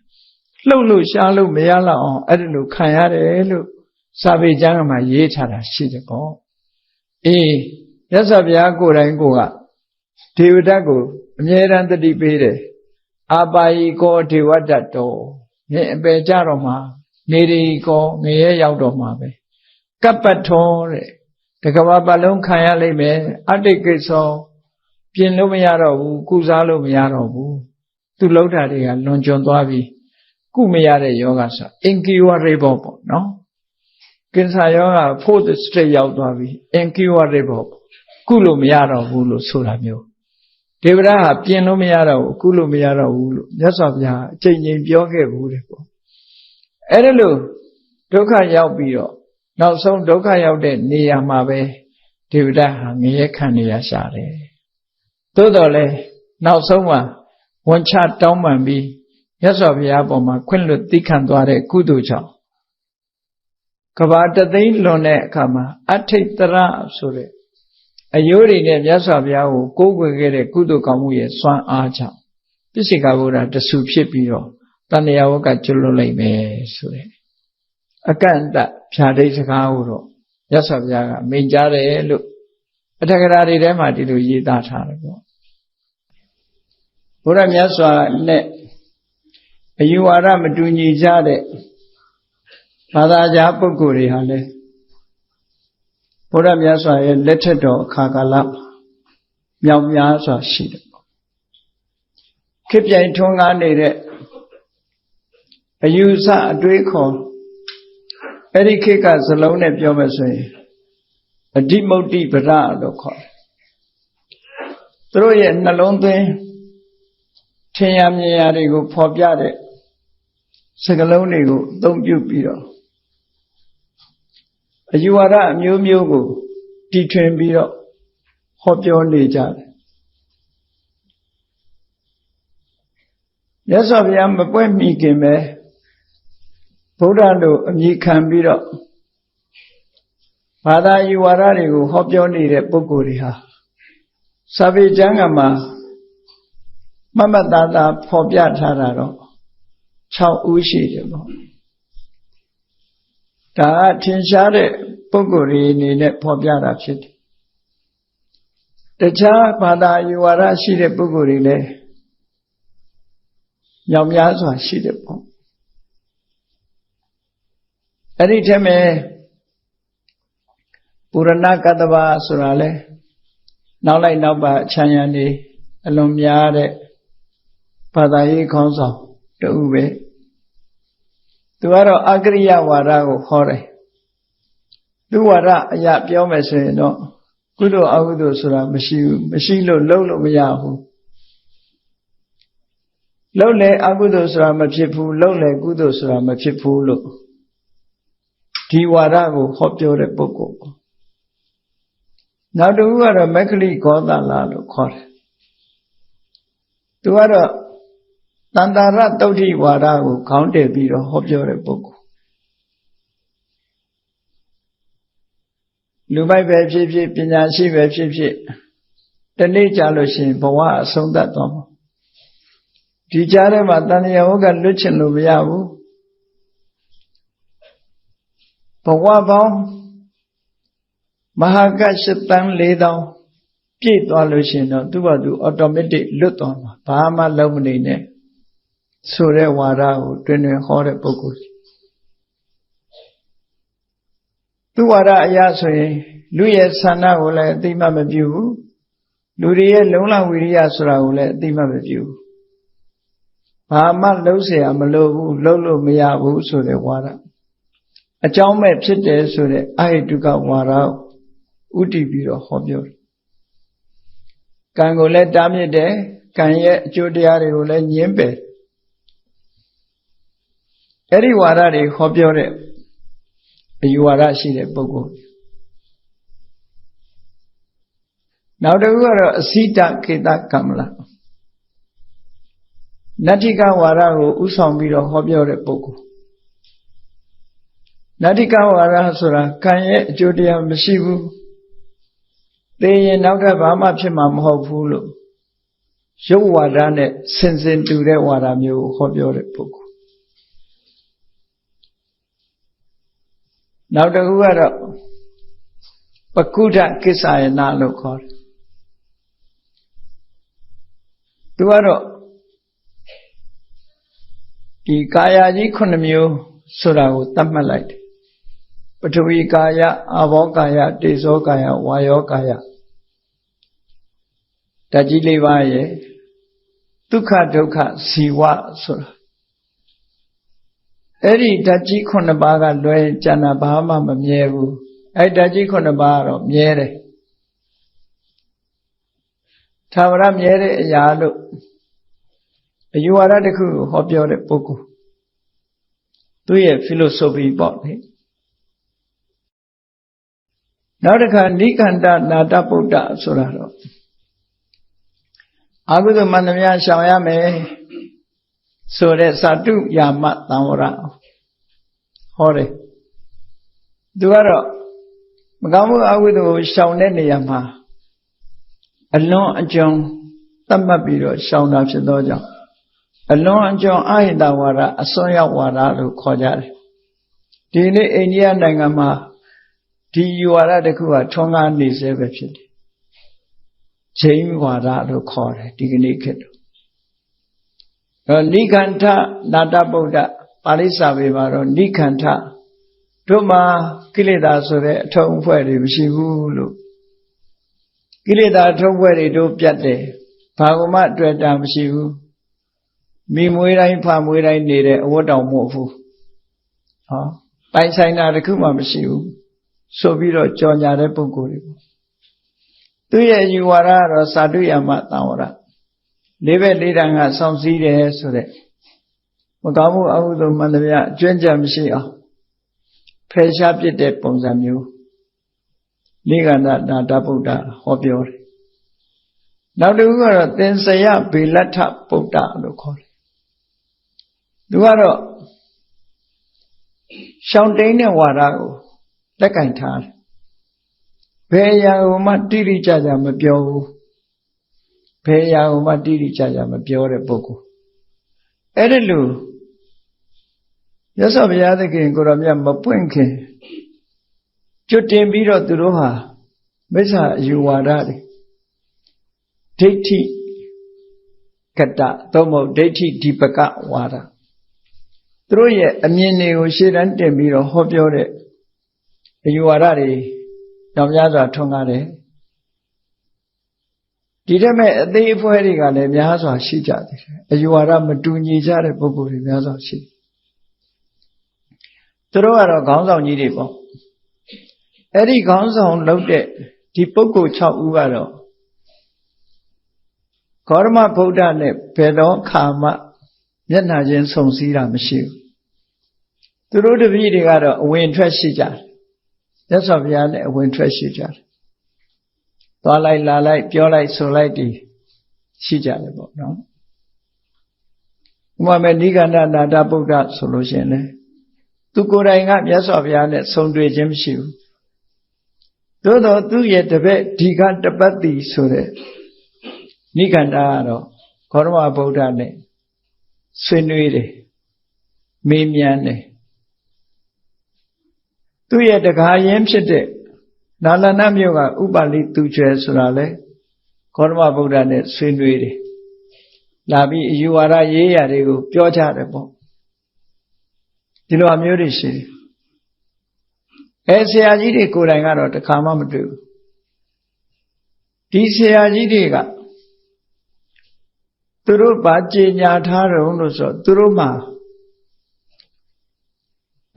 လှုပ်လို့ရှားလို့မရတော့အောင်အဲ့ဒါလိုခံရတယ်လို့စာပေကျမ်းမှာရေးထားတာရှိတယ်ပေါ့အေးမြတ်စွာဘုရားကိုယ်တိုင်ကဒေဝဒတ်ကိုအမြဲတမ်းတတိပေးတယ်အာပါယိကောဒေဝဒတ်တော်မြင်အပေကြတော့မှာနေရီကောငရဲရောက်တော့မှာပဲကပ္ပထောတဲ့တကဘာပတ်လုံးခံရလိမ့်မယ်အတ္တိကိစ္ဆောပြင်လို့မရတော့ဘူးကုစားလို့မရတော့ဘူးသူလှုပ်တာတွေကလွန်ကျွံသွားပြီ ကုမရတဲ့ယောဂဆို incurable ပေါ့နော်ကင်ဆာယောဂ fourth stage ရောက်သွားပြီ incurable ကုလို့မရတော့ဘူးလို့ဆိုတာမျိုးဒေဝရဟာပြင်လို့မရတော့ဘူးကုလို့မရတော့ဘူးလို့မြတ်စွာဘုရားအချိန်ချင်းပြောခဲ့ဘူးတဲ့ပေါ့အဲ့ဒါလို့ဒုက္ခရောက်ပြီးတော့နောက်ဆုံးဒုက္ခရောက်တဲ့နေရာမှာပဲဒေဝရဟာငရဲခံနေရရှာတယ်သို့တော်လဲနောက်ဆုံးမှာဝန်ချတောင်းပန်ပြီးမြတ်စွာဘုရားပေါ်မှာခွင့်လွှတ်သီးခံသွားတဲ့ကုသိုလ်ကြောင့်ကဘာတသိန်းလွန်တဲ့အခါမှာအဋ္ဌိတရဆိုတဲ့အယိုးတွေနဲ့မြတ်စွာဘုရားကိုကိုးကွယ်ခဲ့တဲ့ကုသိုလ်ကောင်းမှုရဲ့စွမ်းအားကြောင့်ပစ္စေကဗုဒ္ဓတဆူဖြစ်ပြီးတော့တဏှာဝကကျွလွတ်လိုက်မယ်ဆိုတဲ့အကန့်အသတ်ဖြာဒိတ်စကားကိုတော့မြတ်စွာဘုရားကမိန့်ကြားတယ်လို့အထက်ကရာတွေထဲမှာဒီလိုရေးသားထားတယ်ပေါ့ဘုရားမြတ်စွာနဲ့အယူဝါဒမတူညီကြတဲ့ဘာသာကြားပုဂ္ဂိုလ်တွေဟာလည်းဘုရားမြတ်စွာရဲ့လက်ထက်တော်အခါကာလမြောက်များစွာရှိတယ်ပေါ့ခေတ်ပြိုင်ထွန်းကားနေတဲ့အယူဆအတွေးခေါ်အဲ့ဒီခေတ်ကစလုံးနဲ့ပြောမယ်ဆိုရင်အဓိမုတ်တိပရလို့ခေါ်တယ်သူတို့ရဲ့နှလုံးသွင်းထင်ရမြင်ရတွေကိုဖော်ပြတဲ့စကားလုံးတွေကိုအသုံးပြုပြီးတော့အယူဝါဒအမျိုးမျိုးကိုတီထွင်ပြီးတော့ဟောပြောနေကြတယ်မြတ်စွာဘုရားမပွဲမိခင်ပဲဗုဒ္ဓတို့အမိခံပြီးတော့ဘာသာယူဝါဒတွေကိုဟောပြောနေတဲ့ပုဂ္ဂိုလ်တွေဟာစာပေကျမ်းဂန်မှာမမတ်သားသားဖော်ပြထားတာတော့6ဦးရှိတယ်ပေါ့ဒါကထင်ရှားတဲ့ပုဂ္ဂိုလ်တွေအနေနဲ့ဖော်ပြတာဖြစ်တယ်တခြားဘာသာယူဝါဒရှိတဲ့ပုဂ္ဂိုလ်တွေလည်းညောင်များစွာရှိတယ်ပေါ့အဲ့ဒီထဲမှာပုရဏကတ္တဗဆိုတာလဲနောက်လိုက်နောက်ပါခြံရံနေအလွန်များတဲ့ဘာသာရေးခေါင်းဆောင်တူပဲသူကတော့အကရိယဝါဒကိုခေါ်တယ်သူဝါဒအရာပြောမယ်ဆိုရင်တော့ကုသိုလ်အကုသိုလ်ဆိုတာမရှိဘူးမရှိလို့လုပ်လို့မရဘူးလုပ်လေအကုသိုလ်ဆိုတာမဖြစ်ဘူးလုပ်လေကုသိုလ်ဆိုတာမဖြစ်ဘူးလို့ဒီဝါဒကိုဟောပြောတဲ့ပုဂ္ဂိုလ်ပေါ့နောက်တစ်ခုကတော့မက္ခလိဂောသလလို့ခေါ်တယ်သူကတော့တန္တာရတုဋ္ဌိဝါဒကိုခေါင်းတည်ပြီးတော့ဟောပြောတဲ့ပုဂ္ဂိုလ်လူမိုက်ပဲဖြစ်ဖြစ်ပညာရှိပဲဖြစ်ဖြစ်တနေ့ကြာလို့ရှိရင်ဘဝအဆုံးသတ်သွားမှာဒီကြားထဲမှာတဏှာဝကလွတ်ချင်လို့မရဘူးဘဝပေါင်းမဟာက8တန်း4,000ပြည့်သွားလို့ရှိရင်တော့သူ့ဘာသူ automatic လွတ်သွားမှာဘာမှလုံးမနေနဲ့ဆိုတဲ့ဝါဒကိုတွင်တွင်ဟောတဲ့ပုဂ္ဂိုလ်သူဝါဒအရာဆိုရင်လူရဲ့ဆန္ဒကိုလည်းအသိမှမပြုဘူးလူတွေရဲ့လုံလဝိရိယဆိုတာကိုလည်းအသိမှမပြုဘူးဘာမှလုံးเสียမလိုဘူးလုံးလို့မရဘူးဆိုတဲ့ဝါဒအကြောင်းမဲ့ဖြစ်တယ်ဆိုတဲ့အဟိတုကဝါဒဥတည်ပြီးတော့ဟောပြောတယ်ကံကိုလည်းတားမြစ်တယ်ကံရဲ့အကျိုးတရားတွေကိုလည်းညှင်းပယ်အဲ့ဒီဝါဒတွေဟောပြောတဲ့အယူဝါဒရှိတဲ့ပုဂ္ဂိုလ်နောက်တစ်ခုကတော့အစိတခေတကမ္မလနတ္ထိကဝါဒကိုဥဆောင်ပြီးတော့ဟောပြောတဲ့ပုဂ္ဂိုလ်နတ္ထိကဝါဒဆိုတာကံရဲ့အကျိုးတရားမရှိဘူးသိရင်နောက်ထပ်ဘာမှဖြစ်မှာမဟုတ်ဘူးလို့ရုပ်ဝါဒနဲ့ဆင်စင်တူတဲ့ဝါဒမျိုးကိုဟောပြောတဲ့ပုဂ္ဂိုလ်နောက်တစ်ခုကတော့ပကုဒ္ဒကိစ္ဆယနာလို့ခေါ်တယ်သူကတော့ဒီကာယကြီး9မျိုးဆိုတာကိုသတ်မှတ်လိုက်တယ်ပထဝီကာယအာဘောကာယတေဇောကာယဝါယောကာယဓာတ်ကြီး၄ပါးရဲ့ဒုက္ခဒုက္ခဇီဝဆိုတာ ဓာတ်ကြီး9ပါးကလွယ်ကျန်တာဘာမှမမြဲဘူးအဲ့ဓာတ်ကြီး9ပါးကတော့မြဲတယ်သာဝရမြဲတဲ့အရာလို့အယူဝါဒတစ်ခုကိုဟောပြောတဲ့ပုဂ္ဂိုလ်သူရဲ့ philosophy ပေါ့လေနောက်တစ်ခါနိခန္ဓနာတဗုဒ္ဓဆိုတာတော့အကုသိုလ်မှန်သမျှရှောင်ရမယ်ဆိုတဲ့သတုယာမသံဝရဟောတယ်သူကတော့မကောင်းမှုအကုသိုလ်ကိုရှောင်တဲ့နေရာမှာအလွန်အကျွံသတ်မှတ်ပြီးတော့ရှောင်တာဖြစ်သောကြောင့်အလွန်အကျွံအဟိတဝါဒအစွန်းရောက်ဝါဒလို့ခေါ်ကြတယ်ဒီနေ့အိန္ဒိယနိုင်ငံမှာဒီဝါဒတစ်ခုကထွန်းကားနေစေပဲဖြစ်တယ်ဂျိမ်းဝါဒလို့ခေါ်တယ်ဒီကနေ့ခေတ်တော့နိခန္ဓနာတဗုဒ္ဓပါဠိစာပေမှာတော့နိခန္ဓတို့မှာကိလေသာဆိုတဲ့အထုံးအဖွဲ့တွေမရှိဘူးလို့ကိလေသာအထုံးအဖွဲ့တွေတို့ပြတ်တယ်ဘာမှတွေ့တာမရှိဘူးမိမွေးတိုင်းဖမွေးတိုင်းနေတဲ့အဝတ်တောင်မဟုတ်ဘူးဟောပိုင်ဆိုင်တာတခုမှမရှိဘူးဆိုပြီးတော့ကြော်ညာတဲ့ပုဂ္ဂိုလ်တွေပေါ့သူရဲ့ယူဝါဒကတော့သာတုယာမသံဝရလေးဘက်လေးတန်ကစောင့်စည်းတယ်ဆိုတဲ့မကောင်းမှုအကုသိုလ်မှန်သမျှအကျွမ်းကြံမရှိအောင်ဖယ်ရှားပစ်တဲ့ပုံစံမျိုးနိခန္ဓနာတဗုဒ္ဓဟောပြောတယ်နောက်တစ်ခုကတော့သင်္ဆယဗေလဋ္ဌဗုဒ္ဓလို့ခေါ်တယ်သူကတော့ရှောင်တိန်တဲ့ဝါဒကိုလက်ကင်ထားတယ်ဘယ်အရာကိုမှတိတိကျကျမပြောဘူးဘယ်အရာကိုမှတိတိကျကျမပြောတဲ့ပုဂ္ဂိုလ်အဲ့ဒါလို့မြတ်စွာဘုရားသခင်ကိုရောမြတ်မပွင့်ခင်ကျွတ်တင်ပြီးတော့သူတို့ဟာမိစ္ဆာအယူဝါဒတွေဒိဋ္ဌိကတသို့မဟုတ်ဒိဋ္ဌိဒီပကဝါဒသူတို့ရဲ့အမြင်တွေကိုရှေ့တန်းတင်ပြီးတော့ဟောပြောတဲ့အယူဝါဒတွေတောင်များစွာထွန်းကားတယ်ဒီထက်မဲ့အသေးအဖွဲတွေကလည်းများစွာရှိကြတယ်အယူဝါဒမတူညီကြတဲ့ပုဂ္ဂိုလ်တွေများစွာရှိသူတို့ကတော့ခေါင်းဆောင်ကြီးတွေပေါ့အဲ့ဒီခေါင်းဆောင်လုပ်တဲ့ဒီပုဂ္ဂိုလ်6ဦးကတော့ဂေါရမဗုဒ္ဓနဲ့ဘယ်တော့ခါမှမျက်နှာချင်းဆုံစည်းတာမရှိဘူးသူတို့တပည့်တွေကတော့အဝင်ထွက်ရှိကြတယ်မြတ်စွာဘုရားနဲ့အဝင်ထွက်ရှိကြတယ်သွားလိုက်လာလိုက်ပြောလိုက်ဆိုလိုက်တည်ရှိကြတယ်ပေါ့နော်ဥပမာနိခန္ဓနာတဗုဒ္ဓဆိုလို့ရှိရင်လေသူကိုယ်တိုင်ကမြတ်စွာဘုရားနဲ့ဆုံတွေ့ခြင်းမရှိဘူးသို့တော့သူ့ရဲ့တပည့်ဒီကတပတ်တိဆိုတဲ့နိခန္ဓကတော့ဂေါရမဗုဒ္ဓနဲ့ဆွေးနွေးတယ်မေးမြန်းတယ်သူ့ရဲ့တကားရင်းဖြစ်တဲ့နာလနာမြို့ကဥပါလိသူကျွယ်ဆိုတာလေဂေါရမဗုဒ္ဓနဲ့ဆွေးနွေးတယ်လာပြီးအယူဝါဒရေးရာတွေကိုပြောကြတယ်ပေါ့ဒီလိုအမျိုးတွေရှိတယ်ဆရာကြီးတွေကိုယ်တိုင်ကတော့တခါမှမတွေ့ဘူးဒီဆရာကြီးတွေကသူတို့ဗာကြေညာထားတယ်လို့ဆိုသူတို့မှာ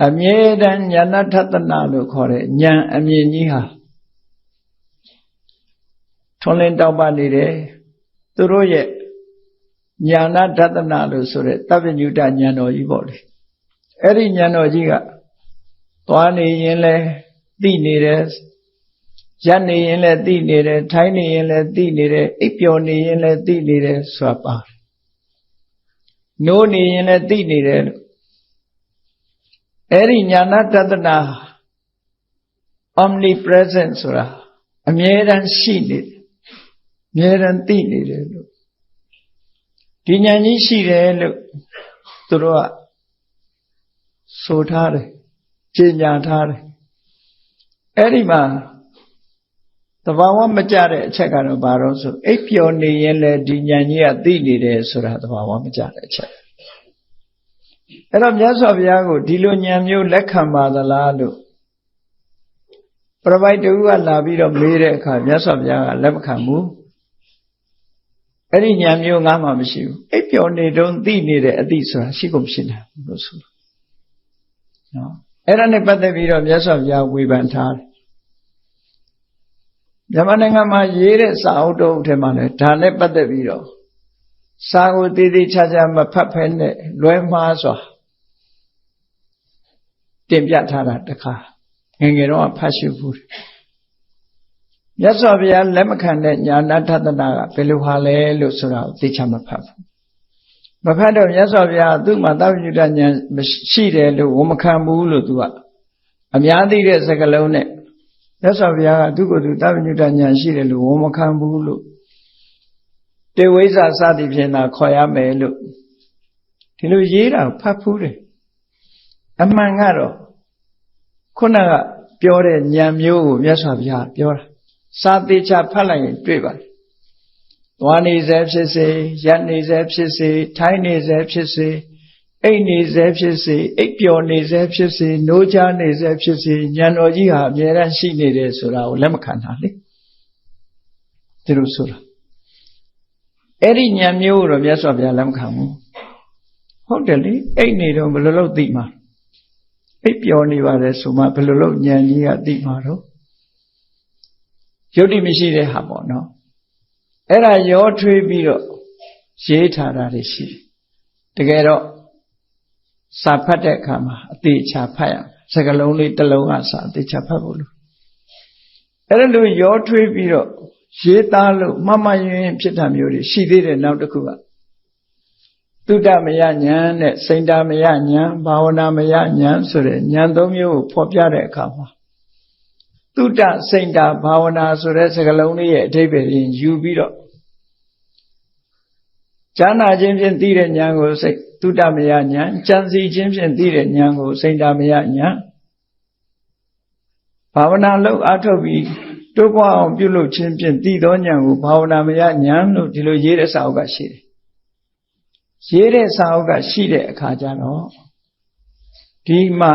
အမြဲတမ်းဉာဏထသနာလို့ခေါ်တဲ့ဉာဏ်အမြင်ကြီးဟာထွန်းလင်းတောက်ပနေတယ်သူတို့ရဲ့ဉာဏထသနာလို့ဆိုတဲ့သဗ္ဗညုတဉာဏ်တော်ကြီးပေါ့လေအဲ့ဒီဉာဏ်တော်ကြီးကသွားနေရင်လဲသိနေတယ်ရပ်နေရင်လဲသိနေတယ်ထိုင်နေရင်လဲသိနေတယ်အိပ်ပျော်နေရင်လဲသိနေတယ်ဆိုတာပါတယ်နိုးနေရင်လဲသိနေတယ်လို့အဲ့ဒီဉာဏတတနာ omnipresent ဆိုတာအမြဲတမ်းရှိနေတယ်အမြဲတမ်းသိနေတယ်လို့ဒီဉာဏ်ကြီးရှိတယ်လို့သူတို့ကဆိုထားတယ်ကြေညာထားတယ်အဲ့ဒီမှာသဘာဝမကျတဲ့အချက်ကတော့ဘာလို့ဆိုအိပ်ပျော်နေရင်လည်းဒီဉာဏ်ကြီးကသိနေတယ်ဆိုတာသဘာဝမကျတဲ့အချက်အဲ့တော့မြတ်စွာဘုရားကိုဒီလိုဉာဏ်မျိုးလက်ခံပါသလားလို့ပရပိုက်တူကလာပြီးတော့မေးတဲ့အခါမြတ်စွာဘုရားကလက်မခံဘူးအဲ့ဒီဉာဏ်မျိုးငါမှမရှိဘူးအိပ်ပျော်နေတုန်းသိနေတဲ့အသိဆိုတာရှိကုန်ရှိတယ်လို့ဆို နော်အဲ့ဒါနဲ့ပတ်သက်ပြီးတော့မြတ်စွာဘုရားဝေဖန်ထားတယ်မြန်မာနိုင်ငံမှာရေးတဲ့စာအုပ်တုပ်ထဲမှာလည်းဒါနဲ့ပတ်သက်ပြီးတော့စာကိုတည်တည်ချာချာမဖတ်ဖဲနဲ့လွဲမှားစွာတင်ပြထားတာတခါငယ်ငယ်တော့ဖတ်ရှုဘူးမြတ်စွာဘုရားလက်မခံတဲ့ညာနာထသနာကဘယ်လိုဟာလဲလို့ဆိုတာကိုသိချမဖတ်ဘူးမဖတ်တော့မြတ်စွာဘုရားသူ့မှာသဗ္ဗညုတဉာဏ်ရှိတယ်လို့ဝန်မခံဘူးလို့သူကအများသိတဲ့စကားလုံးနဲ့မြတ်စွာဘုရားကသူ့ကိုယ်သူသဗ္ဗညုတဉာဏ်ရှိတယ်လို့ဝန်မခံဘူးလို့တေဝိဇ္ဇာစသည်ဖြင့်သာခေါ်ရမယ်လို့ဒီလိုရေးတာဖတ်ဖူးတယ်အမှန်ကတော့ခုနကပြောတဲ့ဉာဏ်မျိုးကိုမြတ်စွာဘုရားပြောတာစာသေးချာဖတ်လိုက်ရင်တွေ့ပါတယ်သွားနေစေဖြစ်စေရပ်နေစေဖြစ်စေထိုင်နေစေဖြစ်စေအိပ်နေစေဖြစ်စေအိပ်ပျော်နေစေဖြစ်စေနိုးကြားနေစေဖြစ်စေဉာဏ်တော်ကြီးဟာအမြဲတမ်းရှိနေတယ်ဆိုတာကိုလက်မခံတာလေဒီလိုဆိုတာအဲ့ဒီဉာဏ်မျိုးကိုတော့မြတ်စွာဘုရားလက်မခံဘူးဟုတ်တယ်လေအိပ်နေတော့ဘယ်လိုလုပ်သိမှာအိပ်ပျော်နေပါတယ်ဆိုမှဘယ်လိုလုပ်ဉာဏ်ကြီးကသိမှာတော့ယုတ်တိမရှိတဲ့ဟာပေါ့နော်အဲ့ဒါရောထွေးပြီးတော့ရေးထားတာတွေရှိတယ်တကယ်တော့စာဖတ်တဲ့အခါမှာအသေးချာဖတ်ရစကားလုံးလေးတစ်လုံးကစာအသေးချာဖတ်ဖို့လို့အဲ့ဒါလိုရောထွေးပြီးတော့ရေးသားလို့မမယွင်းဖြစ်တာမျိုးတွေရှိသေးတယ်နောက်တစ်ခုကသုတ္တမယဉာဏ်နဲ့စိန္ဒမယဉာဏ်ဘာဝနာမယဉာဏ်ဆိုတဲ့ဉာဏ်သုံးမျိုးကိုဖော်ပြတဲ့အခါမှာသုတ္တစိန္ဒဘာဝနာဆိုတဲ့စကားလုံးလေးရဲ့အဓိပ္ပာယ်ရင်ယူပြီးတော့ဉာဏ်နာခြင်းဖြင့်သိတဲ့ဉာဏ်ကိုစိတ်သုတ္တမယဉာဏ်ကြံစီခြင်းဖြင့်သိတဲ့ဉာဏ်ကိုစိန္ဒမယဉာဏ်ဘာဝနာလို့အားထုတ်ပြီးတိုးပွားအောင်ပြုလုပ်ခြင်းဖြင့်သိသောဉာဏ်ကိုဘာဝနာမယဉာဏ်လို့ဒီလိုရေးတဲ့စာအုပ်ကရှိတယ်ရေးတဲ့စာအုပ်ကရှိတဲ့အခါကျတော့ဒီမှာ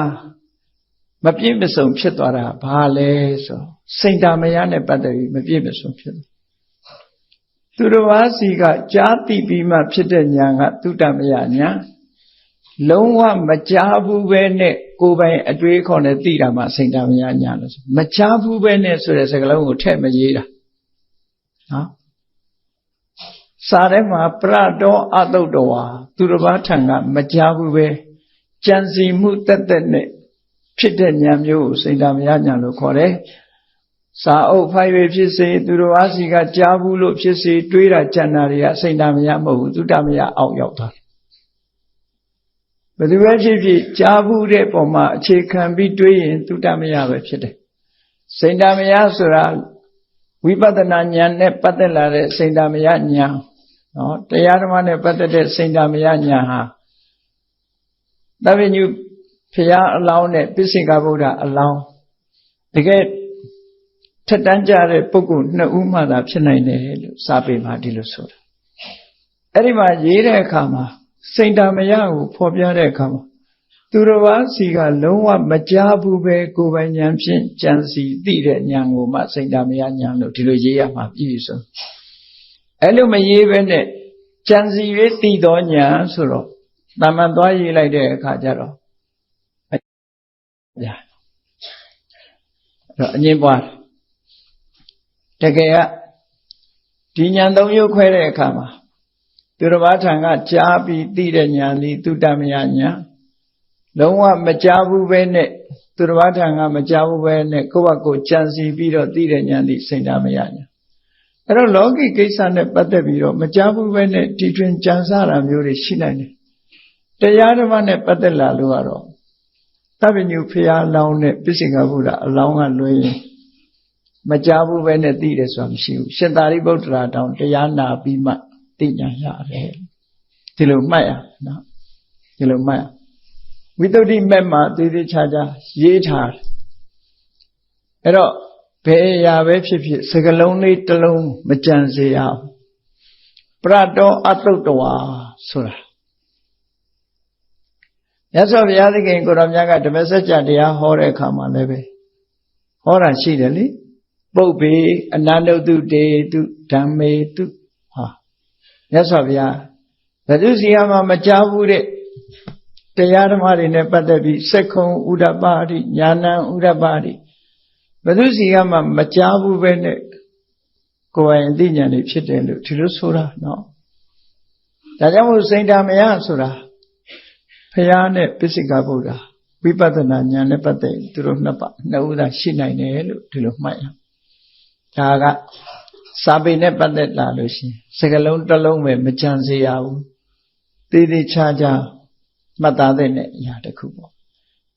မပြည့်မစုံဖြစ်သွားတာဘာလဲဆိုစိန္ဒမယနဲ့ပတ်သက်ပြီးမပြည့်မစုံဖြစ်တယ်သူတော်ဘာစီကကြားသိပြီးမှဖြစ်တဲ့ဉာဏ်ကသုတ္တမယဉာဏ်လုံးဝမကြားဘူးပဲနဲ့ကိုယ်ပိုင်အတွေးခေါ်နဲ့သိတာမှစိန္ဒမယဉာဏ်လို့ဆိုမကြားဘူးပဲနဲ့ဆိုတဲ့စကားလုံးကိုထည့်မရေးတာနော်စာထဲမှာပရတောအတုတ္တဝါသူတော်ဘာထံကမကြားဘူးပဲကြံစီမှုတက်တက်နဲ့ဖြစ်တဲ့ဉာဏ်မျိုးကိုစိန္ဒမယဉာဏ်လို့ခေါ်တယ်စာအုပ်ဖိုင်ရဖြစ်စေသူတော်ဘာစီကကြားဘူးလို့ဖြစ်စေတွေးတာကြံတာတွေကစိန္ဒမယမဟုတ်ဘူးသုတ္တမယအောက်ရောက်သွားတယ်ဘယ်သူပဲဖြစ်ဖြစ်ကြားဘူးတဲ့ပုံမှာအခြေခံပြီးတွေးရင်သုတ္တမယပဲဖြစ်တယ်စိန္ဒမယဆိုတာဝိပဿနာဉာဏ်နဲ့ပတ်သက်လာတဲ့စိန္ဒမယဉာဏ်နော်တရားဓမ္မနဲ့ပတ်သက်တဲ့စိန္ဒမယဉာဏ်ဟာသဗ္ဗညုဖရာအလောင်းနဲ့ပိစိကဗုဒ္ဓအလောင်းတကယ်ထက်တန်းကြတဲ့ပုဂ္ဂိုလ်နှစ်ဦးမှသာဖြစ်နိုင်တယ်လို့စာပေမှာဒီလိုဆိုတာအဲ့ဒီမှာရေးတဲ့အခါမှာစိန္ဒမယကိုဖော်ပြတဲ့အခါမှာသူတော်ဘာစီကလုံးဝမကြားဘူးပဲကိုယ်ပိုင်ဉာဏ်ဖြင့်ကြံစီသိတဲ့ဉာဏ်ကိုမှစိန္ဒမယဉာဏ်လို့ဒီလိုရေးရမှာပြည့်စုံအဲ့လိုမရေးပဲနဲ့ကြံစီ၍သိသောဉာဏ်ဆိုတော့တာမန်သွားရေးလိုက်တဲ့အခါကျတော့ဗျာအဲ့တော့အငြင်းပွားတကယ်ကဒီဉာဏ်သုံးမျိုးခွဲတဲ့အခါမှာသူတော်ဘာထံကကြားပြီးသိတဲ့ဉာဏ်ဒီသုတ္တမယဉာဏ်လုံးဝမကြားဘူးပဲနဲ့သူတော်ဘာထံကမကြားဘူးပဲနဲ့ကိုယ့်ဘက်ကိုကြံစီပြီးတော့သိတဲ့ဉာဏ်ဒီစိန္ဒမယဉာဏ်အဲ့တော့လောကီကိစ္စနဲ့ပတ်သက်ပြီးတော့မကြားဘူးပဲနဲ့ဒီတွင်ကြံစားတာမျိုးတွေရှိနိုင်တယ်တရားဓမ္မနဲ့ပတ်သက်လာလို့ကတော့သဗ္ဗညုဖရာအလောင်းနဲ့ပိစိကဗုဒ္ဓအလောင်းကလွှဲရင်မကြားဘူးပဲနဲ့သိတယ်ဆိုတာမရှိဘူးရှင်သာရိပုတ္တရာတောင်တရားနာပြီးမှသိဉာဏ်ရတယ်ဒီလိုမှတ်ရနော်ဒီလိုမှတ်ဝိသုဒ္ဓိမဲ့မှာသေးသေးချာချာရေးထားတယ်အဲ့တော့ဘယ်အရာပဲဖြစ်ဖြစ်စကလုံးလေးတစ်လုံးမကြံစေရအောင်ပရတောအတုတ္တဝါဆိုတာမြတ်စွာဘုရားသခင်ကိုရောမြတ်ကဓမ္မစကြာတရားဟောတဲ့အခါမှာလည်းပဲဟောတာရှိတယ်လေပုပ္ပေအနန္တုတုတေတုဓမ္မေတုဟာမြတ်စွာဘုရားဘယ်သူစီမှာမကြားဘူးတဲ့ တရားဓမ္မတွေနဲ့ပတ်သက်ပြီးစက္ခုံဥဒ္ဓပါတိညာဏဥဒ္ဓပါတိဘယ်သူစီကမှမကြားဘူးပဲနဲ့ကိုယ်ပိုင်အသိဉာဏ်တွေဖြစ်တယ်လို့ဒီလိုဆိုတာနော်ဒါကြောင့်မို့စိန်တာမယဆိုတာဘုရားနဲ့ပိစိကဗုဒ္ဓဝိပဿနာဉာဏ်နဲ့ပတ်သက်သူတို့နှစ်ဦးသာရှိနိုင်တယ်လို့ဒီလိုမှတ်ရဒါကစာပေနဲ့ပတ်သက်လာလို့ရှိရင်စကားလုံးတစ်လုံးပဲမကြံစေရဘူးသေသေးချာချာမှတ်သားတဲ့အရာတစ်ခုပေါ့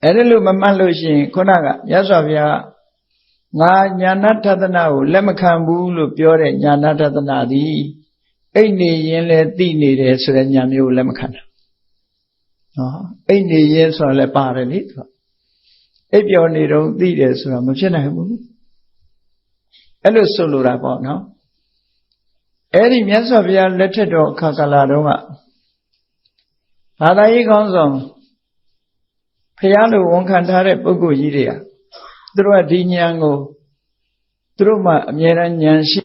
အဲ့ဒါလို့မမှတ်လို့ရှိရင်ခုနကမြတ်စွာဘုရားငါညာဏထသနာကိုလက်မခံဘူးလို့ပြောတဲ့ညာဏထသနာသည်အိတ်နေရင်လည်းသိနေတယ်ဆိုတဲ့ညာမျိုးကိုလက်မခံတာနော်အိတ်နေရင်ဆိုတာလည်းပါတယ်လေသူကအိပ်ပျော်နေတော့သိတယ်ဆိုတာမဖြစ်နိုင်ဘူးအဲ့လိုဆိုလိုတာပေါ့နော်အဲ့ဒီမြတ်စွာဘုရားလက်ထက်တော်အခါကာလတုန်းကဘာသာရေးကောင်းဆောင်ဘုရားလိုဝန်ခံထားတဲ့ပုဂ္ဂိုလ်ကြီးတွေကသူတို့ကဒီဉာဏ်ကိုသူတို့မှအမြဲတမ်းဉာဏ်ရှိ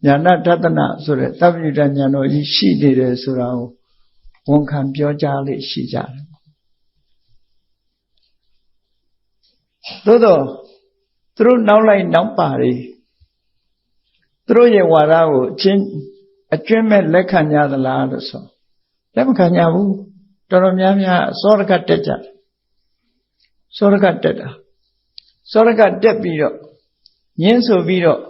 ဉာဏတတနာဆိုတဲ့သဗ္ဗညုတဉာဏ်တော်ကြီးရှိနေတယ်ဆိုတာကိုဝန်ခံပြောကြားလေးရှိကြတယ်သို့တော့သူတို့နောက်လိုက်နောက်ပါတွေသူတို့ရဲ့ဝါဒကိုအကျွင့်မဲ့လက်ခံကြသလားလို့ဆိုလက်မခံကြဘူးတော်တော်များများစောရကတက်ကြတယ်စောရကတက်တာစောရကတက်ပြီးတော့ညင်းဆိုပြီးတော့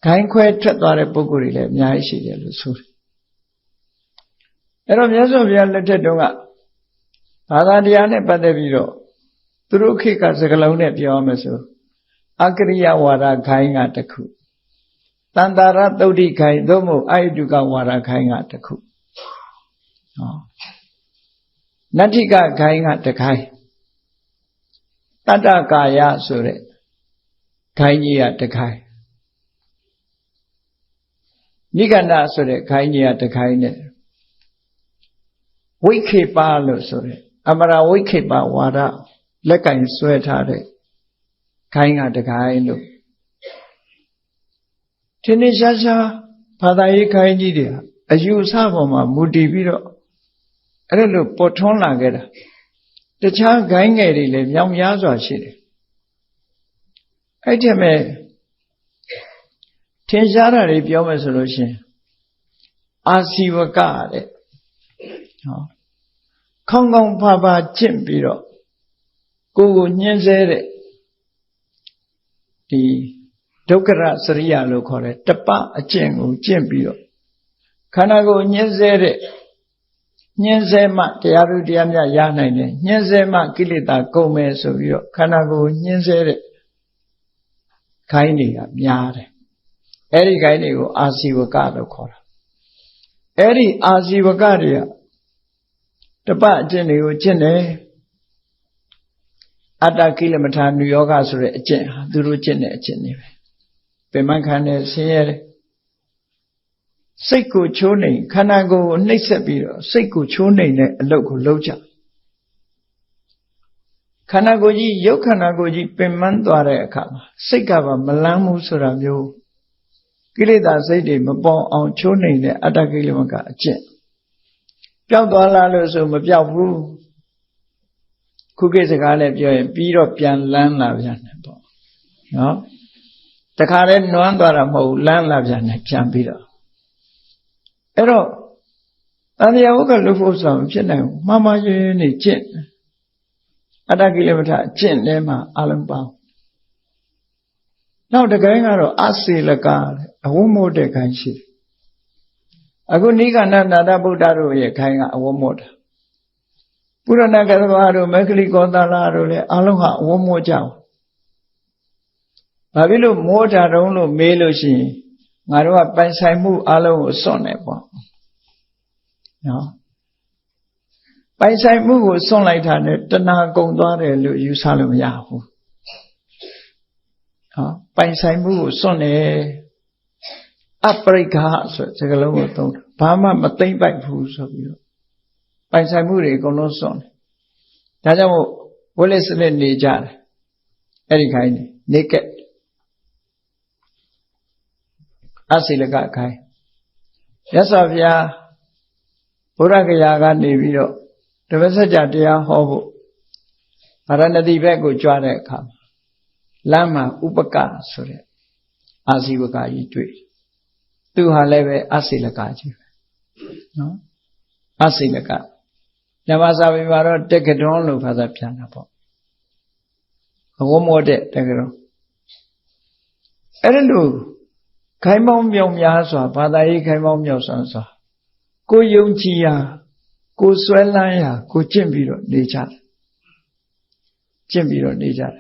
ဂိုင်းခွဲထွက်သွားတဲ့ပုဂ္ဂိုလ်တွေလည်းအများကြီးရှိတယ်လို့ဆိုတယ်အဲ့တော့မြတ်စွာဘုရားလက်ထက်တုန်းကဘာသာတရားနဲ့ပတ်သက်ပြီးတော့သူတို့ခေတ်ကစကားလုံးနဲ့ပြောရမယ်ဆိုအကရိယဝါဒဂိုင်းကတစ်ခုတန်တာရသုတ်တိဂိုင်းသို့မဟုတ်အာယတုကဝါဒဂိုင်းကတစ်ခုနတ္ထိကဂိုင်းကတစ်ခိုင်းတတ္တကာယဆိုတဲ့ဂိုင်းကြီးကတစ်ခိုင်းနိဂန္ဓဆိုတဲ့ဂိုင်းကြီးကတစ်ခိုင်းနဲ့ဝိခေပလို့ဆိုတဲ့အမရာဝိခေပဝါဒလက်ကင်ဆွဲထားတဲ့ခိုင်းကတစ်ခိုင်းလို့ဒီနေ့ရှားရှားဘာသာရေးခိုင်းကြီးတွေအယူအဆပေါ်မှာမူတည်ပြီးတော့အဲ့လိုပေါ်ထွန်းလာခဲ့တာတခြားဂိုင်းငယ်တွေလည်းမြောင်များစွာရှိတယ်အဲ့ဒီမဲ့ထင်ရှားတာတွေပြောမယ်ဆိုလို့ရှိရင်အာစီဝကတဲ့ခေါင်းကောင်းဖာဖာကျင့်ပြီးတော့ကိုယ်ကိုညှင်းဆဲတဲ့ဒီဒုက္ခရစရိယလို့ခေါ်တဲ့တပအကျင့်ကိုကျင့်ပြီးတော့ခန္ဓာကိုယ်ညှင်းဆဲတဲ့ညှင်းဆဲမှတရားသူတရားမြတ်ရနိုင်တယ်ညှင်းဆဲမှကိလေသာကုန်မယ်ဆိုပြီးတော့ခန္ဓာကိုယ်ညှင်းဆဲတဲ့ခိုင်းတွေကများတယ်အဲ့ဒီခိုင်းတွေကိုအာစီဝကလို့ခေါ်တာအဲ့ဒီအာစီဝကတွေကတပအကျင့်တွေကိုကျင့်တယ်အတ္တကိလမထာနုယောဂဆိုတဲ့အကျင့်ဟာသူတို့ကျင့်တဲ့အကျင့်တွေပဲပင်မခံတယ်ဆင်းရဲတယ်စိတ်ကိုချိုးနှိမ်ခန္ဓာကိုယ်ကိုနှိပ်စက်ပြီးတော့စိတ်ကိုချိုးနှိမ်တဲ့အလုပ်ကိုလုပ်ကြခန္ဓာကိုယ်ကြီးရုပ်ခန္ဓာကိုယ်ကြီးပင်မသွားတဲ့အခါမှာစိတ်ကပါမလန်းဘူးဆိုတာမျိုးကိလေသာစိတ်တွေမပေါ်အောင်ချိုးနှိမ်တဲ့အတ္တကိလမကအကျင့်ပျောက်သွားလားလို့ဆိုမပျောက်ဘူးခုခေတ်စကားနဲ့ပြောရင်ပြီးတော့ပြန်လန်းလာပြန်တယ်ပေါ့နော်တခါတည်းနွမ်းသွားတာမဟုတ်ဘူးလန်းလာပြန်တယ်ပြန်ပြီးတော့အဲ့တော့တရားဝကလွတ်ဖို့ဆိုမဖြစ်နိုင်ဘူးမှားရင်းနေကျင့်အတ္တကိလမထအကျင့်ထဲမှာအလုံးပေါင်းနောက်တစ်ခိုင်းကတော့အစေလကအဝတ်မို့တဲ့ခိုင်းရှိတယ်အခုနိဂန္ဓနာတဗုဒ္ဓတို့ရဲ့ခိုင်းကအဝတ်မို့တာပုရဏကသဘာတို့မက္ခလိကောသလာတို့လည်းအလုံးဟာအဝတ်မို့ကြအောင်ဘာဖြစ်လို့မိုးတာတုံးလို့မေးလို့ရှိရင်ငါတို့ကပိုင်ဆိုင်မှုအလုံးကိုစွန့်နေပေါ့နော်ပိုင်ဆိုင်မှုကိုစွန့်လိုက်တာနဲ့တဏှာကုန်သွားတယ်လို့ယူဆလို့မရဘူးနော်ပိုင်ဆိုင်မှုကိုစွန့်နေအပရိက္ခဆိုစကားလုံးကိုသုံးတယ်ဘာမှမသိမ့်ပိုက်ဘူးဆိုပြီးတော့ပိုင်ဆိုင်မှုတွေအကုန်လုံးစွန့်တယ်ဒါကြောင့်မို့ဝိလိစနစ်နေကြတယ်အဲ့ဒီခိုင်းနေကက်အစိလကခိုင်းရသော်ဗျာဘုရားကရာကနေပြီးတော့ တပည့်ဆက်ကြတရားဟောဖို့ဗာရာဏသီဘက်ကိုကြွားတဲ့အခါလမ်းမှာဥပကဆိုတဲ့အာဇီဝကကြီးတွေ့သူဟာလည်းပဲအစိလကကြီးပဲနော်အစိလကညမစာပေမှာတော့တက္ကတွန်းလို့ဘာသာပြန်တာပေါ့အဝမောတဲ့တက္ကတွန်းအဲ့ဒါလို့ခိုင်မောင်းမြောင်များစွာဘာသာရေးခိုင်မောင်းမြောင်စွာကိုယုံကြည်ရာကိုဆွဲလန်းရာကိုကျင့်ပြီးတော့နေကြတယ်ကျင့်ပြီးတော့နေကြတယ်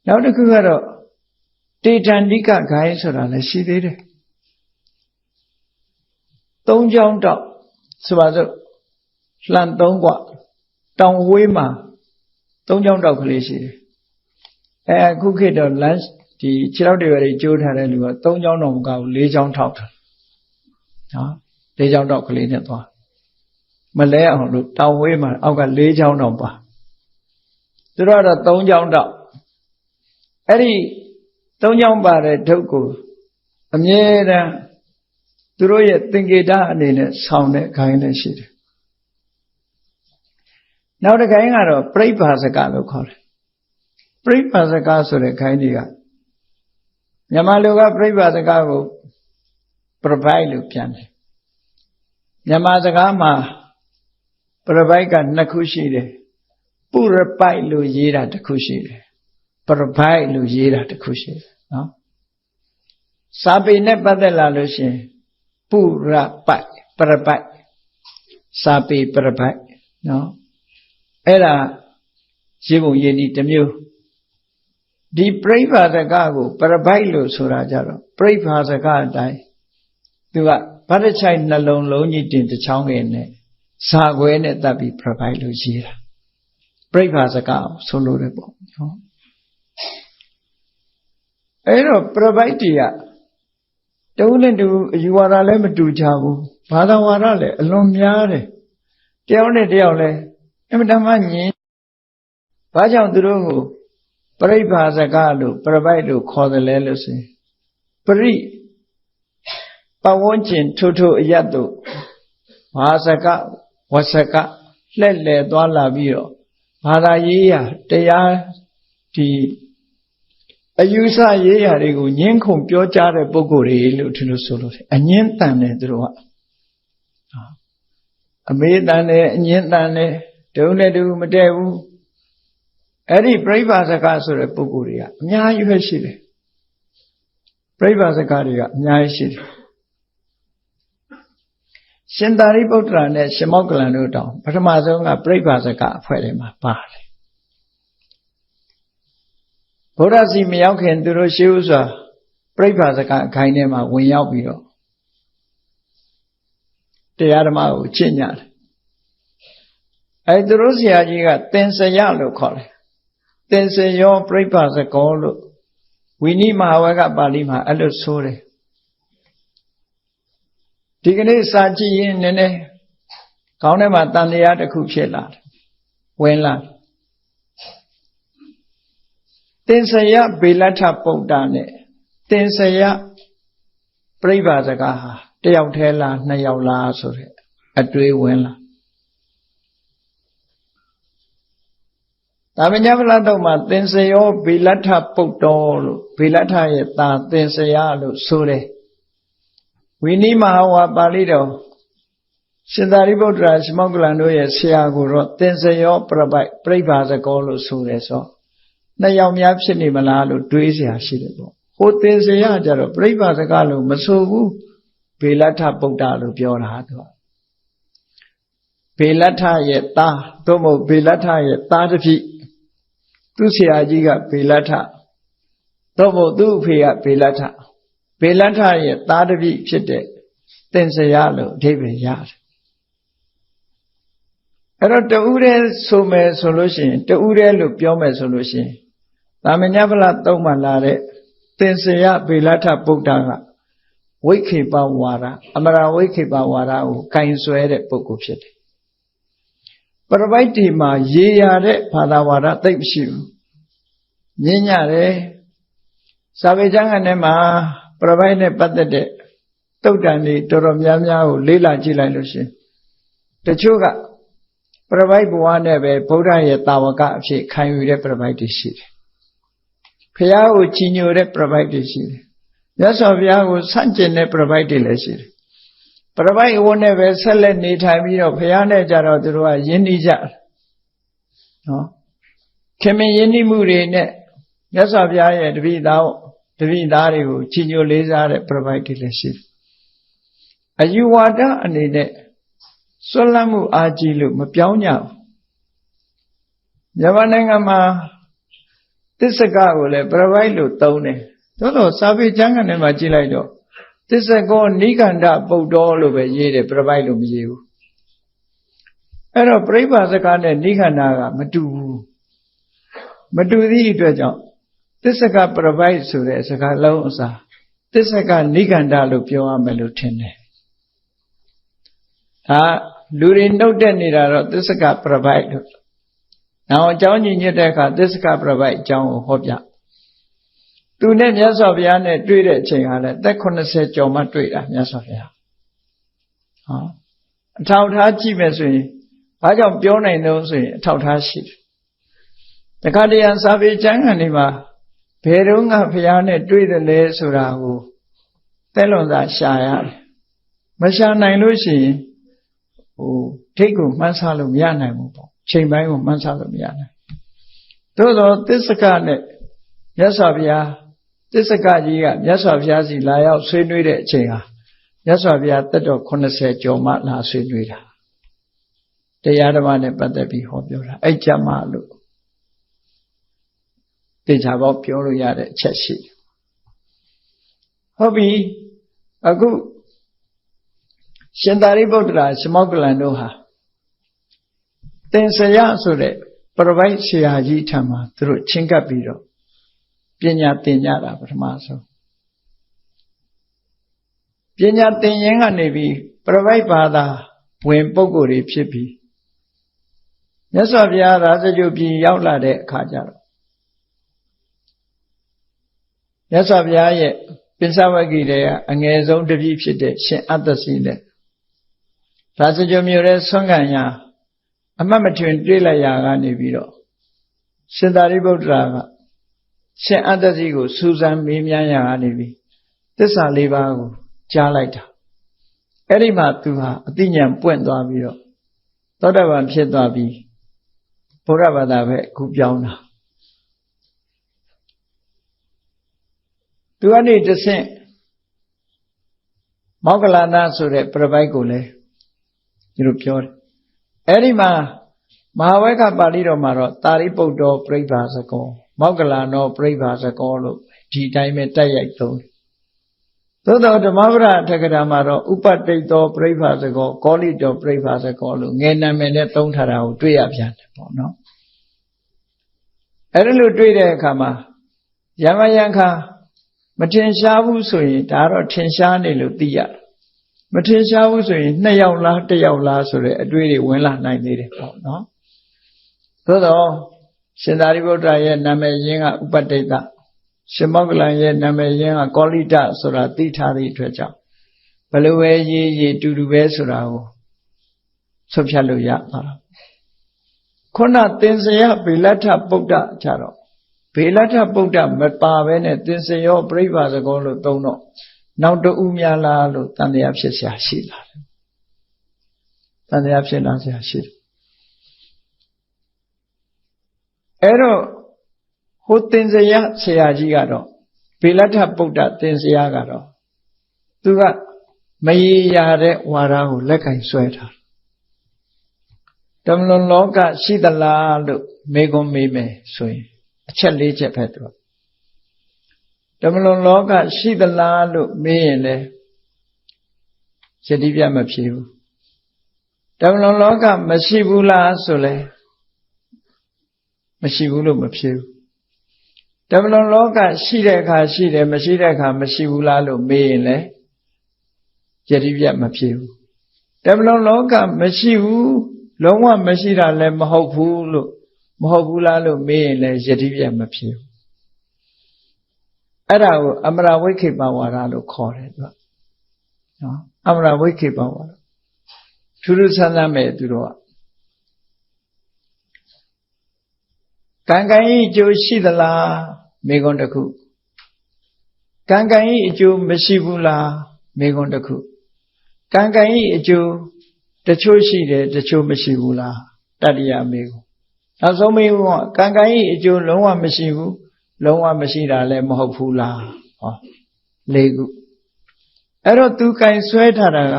နောက်တစ်ခုကတော့တေတန္တိကဂိုင်းဆိုတာလည်းရှိသေးတယ်သုံးချောင်းတောက်ဆိုပါစို့လှန်သုံးกว่าတောင်ဝေးမှာသုံးချောင်းတောက်ကလေးရှိတယ်အခုခေတ်တော့လမ်းဒီခြေထောက်တွေပဲကျိုးထားတဲ့လူကသုံးချောင်းတော့မကဘူးလေးချောင်းထောက်တယ်နော်လေးချောင်းတောက်ကလေးနဲ့သွားမလဲအောင်လို့တောင်ဝေးမှာအောက်ကလေးချောင်းတောင်ပါသူတို့ကတော့သုံးချောင်းတောက်အဲ့ဒီသုံးချောင်းပါတဲ့ဒုတ်ကိုအမြဲတမ်းသူတို့ရဲ့သင်္ကေတအနေနဲ့ဆောင်းတဲ့ခိုင်းလည်းရှိတယ်နောက်တစ်ခိုင်းကတော့ပြိပ္ပါစကလို့ခေါ်တယ်ပြိပ္ပါစကဆိုတဲ့ခိုင်းတွေကမြန်မာလူကပြိပ္ပါစကကိုပြပိုက်လို့ပြန်တယ်မြန်မာစကားမှာပြပိုက်ကနှစ်ခုရှိတယ်ပုရပိုက်လို့ရေးတာတစ်ခုရှိတယ်ပြပိုက်လို့ရေးတာတစ်ခုရှိတယ်နော်စာပေနဲ့ပတ်သက်လာလို့ရှိရင်ပုရပိုက်ပြပိုက်စာပေပြပိုက်နော်အဲ့ဒါရေးပုံရေးနည်းတစ်မျိုးဒီပြိပ္ပါစကကိုပြပိုက်လို့ဆိုတာကြတော့ပြိပ္ပါစကအတိုင်းသူကဗတ်တချိုက်နှလုံးလုံးကြီးတင်တစ်ချောင်းငယ်နဲ့ဇာခွဲနဲ့တပ်ပြီးပြပိုက်လို့ရေးတာပြိပ္ပါစကဆိုလို့ရပေါ့နော်အဲ့တော့ပြပိုက်တွေကတူနဲ့တူအယူဝါဒလည်းမတူကြဘူးဘာသာဝါဒလည်းအလွန်များတယ်တယောက်နဲ့တယောက်လည်းအမှန်တမ်းညင်ဘာကြောင့်သူတို့ကိုပြိပ္ပါစကလို့ပြပိုက်လို့ခေါ်တယ်လဲလို့ဆိုရင်ပရိပဝန်းကျင်ထိုးထိုးအရတ်တို့ဘာစကဝစကလှည့်လည်သွားလာပြီးတော့ဘာသာရေးရာတရားဒီအယူဆရေးရာတွေကိုညှင်းခုန်ပြောကြားတဲ့ပုဂ္ဂိုလ်တွေလို့ဒီလိုဆိုလို့အငင်းတန်တယ်သူတို့ကအမေးတန်တယ်အငင်းတန်တယ်ဒုနဲ့ဒုမတည့်ဘူးအဲ့ဒီပြိပ္ပါစကဆိုတဲ့ပုဂ္ဂိုလ်တွေကအများကြီးပဲရှိတယ်ပြိပ္ပါစကတွေကအများကြီးရှိတယ်ရှင်သာရိပုတ္တရာနဲ့ရှင်မောက္ကလန်တို့တောင်ပထမဆုံးကပြိပ္ပါစကအဖွဲ့ထဲမှာပါတယ်ဘုရားစီမရောက်ခင်သူတို့ရှိဥစွာပြိပ္ပါစကအခိုင်းထဲမှာဝင်ရောက်ပြီးတော့တရားဓမ္မကိုကျင့်ကြတယ်အဲသူတို့ဆရာကြီးကသင်္စရလို့ခေါ်တယ်သင်္စရောပြိပ္ပါစကောလို့ဝိနည်းမဟာဝကပါဠိမှာအဲ့လိုဆိုတယ်ဒီကနေ့စာကြည့်ရင်နည်းနည်းခေါင်းထဲမှာတန်တရားတစ်ခုဖြစ်လာတယ်ဝင်လာသင်္စရဗေလဋ္ဌပုဒ္ဒါနဲ့သင်္စရပြိပ္ပါစကဟာတယောက်တည်းလားနှစ်ယောက်လားဆိုတဲ့အတွေးဝင်လာဒါပညာဖလားတော့မှာသင်္စရောဗေလဋ္ဌပုဒ္ဒောလို့ဗေလဋ္ဌရဲ့သာသင်္စရလို့ဆိုတယ်ဝိနည်းမဟာဝါပါဠိတော်ရှင်သာရိပုတ္တရာရှင်မောက္ကလန်တို့ရဲ့ဆရာကိုတော့သင်္စရောပြပိုက်ပြိပ္ပါစကောလို့ဆိုတယ်ဆိုနှစ်ယောက်များဖြစ်နေမလားလို့တွေးเสียရှိတယ်ပေါ့ဟိုသင်္စရကြတော့ပြိပ္ပါစကလို့မဆိုဘူးဗေလဋ္ဌပုဒ္ဒါလို့ပြောတာသူကဗေလဋ္ဌရဲ့သားသို့မဟုတ်ဗေလဋ္ဌရဲ့သားတစ်ဖြစ်သူဆရာကြီးကဗေလဋ္ဌသို့မဟုတ်သူ့အဖေကဗေလဋ္ဌဗေလဋ္ဌရဲ့သားတစ်ဖြစ်ဖြစ်တဲ့သင်္စရလို့အဓိပ္ပာယ်ရတယ်အဲ့တော့တူးတဲ့ဆိုမယ်ဆိုလို့ရှိရင်တူးတဲ့လို့ပြောမယ်ဆိုလို့ရှိရင်သာမညဖလားသုံးမှလာတဲ့သင်္စရဗေလဋ္ဌပုဒ္ဒါကဝိခေပဝါဒအမရာဝိခေပဝါဒကိုကင်ဆွဲတဲ့ပုဂ္ဂိုလ်ဖြစ်တယ်ပရပိုက်တီမှာရေရတဲ့ဘာသာဝါဒသိပ်မရှိဘူးညဉ့်ညတယ်စာပေကျမ်းဂန်ထဲမှာပရပိုက်နဲ့ပတ်သက်တဲ့တုတ်တန်တွေတော်တော်များများကိုလေ့လာကြည့်လိုက်လို့ရှင်တချို့က ပရပိုက်ဘဝနဲ့ပဲဗုဒ္ဓရဲ့တာဝကအဖြစ်ခံယူတဲ့ပရပိုက်တွေရှိတယ်ဖရာကိုချီးညိုတဲ့ပရပိုက်တွေရှိတယ်မြတ်စွာဘုရားကိုဆန့်ကျင်တဲ့ပရပိုက်တွေလည်းရှိတယ်ပရပိုက်ဝတ်နဲ့ပဲဆက်လက်နေထိုင်ပြီးတော့ဘုရားနဲ့ကြတော့သူတို့ကယဉ်နှီးကြနော်ခင်မင်ယဉ်နှီးမှုတွေနဲ့မြတ်စွာဘုရားရဲ့တပည့်သားတွေကိုချီးညိုလေးစားတဲ့ပရပိုက်တွေလည်းရှိတယ်အယူဝါဒအနေနဲ့ဆွလမ်းမှုအားကြီးလို့မပြောင်းကြဘူးမြန်မာနိုင်ငံမှာသစ္စကကိုလည်းပရပိုက်လို့သုံးတယ်သို့တော့စာပေကျမ်းဂန်ထဲမှာကြည့်လိုက်တော့သစ္စကောနိကန္ဓပုတ်တော်လို့ပဲရေးတယ်ပရပိုက်လို့မရေးဘူးအဲ့တော့ပြိပစကားနဲ့နိကန္ဓကမတူဘူးမတူသည့်အတွက်ကြောင့်သစ္စကပရပိုက်ဆိုတဲ့စကားလုံးအစားသစ္စကနိကန္ဓလို့ပြောရမယ်လို့ထင်တယ်ဒါလူတွေနှုတ်တက်နေတာတော့သစ္စကပရပိုက်လို့နောက်အကြောင်းညီညွတ်တဲ့အခါသစ္စကပရပိုက်အကြောင်းကိုဟောပြသူနဲ့မြတ်စွာဘုရားနဲ့တွေ့တဲ့အချိန်ဟာလည်းသက်80ကျော်မှတွေ့တာမြတ်စွာဘုရားဟောအထောက်ထားကြည့်မယ်ဆိုရင်ဘာကြောင့်ပြောနိုင်တော့ဆိုရင်အထောက်ထားရှိတယ်တခါတရံစာပေကျမ်းဂန်တွေမှာဘယ်တော့မှဘုရားနဲ့တွေ့တယ်လဲဆိုတာကိုသက်လွန်စွာရှာရတယ်မရှာနိုင်လို့ရှိရင်ထိတ်ကိုမှန်းဆလို့မရနိုင်ဘူးပေါ့ချိန်ပိုင်းကိုမှန်းဆလို့မရနိုင်သို့သောသစ္စကနဲ့မြတ်စွာဘုရားသစ္စကကြီးကမြတ်စွာဘုရားစီလာရောက်ဆွေးနွေးတဲ့အချိန်ဟာမြတ်စွာဘုရားတက်တော်80ကျော်မှလာဆွေးနွေးတာတရားဓမ္မနဲ့ပတ်သက်ပြီးဟောပြောတာအဲ့ကြမှာလို့တေချာပေါက်ပြောလို့ရတဲ့အချက်ရှိဟုတ်ပြီအခုရှင်သာရိပုတ္တရာရှမောက္ကလန်တို့ဟာသင်္ဆယဆိုတဲ့ပရပိုက်ဆရာကြီးထံမှာသူတို့ချင်းကပ်ပြီးတော့ပညာသင်ကြတာပထမဆုံးပညာသင်ရင်းကနေပြီးပရပိုက်ဘာသာဝင်ပုဂ္ဂိုလ်တွေဖြစ်ပြီးမြတ်စွာဘုရားရာဇဂုပြည်ရောက်လာတဲ့အခါကျတော့မြတ်စွာဘုရားရဲ့ပိဿဝဂ္ဂိတွေကအငယ်ဆုံးတပည့်ဖြစ်တဲ့ရှင်အတ္တစီနဲ့ရာဇဂုမြို့ရဲ့ဆွမ်းခံရအမှတ်မထွင်တွေ့လိုက်ရကနေပြီးတော့ရှင်သာရိပုတ္တရာကရှင်အတ္တစီကိုစူးစမ်းမေးမြန်းရကနေပြီးသစ္စာလေးပါးကိုကြားလိုက်တာအဲ့ဒီမှာသူဟာအသိဉာဏ်ပွင့်သွားပြီးတော့သောတာပန်ဖြစ်သွားပြီးဘုရားဘာသာပဲအခုပြောင်းတာသူကနေတဆင့်မောက္ကလနာဆိုတဲ့ပရပိုက်ကိုလည်းဒီလိုပြောတယ်အဲ့ဒီမှာမဟာဝေကပါဠိတော်မှာတော့တာရိပုတ္တောပြိဗာစကောမောက္ကလနောပြိဗာစကောလို့ဒီတိုင်းပဲတက်ရိုက်သုံးတယ်သို့တော်ဓမ္မပဒအထက်ကရာမှာတော့ဥပတိတ်သောပြိဗာစကောကောလိတောပြိဗာစကောလို့ငယ်နာမည်နဲ့သုံးထားတာကိုတွေ့ရပြန်တယ်ပေါ့နော်အဲ့ဒါလို့တွေ့တဲ့အခါမှာယမယံခါမထင်ရှားဘူးဆိုရင်ဒါတော့ထင်ရှားနေလို့သိရတယ်မထင်ရှားဘူးဆိုရင်2ယောက်လား1ယောက်လားဆိုတဲ့အတွေ့တွေဝင်လာနိုင်သေးတယ်ပေါ့နော်သို့တော့ရှင်သာရိပုတ္တရာရဲ့နာမည်ရင်းကဥပတိတ်တရှင်မောက္ကလန်ရဲ့နာမည်ရင်းကကောလိတဆိုတာသိထားသည့်အတွက်ကြောင့်ဘယ်လိုပဲရေးတူတူပဲဆိုတာကိုဆွဖြတ်လို့ရသွားတာခုနသင်္ဆယဗေလထပုဒ္ဒကြတော့ဗေလထပုဒ္ဒမပါဘဲနဲ့သင်္ဆယောပြိဗာစကောလို့သုံးတော့နောက်တူများလားလို့တန်တရားဖြစ်เสียရှိလာတယ်တန်တရားဖြစ်လာเสียရှိတယ်အဲ့တော့ဟိုသင်္ဆယဆရာကြီးကတော့ဗေလထပုဒ္ဒသင်္ဆယကတော့သူကမရေရာတဲ့ဝါဒကိုလက်ကင်ဆွဲထားဓမ္မလွန်လောကရှိသလားလို့မေးခွန်းမေးမယ်ဆိုရင်အချက်၄ချက်ပဲသူဓမ္မလွန်လောကရှိသလားလို့မေးရင်လည်းယတိပြမဖြေဘူးဓမ္မလွန်လောကမရှိဘူးလားဆိုလဲမရှိဘူးလို့မဖြေဘူးဓမ္မလွန်လောကရှိတဲ့အခါရှိတယ်မရှိတဲ့အခါမရှိဘူးလားလို့မေးရင်လည်းယတိပြမဖြေဘူးဓမ္မလွန်လောကမရှိဘူးလုံးဝမရှိတာလည်းမဟုတ်ဘူးလို့မဟုတ်ဘူးလားလို့မေးရင်လည်းယတိပြမဖြေဘူးအဲ့ဒါကိုအမရဝိခေပဝါဒလို့ခေါ်တယ်သူကနော်အမရဝိခေပဝါဒထူးထူးဆန်းဆန်းပဲသူတို့က ကံကံဤအကျိုးရှိသလားမေခွန်းတစ်ခုကံကံဤအကျိုးမရှိဘူးလားမေခွန်းတစ်ခုကံကံဤအကျိုးတချို့ရှိတယ်တချို့မရှိဘူးလားတတိယမေခွန်းနောက်ဆုံးမေခွန်းကံကံဤအကျိုးလုံးဝမရှိဘူးလုံးဝမရှိတာလည်းမဟုတ်ဘူးလားဟော၄ခုအဲ့တော့သူကင်ဆွဲထားတာက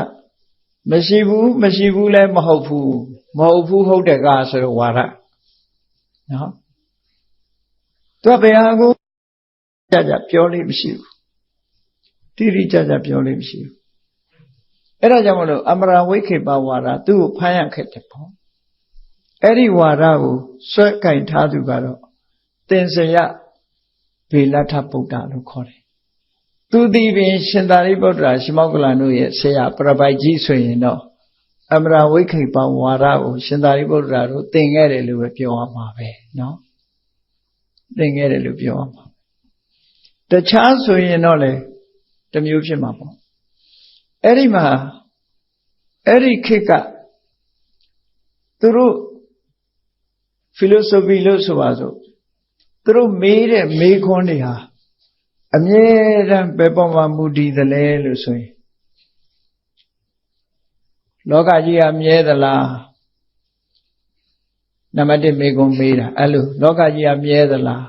မရှိဘူးလည်းမဟုတ်ဘူးဟုတ်တယ်ကဆိုတော့ဝါဒနော်သူကဘယ်ဟာကိုကြပြောလို့မရှိဘူးတိတိကျကျပြောလို့မရှိဘူးအဲ့ဒါကြောင့်မလို့အမရာဝိခေပဝါဒသူ့ကိုဖမ်းရခက်တယ်ပေါ့အဲ့ဒီဝါဒကိုဆွဲကင်ထားသူကတော့သင်္စရဗေလထဗုဒ္ဓလို့ခေါ်တယ်သူဒီပင်ရှင်သာရိပုတ္တရာရှမောက္ကလန်တို့ရဲ့ဆရာပရပိုက်ကြီးဆိုရင်တော့အမရာဝိခေပဝါဒကိုရှင်သာရိပုတ္တရာတို့သင်ခဲ့တယ်လို့ပဲပြောရမှာပဲနော်သင်ခဲ့တယ်လို့ပြောရမှာတခြားဆိုရင်တော့လေတစ်မျိုးဖြစ်မှာပေါ့အဲ့ဒီမှာအဲ့ဒီခေတ်ကသူတို့ philosophy လို့ဆိုပါစို့သူတို့မေးတဲ့မေးခွန်းတွေဟာအမြဲတမ်းဘယ်ပေါ်မှာမူတည်သလဲလို့ဆိုရင်လောကကြီးကမြဲသလားနံပါတ်1မေးခွန်းမေးတာအဲ့လိုလောကကြီးကမြဲသလား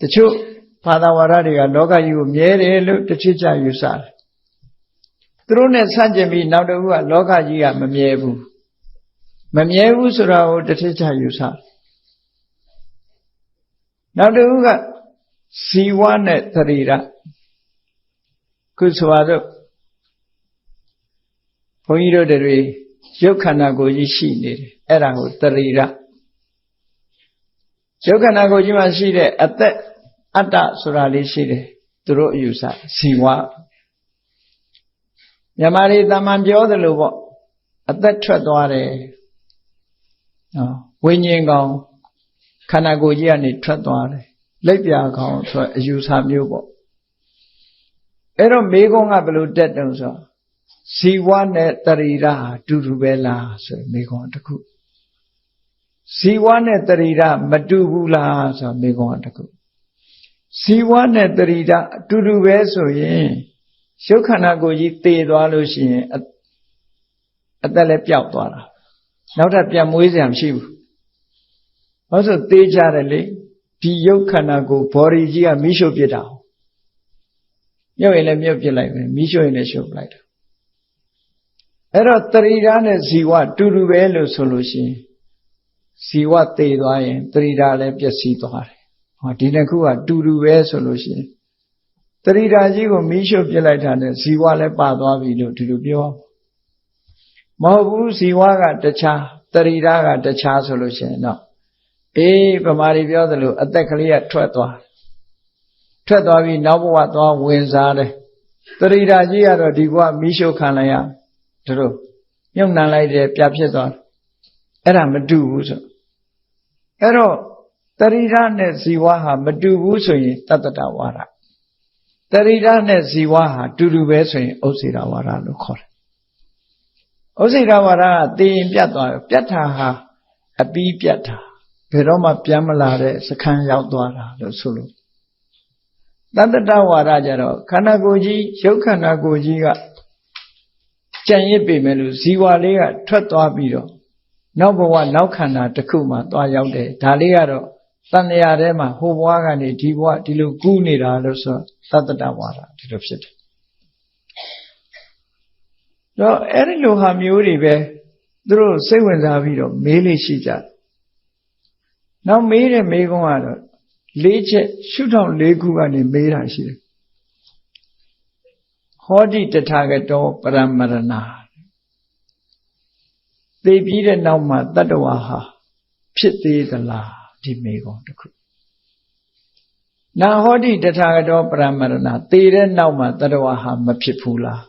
တချို့ဘာသာဝါဒတွေကလောကကြီးကိုမြဲတယ်လို့တစ်ချက်ကြယူဆတယ်သူတို့နဲ့ဆန့်ကျင်ပြီးနောက်တစ်ခုကလောကကြီးကမမြဲဘူးဆိုတာကိုတစ်ချက်ကြယူဆတယ်နောက်တစ်ခုကဇီဝနဲ့သရီရခုဆိုပါတော့ဘုန်းကြီးတို့တွေရုပ်ခန္ဓာကိုယ်ကြီးရှိနေတယ်အဲ့ဒါကိုသရီရရုပ်ခန္ဓာကိုယ်ကြီးမှာရှိတဲ့အသက်အတ္တဆိုတာလေးရှိတယ်သူတို့အယူဆဇီဝမြန်မာတွေတမန်ပြောသလိုပေါ့အသက်ထွက်သွားတယ်ဝိညာဉ်ကောင်ခန္ဓာကိုယ်ကြီးကနေထွက်သွားတယ်လက်ပြကောင်ဆိုအယူဆမျိုးပေါ့အဲ့တော့မေကုန်းကဘယ်လိုတက်တုံဆိုဇီဝနဲ့တရီရဟာတူတူပဲလားဆိုမေကုန်းတစ်ခုဇီဝနဲ့တရီရမတူဘူးလားဆိုမေကုန်းတစ်ခုဇီဝနဲ့တရီရအတူတူပဲဆိုရင်ရုပ်ခန္ဓာကိုယ်ကြီးတည်သွားလို့ရှိရင်အသက်လည်းပျောက်သွားတာနောက်ထပ်ပြန်မွေးစရာမရှိဘူးဘာလို့ဆိုသေချာတယ်လေဒီရုပ်ခန္ဓာကိုယ် body ကြီးကမိရှို့ပြစ်တာမြုပ်ရင်လည်းမြုပ်ပြစ်လိုက်ပဲမိရှို့ရင်လည်းရှို့ပလိုက်တာအဲ့တော့တရိဓာနဲ့ဇီဝတူတူပဲလို့ဆိုလို့ရှိရင်ဇီဝသေသွားရင်တရိဓာလည်းပျက်စီးသွားတယ်ဟောဒီနှစ်ခုကတူတူပဲဆိုလို့ရှိရင်တရိဓာကြီးကိုမိရှို့ပြစ်လိုက်တာနဲ့ဇီဝလည်းပါသွားပြီလို့ဒီလိုပြောမဟုတ်ဘူးဇီဝကတခြားတရိဓာကတခြားဆိုလို့ရှိရင်တော့ဗမာတွေပြောသလိုအသက်ကလေးကထွက်သွားပြီးနောက်ဘဝသွားဝင်စားတယ်တရိဓာကြီးကတော့ဒီဘဝမိရှုခံလိုက်ရတို့မြုပ်နှံလိုက်တယ်ပြဖြစ်သွားတယ်အဲ့ဒါမတူဘူးဆိုအဲ့တော့တရိဓာနဲ့ဇီဝဟာမတူဘူးဆိုရင်တတ္တတဝါဒတရိဓာနဲ့ဇီဝဟာတူတူပဲဆိုရင်ဥစ္စေတဝါဒလို့ခေါ်တယ်ဥစ္စေတဝါဒကသိရင်ပြတ်သွားတယ်ပြတ်တာဟာအပြီးပြတ်တာဘယ်တော့မှပြန်မလာတဲ့စခန်းရောက်သွားတာလို့ဆိုလို့တတ္တဝါဒကြတော့ခန္ဓာကိုယ်ကြီးရုပ်ခန္ဓာကိုယ်ကြီးကကြံ့ရစ်ပေမဲ့လို့ဇီဝလေးကထွက်သွားပြီးတော့နောက်ဘဝနောက်ခန္ဓာတစ်ခုမှသွားရောက်တယ်ဒါလေးကတော့တဏှာထဲမှာဟိုဘဝကနေဒီဘဝဒီလိုကူးနေတာလို့ဆိုတတ္တဝါဒဒီလိုဖြစ်တယ်တော့အဲ့ဒီလိုဟာမျိုးတွေပဲသူတို့စိတ်ဝင်စားပြီးတော့မေးလေးရှိကြနောက်မေးတဲ့မေးခွန်းကတော့၄ချက်ရှုထောင့်၄ခုကနေမေးတာရှိတယ်ဟောတိတထာဂတောပရမရဏသိပြီးတဲ့နောက်မှာတတ္တဝါဟာဖြစ်သေးသလားဒီမေးခွန်းတစ်ခုနာဟောတိတထာဂတောပရမရဏသိတဲ့နောက်မှာတတ္တဝါဟာမဖြစ်ဘူးလား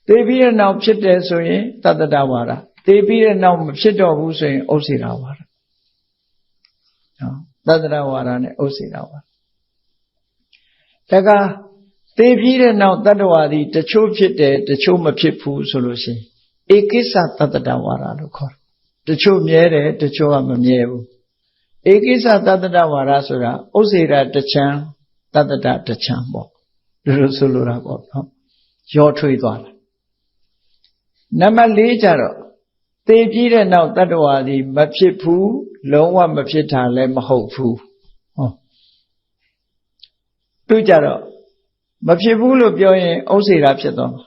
သိပြီးတဲ့နောက်ဖြစ်တယ်ဆိုရင်တတ္တဝါဒသိပြီးတဲ့နောက်မဖြစ်တော့ဘူးဆိုရင်ဥစ္စေတဝါဒတတ္တဝါဒနဲ့ဥစ္စေတဝါဒတကသိပြီးတဲ့နောက်တတ္တဝါသည်တချို့ဖြစ်တယ်တချို့မဖြစ်ဘူးဆိုလို့ရှိရင်ဧကိစ္စတတ္တဝါဒလို့ခေါ်တယ်တချို့မြဲတယ်တချို့ကမမြဲဘူး ဧကိစ္စတတ္တဝါဒဆိုတာဥစ္စေရတချံတတ္တတချံပေါ့ဒီလိုဆိုလိုတာပေါ့နော်ရောထွေးသွားတာနံပါတ်၄ကျတော့သေပြီးတဲ့နောက်တတ္တဝါသည်မဖြစ်ဘူးလုံးဝမဖြစ်တာလည်းမဟုတ်ဘူးဟောသူကြတော့မဖြစ်ဘူးလို့ပြောရင်ဥစ္စေရဖြစ်သွားမှာ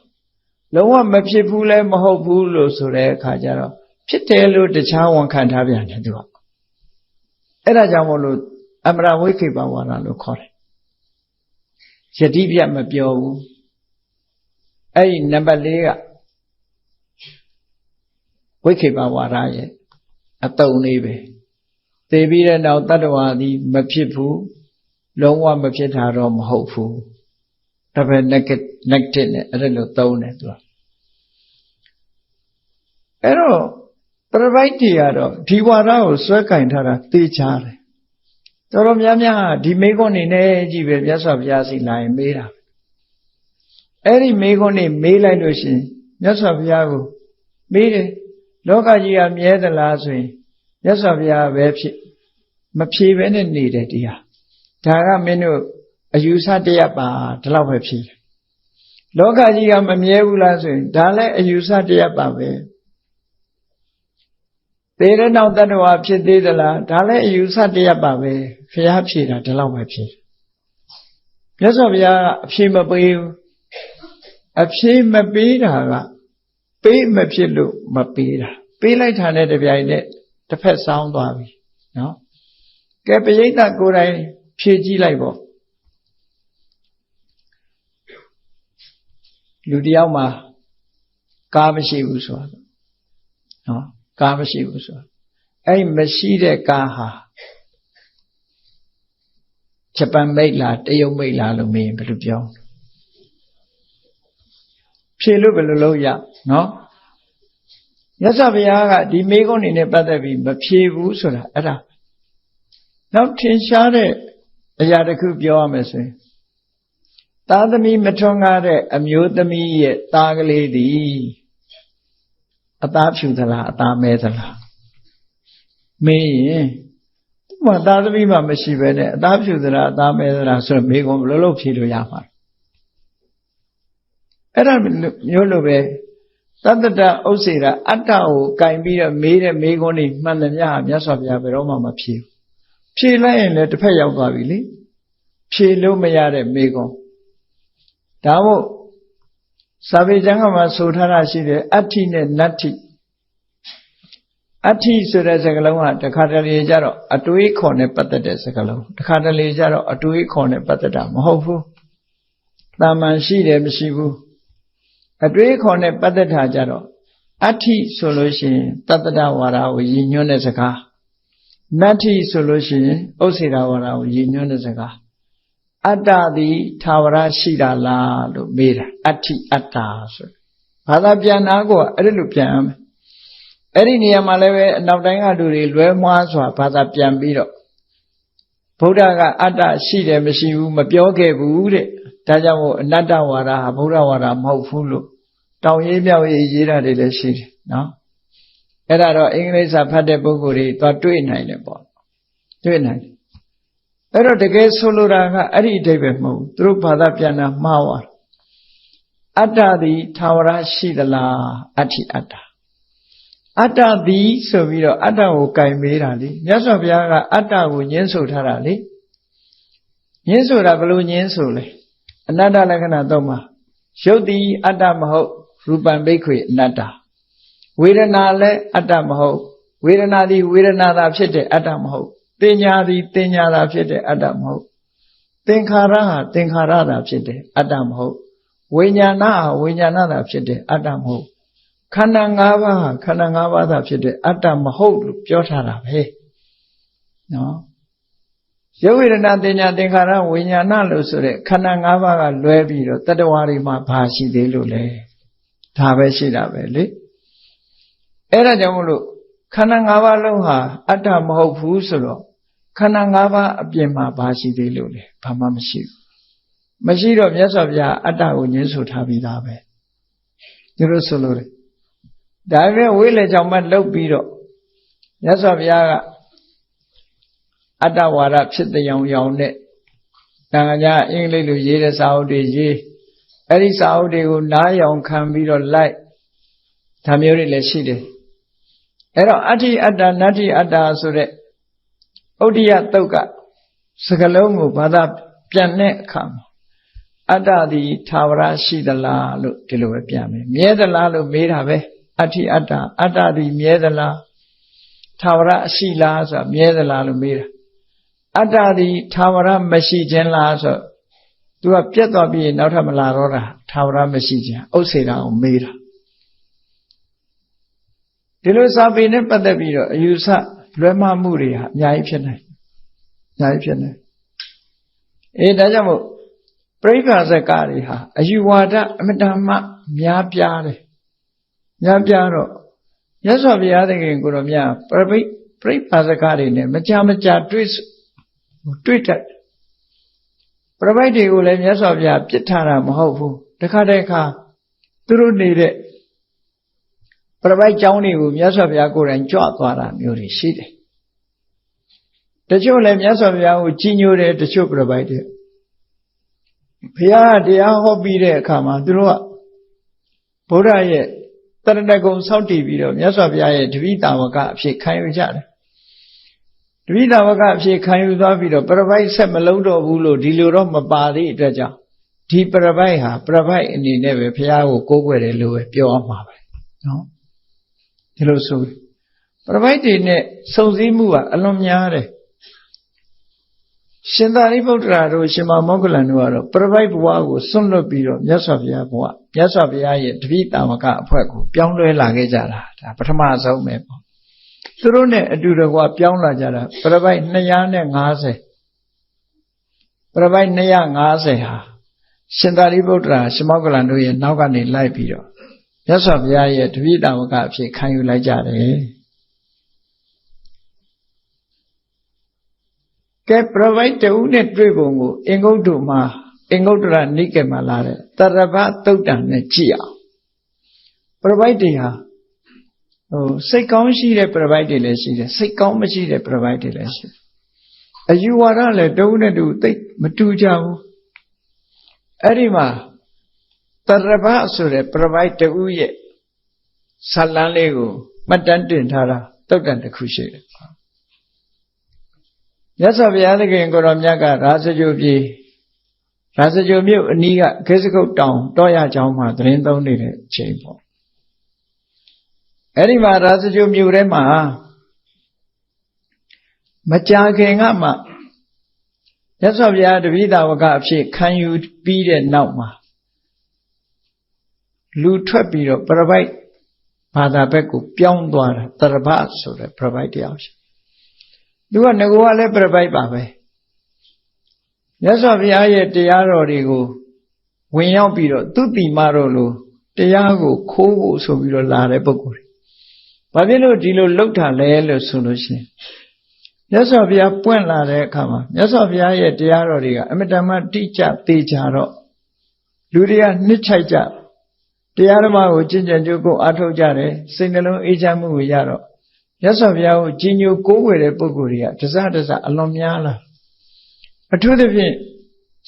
လုံးဝမဖြစ်ဘူးလည်းမဟုတ်ဘူးလို့ဆိုတဲ့အခါကျတော့ဖြစ်တယ်လို့တခြားဝန်ခံထားပြန်တယ်သူကအဲ့ဒါကြောင့်မို့လို့အမရဝိခိပဝါဒလို့ခေါ်တယ်ယတိပြတ်မပြောဘူးအဲ့ဒီနံပါတ်၄ကဝိခိပဝါဒရဲ့အတုံလေးပဲသိပြီးတဲ့နောက်တတ္တဝါသည်မဖြစ်ဘူးလုံးဝမဖြစ်တာတော့မဟုတ်ဘူးဒါပဲ negative နဲ့အဲ့လိုသုံးတယ်သူကအဲ့တော့ပရပိုက်တွေကတော့ဒီဝါဒကိုစွဲကင်ထားတာသိချတယ်တော်တော်များများဒီမေခွန်းနေနဲ့ကြည့်ပဲမြတ်စွာဘုရားစီလာရင်မေးတာအဲ့ဒီမေခွန်းနေမေးလိုက်လို့ရှိရင်မြတ်စွာဘုရားကိုမေးတယ်လောကကြီးကမြဲသလားဆိုရင်မြတ်စွာဘုရားပဲဖြစ်မဖြေဘဲနဲ့နေတယ်တရားဒါကမင်းတို့အယူဆတရက်ပါဒီလောက်ပဲဖြေတယ်လောကကြီးကမမြဲဘူးလားဆိုရင်ဒါလည်းအယူဆတရက်ပါပဲသေတဲ့နောက်တတ္တဝါဖြစ်သေးသလားဒါလည်းအယူဆတရက်ပါပဲဘုရားဖြေတာဒီလောက်ပဲဖြေတယ်မြတ်စွာဘုရားကအဖြေမပေးဘူးအဖြေမပေးတာကပေးမဖြစ်လို့မပေးတာပေးလိုက်တာနဲ့တပြိုင်နက်တစ်ဖက်ဆောင်းသွားပြီနော်ကဲပရိသတ်ကိုယ်တိုင်ဖြေကြည့်လိုက်ပေါ့လူတယောက်မှာကားမရှိဘူးဆိုတာနော်ကားမရှိဘူးဆိုတာအဲ့မရှိတဲ့ကားဟာဂျပန်မိတ်လားတရုတ်မိတ်လားလို့မေးရင်ဘယ်လိုပြောဖြေလို့ဘယ်လိုလုပ်ရနော်မြတ်စွာဘုရားကဒီမေးခွန်းနေနဲ့ပတ်သက်ပြီးမဖြေဘူးဆိုတာအဲ့ဒါနောက်ထင်ရှားတဲ့အရာတစ်ခုပြောရမယ်ဆိုရင်သားသမီးမထွန်းကားတဲ့အမျိုးသမီးရဲ့သားကလေးသည်အသားဖြူသလားအသားမဲသလားမေးရင်သူ့မှာသားသမီးမှမရှိဘဲနဲ့အသားဖြူသလားအသားမဲသလားဆိုတော့မေးခွန်းဘယ်လိုလုပ်ဖြေလို့ရမှာအဲ့ဒါမျိုးလိုပဲတတ္တတဥစ္စေရအတ္တကိုကင်ပြီးတော့မေးတဲ့မေးခွန်းတွေမှန်တယ်များမြတ်စွာဘုရားဘယ်တော့မှမဖြေဘူးဖြေလိုက်ရင်လည်းတစ်ဖက်ရောက်သွားပြီလေဖြေလို့မရတဲ့မေးခွန်းဒါမို့စာပေကျမ်းကမှာဆိုထားတာရှိတယ်အဋ္ဌိနဲ့နတ္ထိအဋ္ဌိဆိုတဲ့စကားလုံးကတခါတလေကျတော့အတွေးခေါ်နဲ့ပတ်သက်တဲ့စကားလုံးတခါတလေကျတော့အတွေးခေါ်နဲ့ပတ်သက်တာမဟုတ်ဘူးတာမန်ရှိတယ်မရှိဘူးအတွေးခေါ်နဲ့ပတ်သက်တာကြတော့အဋ္ဌိဆိုလို့ရှိရင်တတ္တဝါဒကိုရည်ညွှန်းတဲ့စကားနတ္ထိဆိုလို့ရှိရင်ဥစ္စေရဝါဒကိုရည်ညွှန်းတဲ့စကားအတ္တသည်ထာဝရရှိတာလားလို့မေးတာအဋ္ဌိအတ္တဆိုဘာသာပြန်တာကအဲ့ဒီလိုပြန်ရမယ်အဲ့ဒီနေရာမှာလည်းပဲအနောက်တိုင်းကလူတွေလွဲမှားစွာဘာသာပြန်ပြီးတော့ဗုဒ္ဓကအတ္တရှိတယ်မရှိဘူးမပြောခဲ့ဘူးတဲ့ဒါကြောင့်မို့အနတ္တဝါဒဟာဗုဒ္ဓဝါဒမဟုတ်ဘူးလို့တောင်းရေးမြောက်ရေးရေးတာတွေလည်းရှိတယ်နော်အဲ့ဒါတော့အင်္ဂလိပ်စာဖတ်တဲ့ပုဂ္ဂိုလ်တွေသွားတွေ့နိုင်တယ်ပေါ့တွေ့နိုင်တယ်အဲ့တော့တကယ်ဆိုလိုတာကအဲ့ဒီအဓိပ္ပာယ်မဟုတ်ဘူးသူတို့ဘာသာပြန်တာမှားသွားအတ္တသည်ထာဝရရှိသလားအဋ္ဌိအတ္တအတ္တသည်ဆိုပြီးတော့အတ္တကိုကင်မေးတာလေမြတ်စွာဘုရားကအတ္တကိုညှင်းဆိုထားတာလေညှင်းဆိုတာဘယ်လိုညှင်းဆိုလဲအနတ္တလက္ခဏာတော့မှာရုပ်သည်အတ္တမဟုတ်ရူပံဘိက္ခွေအနတ္တဝေဒနာလည်းအတ္တမဟုတ်ဝေဒနာသည်ဝေဒနာသာဖြစ်တဲ့အတ္တမဟုတ်တင်ညာသည်တင်ညာသာဖြစ်တဲ့အတ္တမဟုတ်သင်္ခါရဟာသင်္ခါရသာဖြစ်တဲ့အတ္တမဟုတ်ဝိညာဏဟာဝိညာဏသာဖြစ်တဲ့အတ္တမဟုတ်ခန္ဓာ၅ပါးဟာခန္ဓာ၅ပါးသာဖြစ်တဲ့အတ္တမဟုတ်လို့ပြောထားတာပဲနော်ရုပ်ဝေဒနာတင်ညာသင်္ခါရဝိညာဏလို့ဆိုတဲ့ခန္ဓာ၅ပါးကလွဲပြီးတော့တတ္တဝါတွေမှာဘာရှိသေးလို့လဲဒါပဲရှိတာပဲလေအဲ့ဒါကြောင့်မလို့ခန္ဓာ၅ပါးလုံးဟာအတ္တမဟုတ်ဘူးဆိုတော့ခန္ဓာ၅ပါးအပြင်မှာဘာရှိသေးလို့လဲဘာမှမရှိဘူးမရှိတော့မြတ်စွာဘုရားအတ္တကိုညှင်းဆိုထားပြီးသားပဲဒီလိုဆိုလို့ဒါပေမဲ့ဝိလေကြောင့်မှလှုပ်ပြီးတော့မြတ်စွာဘုရားက အတ္တဝါဒဖြစ်တဲ့ရောင်နဲ့တန်ခါးအင်္ဂလိပ်လိုရေးတဲ့စာအုပ်တွေရေးအဲ့ဒီစာအုပ်တွေကိုနားယောင်ခံပြီးတော့လိုက်ဒါမျိုးတွေလည်းရှိတယ်အဲ့တော့အဋ္ဌိအတ္တနတ္ထိအတ္တဆိုတဲ့ဥဒ္ဓိယတုတ်ကစကလုံးကိုဘာသာပြန်တဲ့အခါမှာအတ္တသည်ထာဝရရှိသလားလို့ဒီလိုပဲပြန်မယ်မြဲသလားလို့မေးတာပဲအဋ္ဌိအတ္တအတ္တသည်မြဲသလားထာဝရရှိလားဆိုတာမြဲသလားလို့မေးတာအတ္တသည်ထာဝရမရှိခြင်းလားဆိုသူကပြတ်သွားပြီးနောက်ထပ်မလာတော့တာထာဝရမရှိခြင်းဥစ္စေတာကိုမေးတာဒီလိုစာပေနဲ့ပတ်သက်ပြီးတော့အယူဆလွဲမှားမှုတွေဟာအများကြီးဖြစ်နေဒါကြောင့်မို့ပရိက္ခာစကားတွေဟာအယူဝါဒအမတန်မှများပြားတယ်များပြားတော့မြတ်စွာဘုရားသခင်ကိုယ်တော်မြတ်ပရိက္ခာစကားတွေနဲ့မကြာတွေ့တတ်ပရိပိုက်တွေကိုလည်းမြတ်စွာဘုရားပြစ်ထားတာမဟုတ်ဘူးတခါတည်းခါသူတို့နေတဲ့ပရိပိုက်ကျောင်းတွေကိုမြတ်စွာဘုရားကိုယ်တိုင်ကြွသွားတာမျိုးတွေရှိတယ်တချို့လည်းမြတ်စွာဘုရားကိုကြီးညိုတယ်တချို့ပရိပိုက်တွေဘုရားတရားဟောပြီးတဲ့အခါမှာသူတို့ကဗုဒ္ဓရဲ့တရဏဂုံစောင့်တည်ပြီးတော့မြတ်စွာဘုရားရဲ့တပိတာဝကအဖြစ်ခံယူကြတယ်တပိတာဝကအဖြစ်ခံယူသွားပြီးတော့ပရိပိုက်ဆက်မလုံးတော့ဘူးလို့ဒီလိုတော့မပါသေးအတွက်ကြောင့်ဒီပရိပိုက်ဟာပရိပိုက်အနေနဲ့ပဲဘုရားကိုကိုးကွယ်တယ်လို့ပဲပြောအောင်ပါပဲနော်ဒီလိုဆိုပရိပိုက်တွေနဲ့စုံစည်းမှုကအလွန်များတယ်ရှင်သာရိပုတ္တရာတို့ရှင်မောဂလန်တို့ကတော့ပရိပိုက်ဘဝကိုစွန့်လွတ်ပြီးတော့မြတ်စွာဘုရားဘဝမြတ်စွာဘုရားရဲ့တပိတာဝကအဖွဲ့ကိုပြောင်းလဲလာခဲ့ကြတာဒါပထမဆုံးပဲပေါ့သူတို့နဲ့အတူတကွပြောင်းလာကြတာပရိပိုက်250ပရိပိုက်250ဟာရှင်သာရိပုတ္တရာရှင်မောဂလန်တို့ရဲ့နောက်ကနေလိုက်ပြီးတော့မြတ်စွာဘုရားရဲ့တပိတာဝကအဖြစ်ခံယူလိုက်ကြတယ်ကဲပရိပိုက်တူနဲ့တွေ့ပုံကိုအင်္ဂုတ္တမှာအင်္ဂုတ္တရနိကေမှာလာတဲ့တရဘသုတ်တံနဲ့ကြည့်အောင်ပရိပိုက်တွေဟာစိတ်ကောင်းရှိတဲ့ပရိပိုက်တွေလည်းရှိတယ်စိတ်ကောင်းမရှိတဲ့ပရိပိုက်တွေလည်းရှိတယ်အယူဝါဒလည်းတူနဲ့တူသိမတူကြဘူးအဲ့ဒီမှာတရဘဆိုတဲ့ပရိပိုက်တူရဲ့ဇာလန်းလေးကိုမှတ်တမ်းတင်ထားတာသုတ်တံတစ်ခုရှိတယ်မြတ်စွာဘုရားသခင်ကိုယ်တော်မြတ်ကရာဇဂိုမြို့အနီးကခေစကုတ်တောင်တောရကျောင်းမှာသတင်းသုံးနေတဲ့အချိန်ပေါ့အဲ့ဒီမှာရာဇဂိုမြို့ထဲမှာမကြာခင်ကမှမြတ်စွာဘုရားတပိတာဝကအဖြစ်ခံယူပြီးတဲ့နောက်မှာလူထွက်ပြီးတော့ပရိပိုက်ဘာသာဘက်ကိုပြောင်းသွားတာတရဘဆိုတဲ့ပရိပိုက်တရားရှိသူကငကိုကလည်းပြပိုက်ပါပဲမြတ်စွာဘုရားရဲ့တရားတော်တွေကိုဝင်ရောက်ပြီးတော့သူတိမတော်လို့တရားကိုခိုးဖို့ဆိုပြီးတော့လာတဲ့ပုဂ္ဂိုလ်တွေဘာဖြစ်လို့ဒီလိုလှုပ်တာလဲလို့ဆိုလို့ရှိရင်မြတ်စွာဘုရားပွင့်လာတဲ့အခါမှာမြတ်စွာဘုရားရဲ့တရားတော်တွေကအမတန်မှတိကျသေးကြတော့လူတွေကနှစ်ချိုက်ကြတရားဓမ္မကိုကျင့်ကြံကြိုးကိုအားထုတ်ကြတယ်စိတ်နှလုံးအေးချမ်းမှုကိုရတော့မြတ်စွာဘုရားကိုကြီးညိုကိုးကွယ်တဲ့ပုဂ္ဂိုလ်တွေကတစအလွန်များလာအထူးသဖြင့်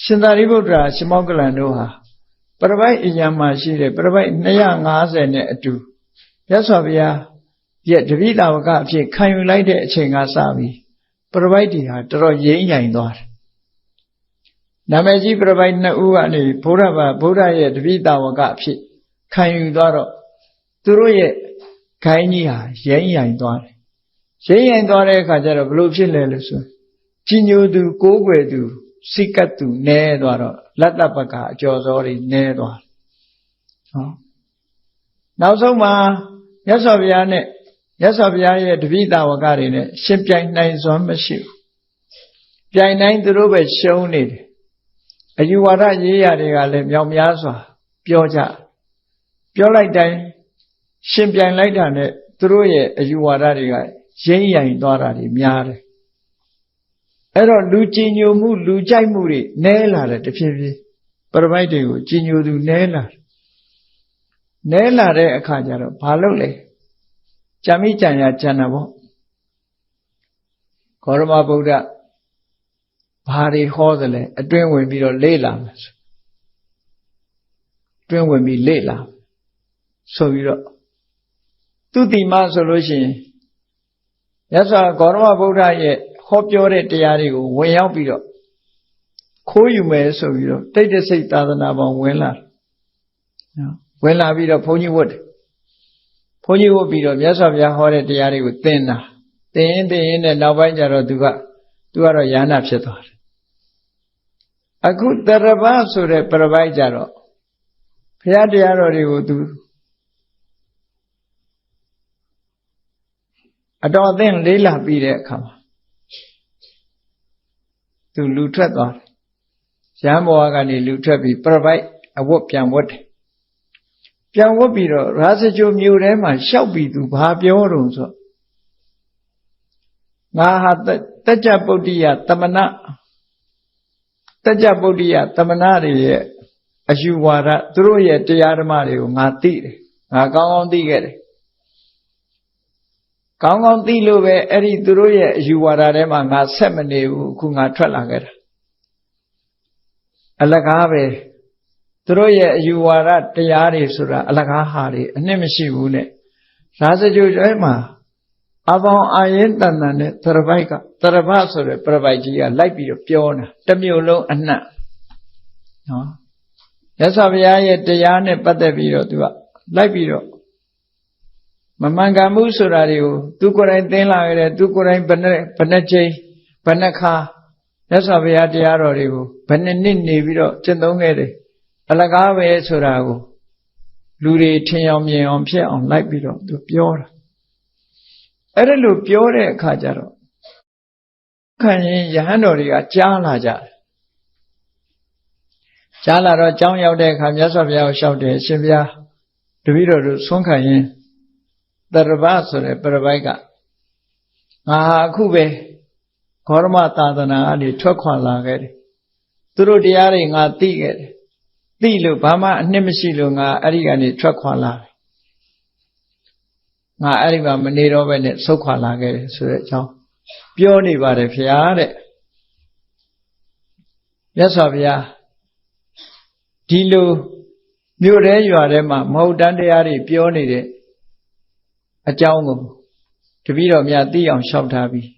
ရှင်သာရိပုတ္တရာရှင်မောဂလန်တို့ဟာပရိပိုက်အညာမှာရှိတဲ့ပရိပိုက်250နဲ့အတူမြတ်စွာဘုရားရဲ့တပိတာဝကအဖြစ်ခံယူလိုက်တဲ့အချိန်ကစပြီးပရိပိုက်တွေဟာတော်တော်ရိမ့်ညိုင်သွားတယ်နာမည်ကြီးပရိပိုက်2ဦးကနေဗုဒ္ဓရဲ့တပိတာဝကအဖြစ်ခံယူသွားတော့သူတို့ရဲ့ခိုင်းကြီးဟာရိမ့်ရိုင်သွားတယ်ရိမ့်ရိုင်သွားတဲ့အခါကျတော့ဘလို့ဖြစ်လဲလို့ဆိုကြီးညိုသူကိုးကွယ်သူစိတ်ကပ်သူနဲသွားတော့လတ္တပကအကျော်စောတွေနဲသွားတယ်ဟောနောက်ဆုံးမှာမြတ်စွာဘုရားနဲ့မြတ်စွာဘုရားရဲ့တပိတာဝကတွေနဲ့ရှင်ပြိုင်နိုင်စွမ်းမရှိဘူးပြိုင်နိုင်သူတို့ပဲရှုံးနေတယ်အယူဝါဒရေးရာတွေကလည်းမြောက်များစွာပြောကြပြောလိုက်တိုင်းရှင်ပြိုင်လိုက်တာနဲ့သူတို့ရဲ့အယူဝါဒတွေကရိမ့်ရိုင်သွားတာတွေများတယ်အဲ့တော့လူကြည်ညိုမှုလူကြိုက်မှုတွေနဲလာတယ်တဖြည်းဖြည်းပရိပိုက်တွေကိုကြည်ညိုသူနဲလာတဲ့အခါကျတော့ဘာလုပ်လဲကြံမိကြံရကြံတာပေါ့ဂေါရမဗုဒ္ဓ ဘာတွေဟောသလဲအတွင်းဝင်ပြီးတော့လေ့လာမယ်အတွင်းဝင်ပြီးလေ့လာဆိုပြီးတော့သူတိမဆိုလို့ရှိရင်မြတ်စွာဂေါတမဗုဒ္ဓရဲ့ဟောပြောတဲ့တရားတွေကိုဝင်ရောက်ပြီးတော့ခိုးယူမယ်ဆိုပြီးတော့တိတ်တဆိတ်သာသနာပေါင်းဝင်လာပြီးတော့ဘုန်းကြီးဝတ်တယ်ဘုန်းကြီးဝတ်ပြီးတော့မြတ်စွာဘုရားဟောတဲ့တရားတွေကိုသင်တာသင်ရင်နဲ့နောက်ပိုင်းကျတော့သူကတော့ယန္တာဖြစ်သွားတယ်အခုတရပဆိုတဲ့ပြပိုက်ကြတော့ဘုရားတရားတော်တွေကိုသူအတော်အသင့်လေးလာပြီးတဲ့အခါမှာသူလူထွက်သွားတယ်ရဟန်းဘောကနေလူထွက်ပြီးပြပိုက်အဝတ်ပြန်ဝတ်တယ်ပြန်ဝတ်ပြီးတော့ရာဇဂိုမြို့ထဲမှာရှောက်ပြီးသူဘာပြောတော့ဆိုငါဟာတကြ္ကြပုတ္တိယသမဏတကြ္ကြပုတ္တိယသမဏတွေရဲ့အယူဝါဒသူတို့ရဲ့တရားဓမ္မတွေကိုငါသိတယ်ငါကောင်းကောင်းသိခဲ့တယ်ကောင်းကောင်းသိလို့ပဲအဲ့ဒီသူတို့ရဲ့အယူဝါဒထဲမှာငါဆက်မနေဘူးအခုငါထွက်လာခဲ့တာအလကားပဲသူတို့ရဲ့အယူဝါဒတရားတွေဆိုတာအလကားဟာတွေအနှစ်မရှိဘူးနဲ့ရာဇဂိုထဲမှာအပေါင်းအာရင်တန်တန်နဲ့တရပိုက်ကတရပဆိုတဲ့ပြပိုက်ကြီးကလိုက်ပြီးတော့ပြောတာတစ်မြို့လုံးအနှံ့နော်မြတ်စွာဘုရားရဲ့တရားနဲ့ပတ်သက်ပြီးတော့သူကလိုက်ပြီးတော့မမှန်ကန်မှုဆိုတာတွေကိုသူကိုယ်တိုင်သင်လာခဲ့တယ်သူကိုယ်တိုင်ဘယ်နဲ့ချိန်ဘယ်နှခါမြတ်စွာဘုရားတရားတော်တွေကိုဘယ်နှစ်နှစ်နေပြီးတော့ကျင့်သုံးခဲ့တယ်အလကားပဲဆိုတာကိုလူတွေထင်အောင်မြင်အောင်ဖြစ်အောင်လိုက်ပြီးတော့သူပြောတာအဲ့ဒါလို့ပြောတဲ့အခါကျတော့ခံရင်ယဟန်တော်တွေကကြားလာကြတယ်ကြားလာတော့ကြောင်းရောက်တဲ့အခါမြတ်စွာဘုရားကိုလျှောက်တယ်ရှင်ဘုရားတပည့်တော်တို့ဆွမ်းခံရင်တရပဆိုတဲ့ပြပိုက်ကငါအခုပဲဂေါတမသာသနာကနေထွက်ခွာလာခဲ့တယ်သူတို့တရားတွေငါသိခဲ့တယ်သိလို့ဘာမှအနှစ်မရှိလို့ငါအဲ့ဒီကနေထွက်ခွာလာတယ်ငါအဲ့ဒီမှာမနေတော့ဘဲနဲ့ဆုတ်ခွာလာခဲ့တယ်ဆိုတဲ့အကြောင်းပြောနေပါတယ်ဖေဟာတဲ့မြတ်စွာဘုရားဒီလိုမြို့ထဲရွာထဲမှာမဟုတ်တမ်းတရားတွေပြောနေတဲ့အကြောင်းကိုတပည့်တော်များသိအောင်လျှောက်ထားပြီး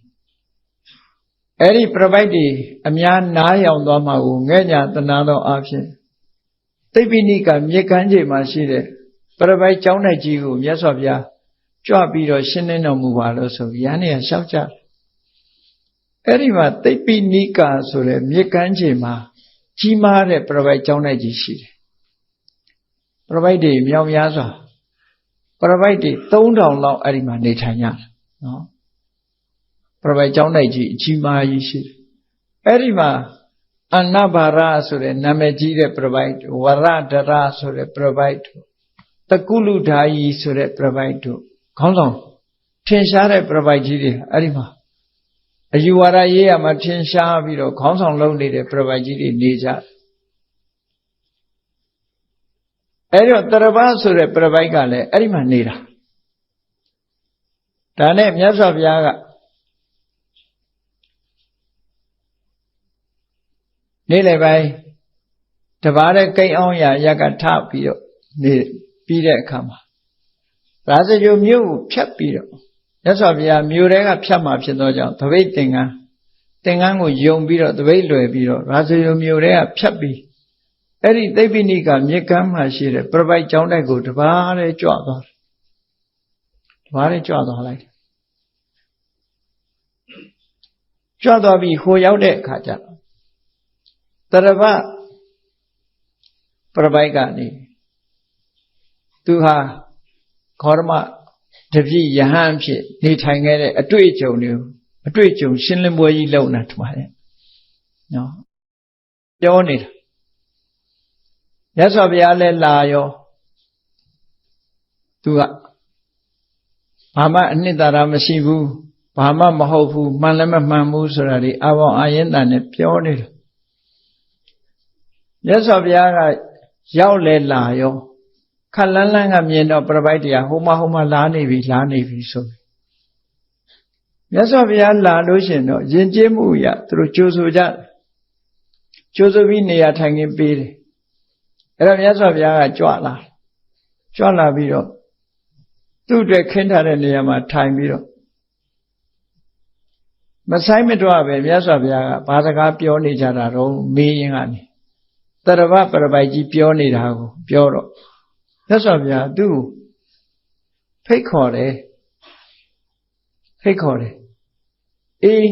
အဲ့ဒီပြပိုက်တွေအများနားယောင်သွားမှာကိုငဲ့ညာတနာသောအဖြစ်သိပ္ပိနိကမြေကမ်းခြေမှာရှိတဲ့ပြပိုက်ကျောင်းတိုက်ကြီးကိုမြတ်စွာဘုရားကြွပြီးတော့ရှင်းလင်းတော်မူပါလို့ဆိုပြီးယန္တရားလျှောက်ကြတယ်အဲ့ဒီမှာသိပ္ပိနိကဆိုတဲ့မြေကမ်းခြေမှာကြီးမားတဲ့ပြပိုက်ကျောင်းတိုက်ကြီးရှိတယ်ပြပိုက်တွေမြောက်များစွာပြပိုက်တွေ3000လောက်အဲ့ဒီမှာနေထိုင်ကြတယ်နော်ပြပိုက်ကျောင်းတိုက်ကြီးအကြီးမားကြီးရှိတယ်အဲ့ဒီမှာအနဘာရဆိုတဲ့နာမည်ကြီးတဲ့ပြပိုက်ဝရဒရဆိုတဲ့ပြပိုက်တကုလူဓာယီဆိုတဲ့ပြပိုက်တို့ခေါင်းဆောင်ထင်ရှားတဲ့ပြပိုက်ကြီးတွေအဲ့ဒီမှာအယူဝါဒရေးရမှာထင်ရှားပြီးတော့ခေါင်းဆောင်လုပ်နေတဲ့ပြပိုက်ကြီးတွေနေကြအဲ့တော့တရပဆိုတဲ့ပြပိုက်ကလည်းအဲ့ဒီမှာနေတာဒါနဲ့မြတ်စွာဘုရားကနေ့လယ်ပိုင်းတပါးတဲ့ကိန်းအောင်ရရက်ကထပြီးတော့နေပြီးတဲ့အခါမှာရာဇဂိုမြို့ကိုဖြတ်ပြီးတော့မြတ်စွာဘုရားမြို့ထဲကဖြတ်မှာဖြစ်သောကြောင့်သပိတ်သင်္ကန်းကိုယုံပြီးတော့သပိတ်လွယ်ပြီးတော့ရာဇဂိုမြို့ထဲကဖြတ်ပြီးအဲ့ဒီသိပ္ပိနိကမြေကမ်းမှာရှိတဲ့ပြပိုက်ကျောင်းတိုက်ကိုတပါးတဲ့ကြွသွားတယ်တပါးတဲ့ကြွသွားလိုက်ကြွသွားပြီးဟိုရောက်တဲ့အခါကျတော့တရပပြပိုက်ကနေသူဟာဂေါတမတပည့်ယဟန်ဖြစ်နေထိုင်ခဲ့တဲ့အတွေ့အကြုံတွေကိုရှင်းလင်းပွဲကြီးလုပ်နေတာထင်ပါတယ်နော်ပြောနေတာမြတ်စွာဘုရားလည်းလာရောသူကဘာမှအနှစ်သာရမရှိဘူးဘာမှမဟုတ်ဘူးမှန်လည်းမမှန်ဘူးဆိုတာဒီအပေါင်းအာရင်တန်နဲ့ပြောနေတယ်မြတ်စွာဘုရားကရောက်လဲလာရောခက်လန်းလန်းကမြင်တော့ပြပိုက်တရားဟိုမှာလားနေပြီဆိုမြတ်စွာဘုရားလာလို့ရှင်တော့ယဉ်ကျေးမှုရသူတို့ကြိုးဆိုကြ ကျိုးစိုးပြီးနေရာထိုင်ခင်းပေးတယ်အဲ့တော့မြတ်စွာဘုရားကကြွလာပြီးတော့သူ့အတွက်ခင်းထားတဲ့နေရာမှာထိုင်ပြီးတော့မဆိုင်မတော့ပဲမြတ်စွာဘုရားကဘာစကားပြောနေကြတာတော့မေးရင်ကနေတရဝပရပိုက်ကြီးပြောနေတာကိုပြောတော့မြတ်စွာဘုရားသူ့ကိုဖိတ်ခေါ်တယ်အေး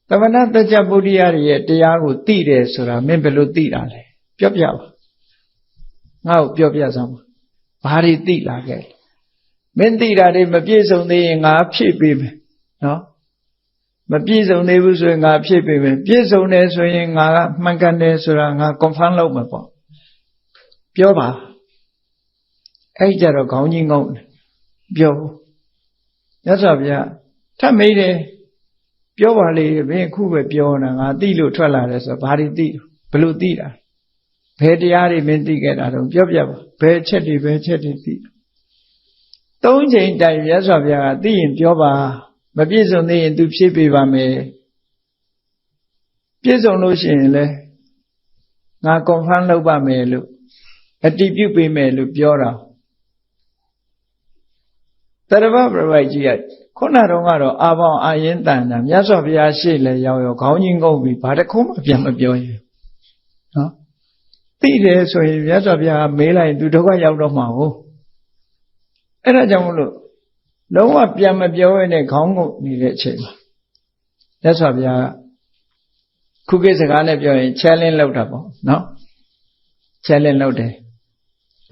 သမဏတကြဗုဒ္ဓရာရဲ့တရားကိုသိတယ်ဆိုတာမင်းဘယ်လိုသိတာလဲပြောပြပါငါ့ကိုပြောပြစမ်းပါဘာတွေသိလာခဲ့မင်းသိတာတွေမပြည့်စုံသေးရင်ငါဖြည့်ပေးမယ်နော်မပြည့်စုံသေးဘူးဆိုရင်ငါဖြည့်ပေးမယ်ပြည့်စုံတယ်ဆိုရင်ငါကမှန်ကန်တယ်ဆိုတာငါ confirm လုပ်မှာပေါ့ပြောပါအဲ့ကြတော့ခေါင်းကြီးငုံပြောမြတ်စွာဘုရားထပ်မေးတယ်ပြောပါလေဘယ်ခုပဲပြောနေတာငါသိလို့ထွက်လာတယ်ဆိုဘာတွေသိဘယ်လိုသိတာဘယ်တရားတွေမင်းသိခဲ့တာတော့ပြောပြပါဘယ်ချက်တွေသိသုံးချိန်တိုင်မြတ်စွာဘုရားကသိရင်ပြောပါမပြည့်စုံသေးရင်သူဖြည့်ပေးပါမယ်ပြည့်စုံလို့ရှိရင်လည်းငါ confirm လုပ်ပါမယ်လို့အတည်ပြုပေးမယ်လို့ပြောတာတရဝပရပိုက်ကြီးကခုနတော့ကတော့အာပေါင်းအာရင်တန်တာမြတ်စွာဘုရားရှေ့လဲရောက်ရောခေါင်းကြီးငုံပြီးဘာတစ်ခုမှပြန်မပြောရင်နော်သိတယ်ဆိုရင်မြတ်စွာဘုရားမေးလိုက်သူဒုက္ခရောက်တော့မှာဟုတ်အဲ့ဒါကြောင့်မလို့လုံးဝပြန်မပြောရတဲ့ခေါင်းငုံနေတဲ့အချိန်မှာမြတ်စွာဘုရားခုခေတ်စကားနဲ့ပြောရင် challenge လုပ်တာပေါ့နော် challenge လုပ်တယ်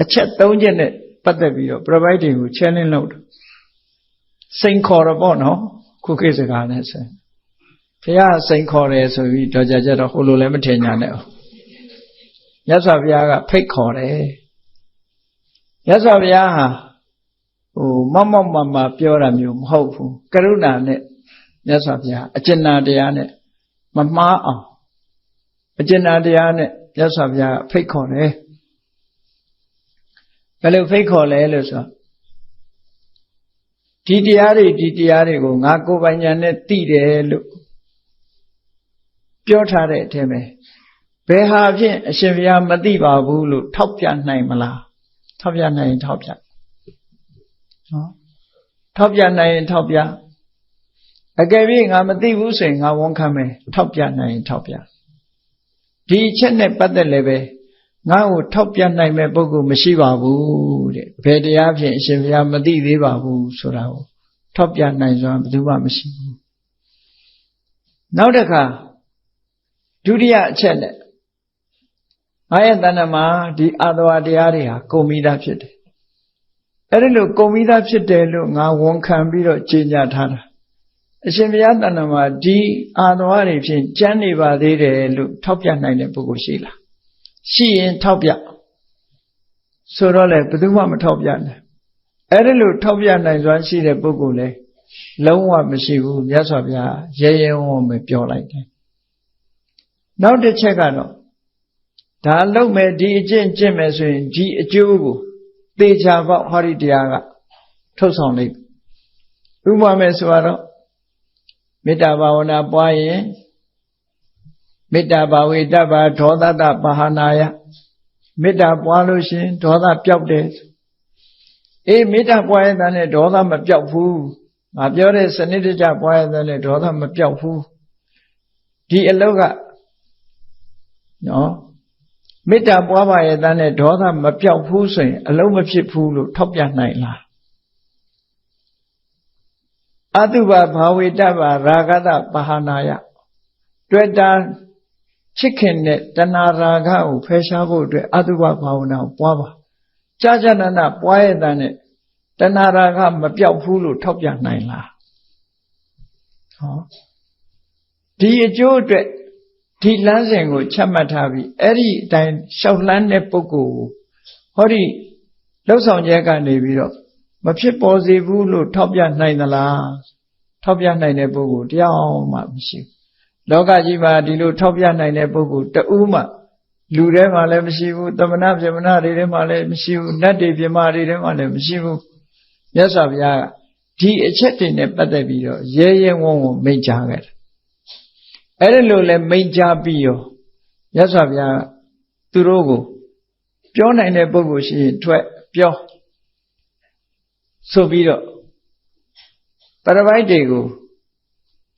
အချက်၃ချက်နဲ့ပတ်သက်ပြီးတော့ provide တွေကို challenge လုပ်တယ်စိန်ခေါ်တော့ပေါ့နော်ခုခေတ်စကားနဲ့ဆိုဘုရားစိန်ခေါ်တယ်ဆိုပြီးတော့ကြတော့ဟိုလိုလည်းမထင်ညာနဲ့မြတ်စွာဘုရားကဖိတ်ခေါ်တယ်မြတ်စွာဘုရားဟာမောက်မပြောတာမျိုးမဟုတ်ဘူးကရုဏာနဲ့မြတ်စွာဘုရားအကျဉ်းနာတရားနဲ့မမှားအောင်အကျဉ်းနာတရားနဲ့မြတ်စွာဘုရားဖိတ်ခေါ်တယ်ဘယ်လိုဖိတ်ခေါ်လဲလို့ဆိုဒီတရားတွေကိုငါကိုယ်ပိုင်ဉာဏ်နဲ့သိတယ်လို့ပြောထားတဲ့အထက်ပဲဘယ်ဟာဖြင့်အရှင်ဘုရားမသိပါဘူးလို့ထောက်ပြနိုင်မလားထောက်ပြနိုင်ရင်ထောက်ပြနော်ထောက်ပြနိုင်ရင်ထောက်ပြအကယ်၍ငါမသိဘူးဆိုရင်ငါဝန်ခံမယ်ထောက်ပြနိုင်ရင်ထောက်ပြဒီအချက်နဲ့ပတ်သက်လည်းပဲငါ့ကိုထောက်ပြနိုင်မဲ့ပုဂ္ဂိုလ်မရှိပါဘူးတဲ့ဘယ်တရားဖြင့်အရှင်ဘုရားမသိသေးပါဘူးဆိုတာကိုထောက်ပြနိုင်စွာဘယ်သူမှမရှိဘူးနောက်တစ်ခါဒုတိယအချက်နဲ့ငါရဲ့တဏ္ဍမှာဒီအာသဝတရားတွေဟာကုန်ပြီးသားဖြစ်တယ်အဲ့ဒီလိုကုန်ပြီးသားဖြစ်တယ်လို့ငါဝန်ခံပြီးတော့ကြေညာထားတာအရှင်ဘုရားတဏ္ဍမှာဒီအာသဝတွေဖြင့်ကျမ်းနေပါသေးတယ်လို့ထောက်ပြနိုင်တဲ့ပုဂ္ဂိုလ်ရှိလားရှိရင်ထောက်ပြဆိုတော့လေဘယ်သူမှမထောက်ပြနိုင်အဲ့ဒီလိုထောက်ပြနိုင်စွာရှိတဲ့ပုဂ္ဂိုလ်လေလုံးဝမရှိဘူးမြတ်စွာဘုရားရဲဝံ့ပဲပြောလိုက်တယ်နောက်တစ်ချက်ကတော့ဒါလုံးမဲ့ဒီအကျင့်ကျင့်မယ်ဆိုရင်ဒီအကျိုးကိုသေချာပေါက်ဟောဒီတရားကထုတ်ဆောင်လိုက်ဥပမာမဲ့ဆိုတော့မေတ္တာဘာဝနာပွားရင်မေတ္တာဘာဝေတ္တဘာဒေါသတပါဟနာယမေတ္တာပွားလို့ရှင်ဒေါသပျောက်တယ်အေးမေတ္တာပွားရတဲ့နဲ့ဒေါသမပျောက်ဘူးငါပြောတဲ့စနစ်တကျပွားရတဲ့နဲ့ဒေါသမပျောက်ဘူးဒီအလုပ်ကနော်မေတ္တာပွားပါရဲ့တဲ့နဲ့ဒေါသမပျောက်ဘူးဆိုရင်အလုံးမဖြစ်ဘူးလို့ထောက်ပြနိုင်လားအတုပဘာဝေတ္တဘာရာဂတပါဟနာယတွေ့တာချစ်ခင်တဲ့တဏှာရာဂကိုဖယ်ရှားဖို့အတွက်အတုပဘာဝနာကိုပွားပါကြာကြာနာနာပွားရတဲ့နဲ့တဏှာရာဂမပြောက်ဘူးလို့ထောက်ပြနိုင်လားဟောဒီအကျိုးအတွက်ဒီလမ်းစဉ်ကိုချမှတ်ထားပြီးအဲ့ဒီအတိုင်းရှောက်လန်းတဲ့ပုဂ္ဂိုလ်ကိုဟောဒီလှုပ်ဆောင်ချက်ကနေပြီးတော့မဖြစ်ပေါ်စေဘူးလို့ထောက်ပြနိုင်သလားထောက်ပြနိုင်တဲ့ပုဂ္ဂိုလ်တရားမှမရှိဘူးလောကကြီးမှာဒီလိုထောက်ပြနိုင်တဲ့ပုဂ္ဂိုလ်တဦးမှလူထဲမှာလည်းမရှိဘူးသမဏဗြဟ္မဏတွေထဲမှာလည်းမရှိဘူးနတ်တွေပြမတွေထဲမှာလည်းမရှိဘူးမြတ်စွာဘုရားကဒီအချက်တွေနဲ့ပတ်သက်ပြီးတော့ရဲရဲဝံ့ဝံ့မိန့်ကြားခဲ့တယ်အဲ့ဒီလိုလဲမိန့်ကြားပြီးရော မြတ်စွာဘုရားသူတို့ကိုပြောနိုင်တဲ့ပုဂ္ဂိုလ်ရှိရင်ထွက်ပြောဆိုပြီးတော့ပရပိုက်တွေကို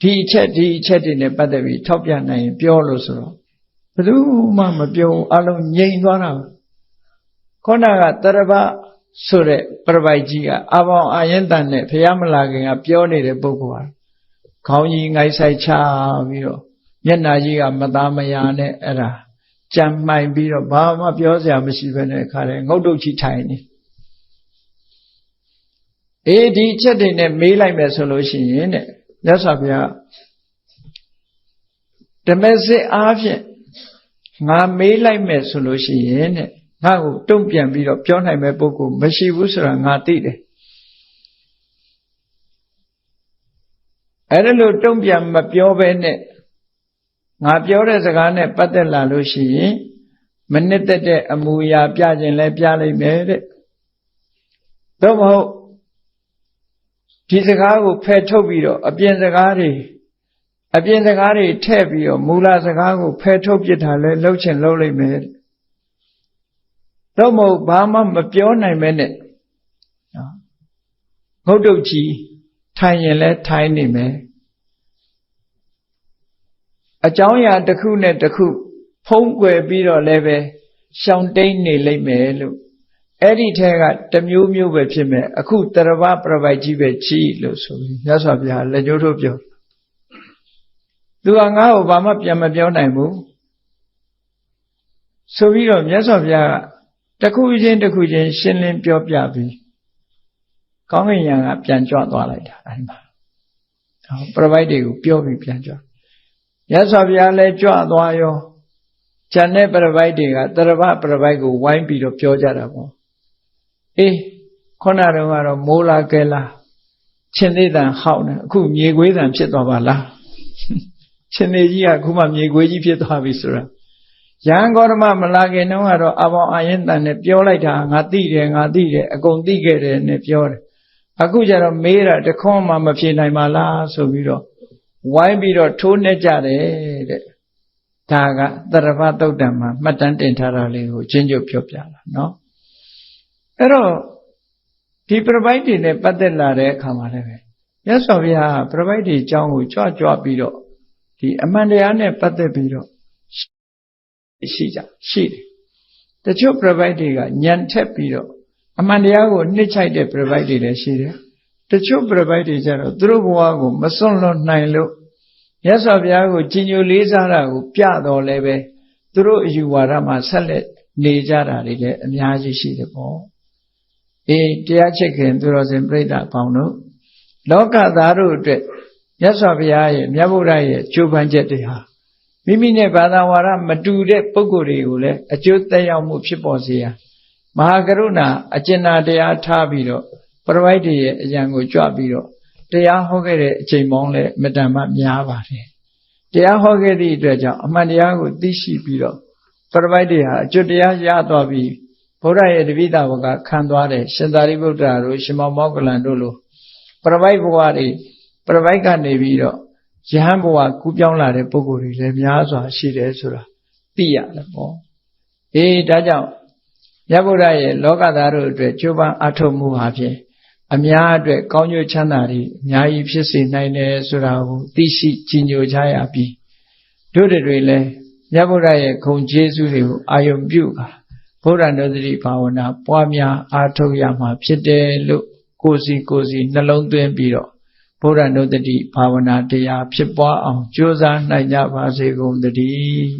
ဒီအချက်တွေနဲ့ပတ်သက်ပြီးထောက်ပြနိုင်ရင်ပြောလို့ဆိုတော့ဘယ်သူမှမပြောအလုံးငြိမ်သွားတာခေါဏကတရပဆိုတဲ့ပရပိုက်ကြီးကအပေါင်းအာရင်တန်နဲ့ဘုရားမလာခင်ကပြောနေတဲ့ပုဂ္ဂိုလ်ဟာခေါင်းကြီးငိုက်ဆိုင်ချပြီးတော့မျက်နှာကြီးကမသားမယာနဲ့အဲ့ဒါကြံမှိုင်ပြီးတော့ဘာမှပြောစရာမရှိဘဲနဲ့ခါတယ်ငုတ်တုတ်ချီထိုင်နေဒီအချက်တွေနဲ့မေးလိုက်မယ်ဆိုလို့ရှိရင်တဲ့မြတ်စွာဘုရားဓမ္မစစ်အားဖြင့်ငါမေးလိုက်မယ်ဆိုလို့ရှိရင်တဲ့ငါ့ကိုတုံ့ပြန်ပြီးတော့ပြောနိုင်မဲ့ပုဂ္ဂိုလ်မရှိဘူးဆိုတာငါသိတယ်အဲ့ဒါလို့တုံ့ပြန်မပြောဘဲနဲ့ငါပြောတဲ့စကားနဲ့ပတ်သက်လာလို့ရှိရင်မနစ်သက်တဲ့အမူအရာပြခြင်းလဲပြလိုက်မယ်တဲ့သို့မဟုတ်ဒီစကားကိုဖယ်ထုတ်ပြီးတော့အပြင်စကားတွေထည့်ပြီးတော့မူလစကားကိုဖယ်ထုတ်ပြစ်တာလဲလှုပ်ချင်လှုပ်လိုက်မယ်တော့မဟုတ်ဘာမှမပြောနိုင်မဲနဲ့ငုတ်တုတ်ကြီးထိုင်ရင်လဲထိုင်နေမယ်အကြောင်းအရာတစ်ခုနဲ့တစ်ခုဖုံးကွယ်ပြီးတော့လည်းပဲရှောင်တိန်နေလိမ့်မယ်လို့အဲ့ဒီထဲကတစ်မျိုးမျိုးပဲဖြစ်မယ်အခုတရပပရပိုက်ကြီးပဲကြီးလို့ဆိုပြီးမြတ်စွာဘုရားလက်ညှိုးထိုးပြောသူကငါ့ကိုဘာမှပြန်မပြောနိုင်ဘူးဆိုပြီးတော့မြတ်စွာဘုရားကတစ်ခုချင်းရှင်းလင်းပြောပြပြီးကောင်းကင်ယံကပြန်ကြွသွားလိုက်တာအဲ့မှာပရပိုက်တွေကိုပြောပြီးပြန်ကြွမြတ်စွာဘုရားလည်းကြွသွားရောဉာဏ်နဲ့ပရပိုက်တွေကတရပပရပိုက်ကိုဝိုင်းပြီးတော့ပြောကြတာပေါ့ခုနတုန်းကတော့မိုးလာကဲလာရှင်သေးတန်ဟောက်နေအခုမြေခွေးတန်ဖြစ်သွားပါလားရှင်သေးကြီးကအခုမှမြေခွေးကြီးဖြစ်သွားပြီဆိုတာယဟန်ဂေါတမမလာခင်တုန်းကတော့အပေါင်းအာရင်တန်နဲ့ပြောလိုက်တာငါသိတယ်အကုန်သိခဲ့တယ်နဲ့ပြောတယ်အခုကျတော့မေးတာတခွန်းမှမဖြေနိုင်ပါလားဆိုပြီးတော့ဝိုင်းပြီးတော့ထိုးနှက်ကြတယ်တဲ့ဒါကတရပသုတ်တံမှာမှတ်တမ်းတင်ထားတာလေးကိုချင်းချုပ်ပြောပြတာနော်အဲ့တော့ဒီပရပိုက်တွေနဲ့ပတ်သက်လာတဲ့အခါမှာလည်းပဲမြတ်စွာဘုရားပရပိုက်တွေအကြောင်းကိုကြွပြီးတော့ဒီအမှန်တရားနဲ့ပတ်သက်ပြီးတော့ရှိတယ်တချို့ပရပိုက်တွေကညံထက်ပြီးတော့အမှန်တရားကိုနှိမ့်ချိုက်တဲ့ပရပိုက်တွေလည်းရှိတယ်တချို့ပရပိုက်တွေကျတော့သူတို့ဘဝကိုမစွန့်လွတ်နိုင်လို့မြတ်စွာဘုရားကိုကြည်ညိုလေးစားတာကိုပြတော်လည်းပဲသူတို့အယူဝါဒမှာဆက်လက်နေကြတာတွေလည်းအများကြီးရှိတယ်ပေါ့တရားချစ်ခင်သူတော်စင်ပြိဿအပေါင်းတို့လောကသားတို့အတွက်မြတ်စွာဘုရားရဲ့မြတ်ဗုဒ္ဓရဲ့ကြိုးပမ်းချက်တွေဟာမိမိနဲ့ဘာသာဝါဒမတူတဲ့ပုဂ္ဂိုလ်တွေကိုလည်းအကျိုးသက်ရောက်မှုဖြစ်ပေါ်စေရန်မဟာကရုဏာအကျဉ်းတရားထားပြီးတော့ပရပိုက်တွေရဲ့အကြံကိုကြွပြီးတော့တရားဟောခဲ့တဲ့အချိန်ပေါင်းလည်းမတန်မှများပါတယ်တရားဟောခဲ့သည့်အတွက်ကြောင့်အမှန်တရားကိုသိရှိပြီးတော့ပရပိုက်တွေဟာအကျိုးတရားရသွားပြီးဘုရားရဲ့တပိဋကဝကခံသွားတယ်ရှင်သာရိပုတ္တရာတို့ရှင်မောဂလန်တို့လိုပရပိုက်ဘဝတွေပရပိုက်ကနေပြီးတော့ယဟန်ဘဝကူးပြောင်းလာတဲ့ပုဂ္ဂိုလ်တွေလည်းများစွာရှိတယ်ဆိုတာသိရတယ်ပေါ့ဒါကြောင့်မြတ်ဗုဒ္ဓရဲ့လောကသားတို့အတွက်ကြိုးပမ်းအထောက်မှုဟာဖြင့်အများအတွက်ကောင်းကျိုးချမ်းသာတွေအများကြီးဖြစ်စေနိုင်တယ်ဆိုတာကိုသိရှိကြည်ညိုကြရပြီးတို့တွေလည်းမြတ်ဗုဒ္ဓရဲ့ဂုဏ်ကျေးဇူးတွေကိုအာယုံပြုကာဗုဒ္ဓနုဒတိဘာဝနာပွားများအားထုတ်ရမှာဖြစ်တယ်လို့ကိုယ်စီနှလုံးသွင်းပြီးတော့ဗုဒ္ဓနုဒတိဘာဝနာတရားဖြစ်ပွားအောင်ကြိုးစားနိုင်ကြပါစေကုန်သတည်း